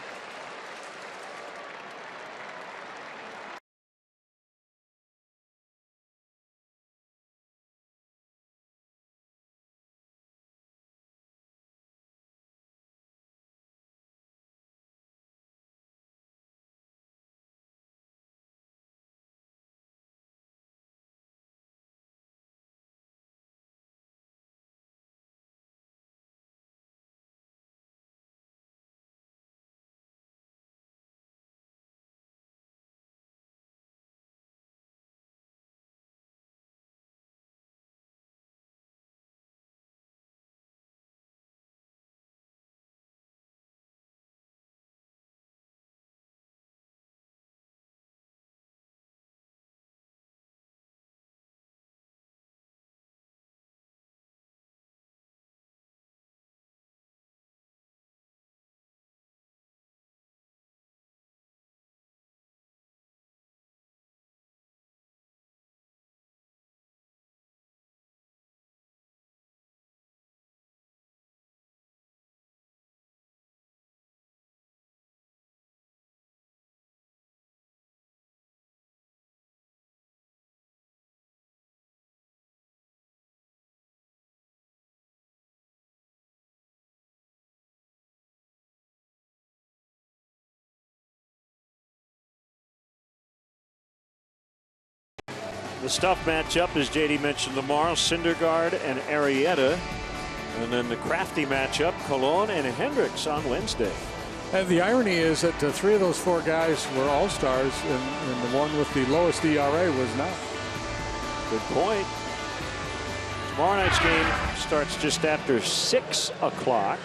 The stuff matchup, as JD mentioned, tomorrow, Syndergaard and Arrieta. And then the crafty matchup, Colon and Hendricks on Wednesday. And the irony is that 3 of those 4 guys were all-stars, and the one with the lowest ERA was not. Good point. Tomorrow night's game starts just after 6 o'clock.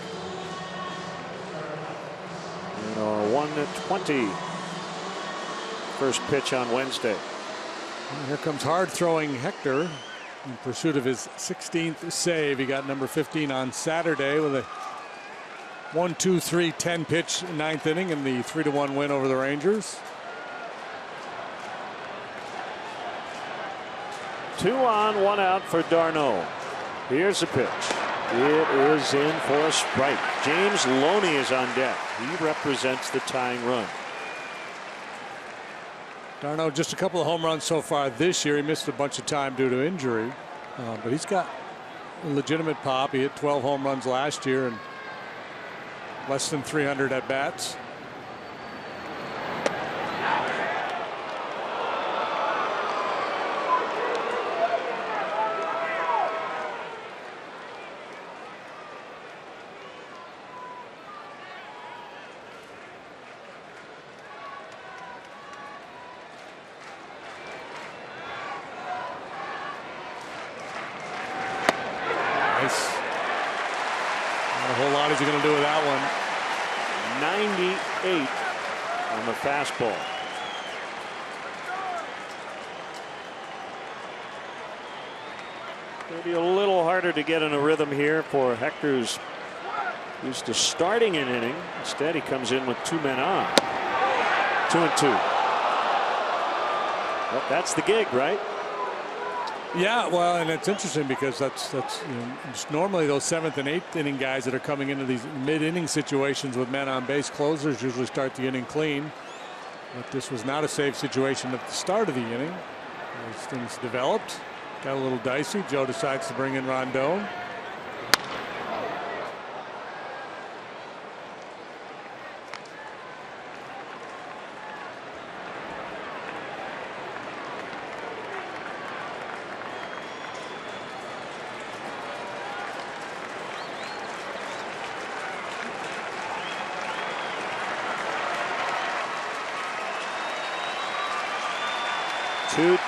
And our 1:20 first pitch on Wednesday. And here comes hard-throwing Hector in pursuit of his 16th save. He got number 15 on Saturday with a 1-2-3-10 pitch 9th inning in the 3-1 win over the Rangers. 2 on, 1 out for d'Arnaud. Here's the pitch. It is in for a strike. James Loney is on deck. He represents the tying run. d'Arnaud just a couple of home runs so far this year. He missed a bunch of time due to injury, but he's got a legitimate pop. He hit 12 home runs last year and less than 300 at bats. What is he going to do with that one? 98 on the fastball. Maybe a little harder to get in a rhythm here for Hector's used to starting an inning. Instead, he comes in with 2 men on. 2-2. Well, that's the gig, right? Yeah, well, and it's interesting because that's just normally those 7th and 8th inning guys that are coming into these mid-inning situations with men on base. Closers usually start the inning clean, but this was not a save situation at the start of the inning. As things developed, got a little dicey. Joe decides to bring in Rondon.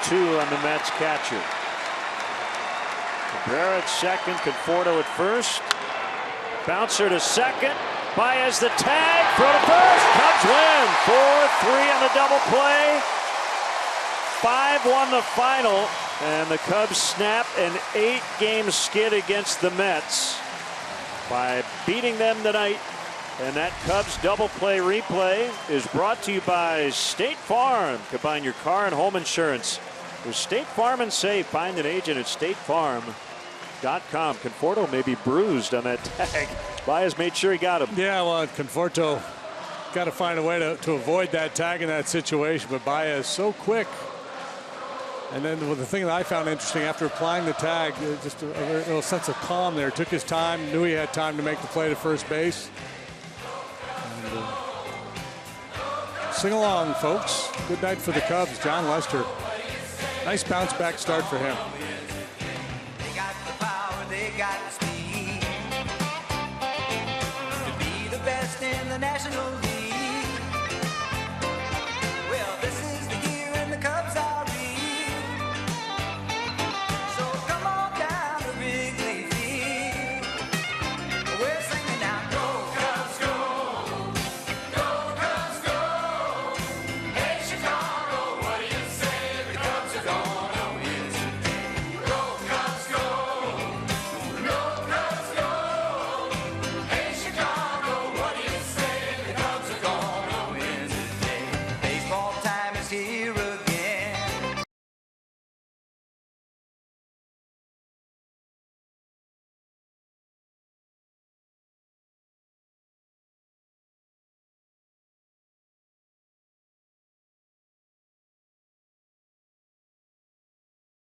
Two on the Mets catcher. Cabrera at second, Conforto at first. Bouncer to second. Baez the tag, throw to first. Cubs win 4-3 on the double play. 5-1 the final, and the Cubs snap an 8-game skid against the Mets by beating them tonight. And that Cubs double play replay is brought to you by State Farm. Combine your car and home insurance with State Farm and save. Find an agent at statefarm.com. Conforto may be bruised on that tag. Baez made sure he got him. Yeah, well, Conforto got to find a way to avoid that tag in that situation, but Baez so quick. And then the thing that I found interesting, after applying the tag, just a little sense of calm there. Took his time, knew he had time to make the play to first base. And, sing along, folks. Good night for the Cubs. John Lester. Nice bounce back start for him. They got the power, they got the speed to be the best in the National League.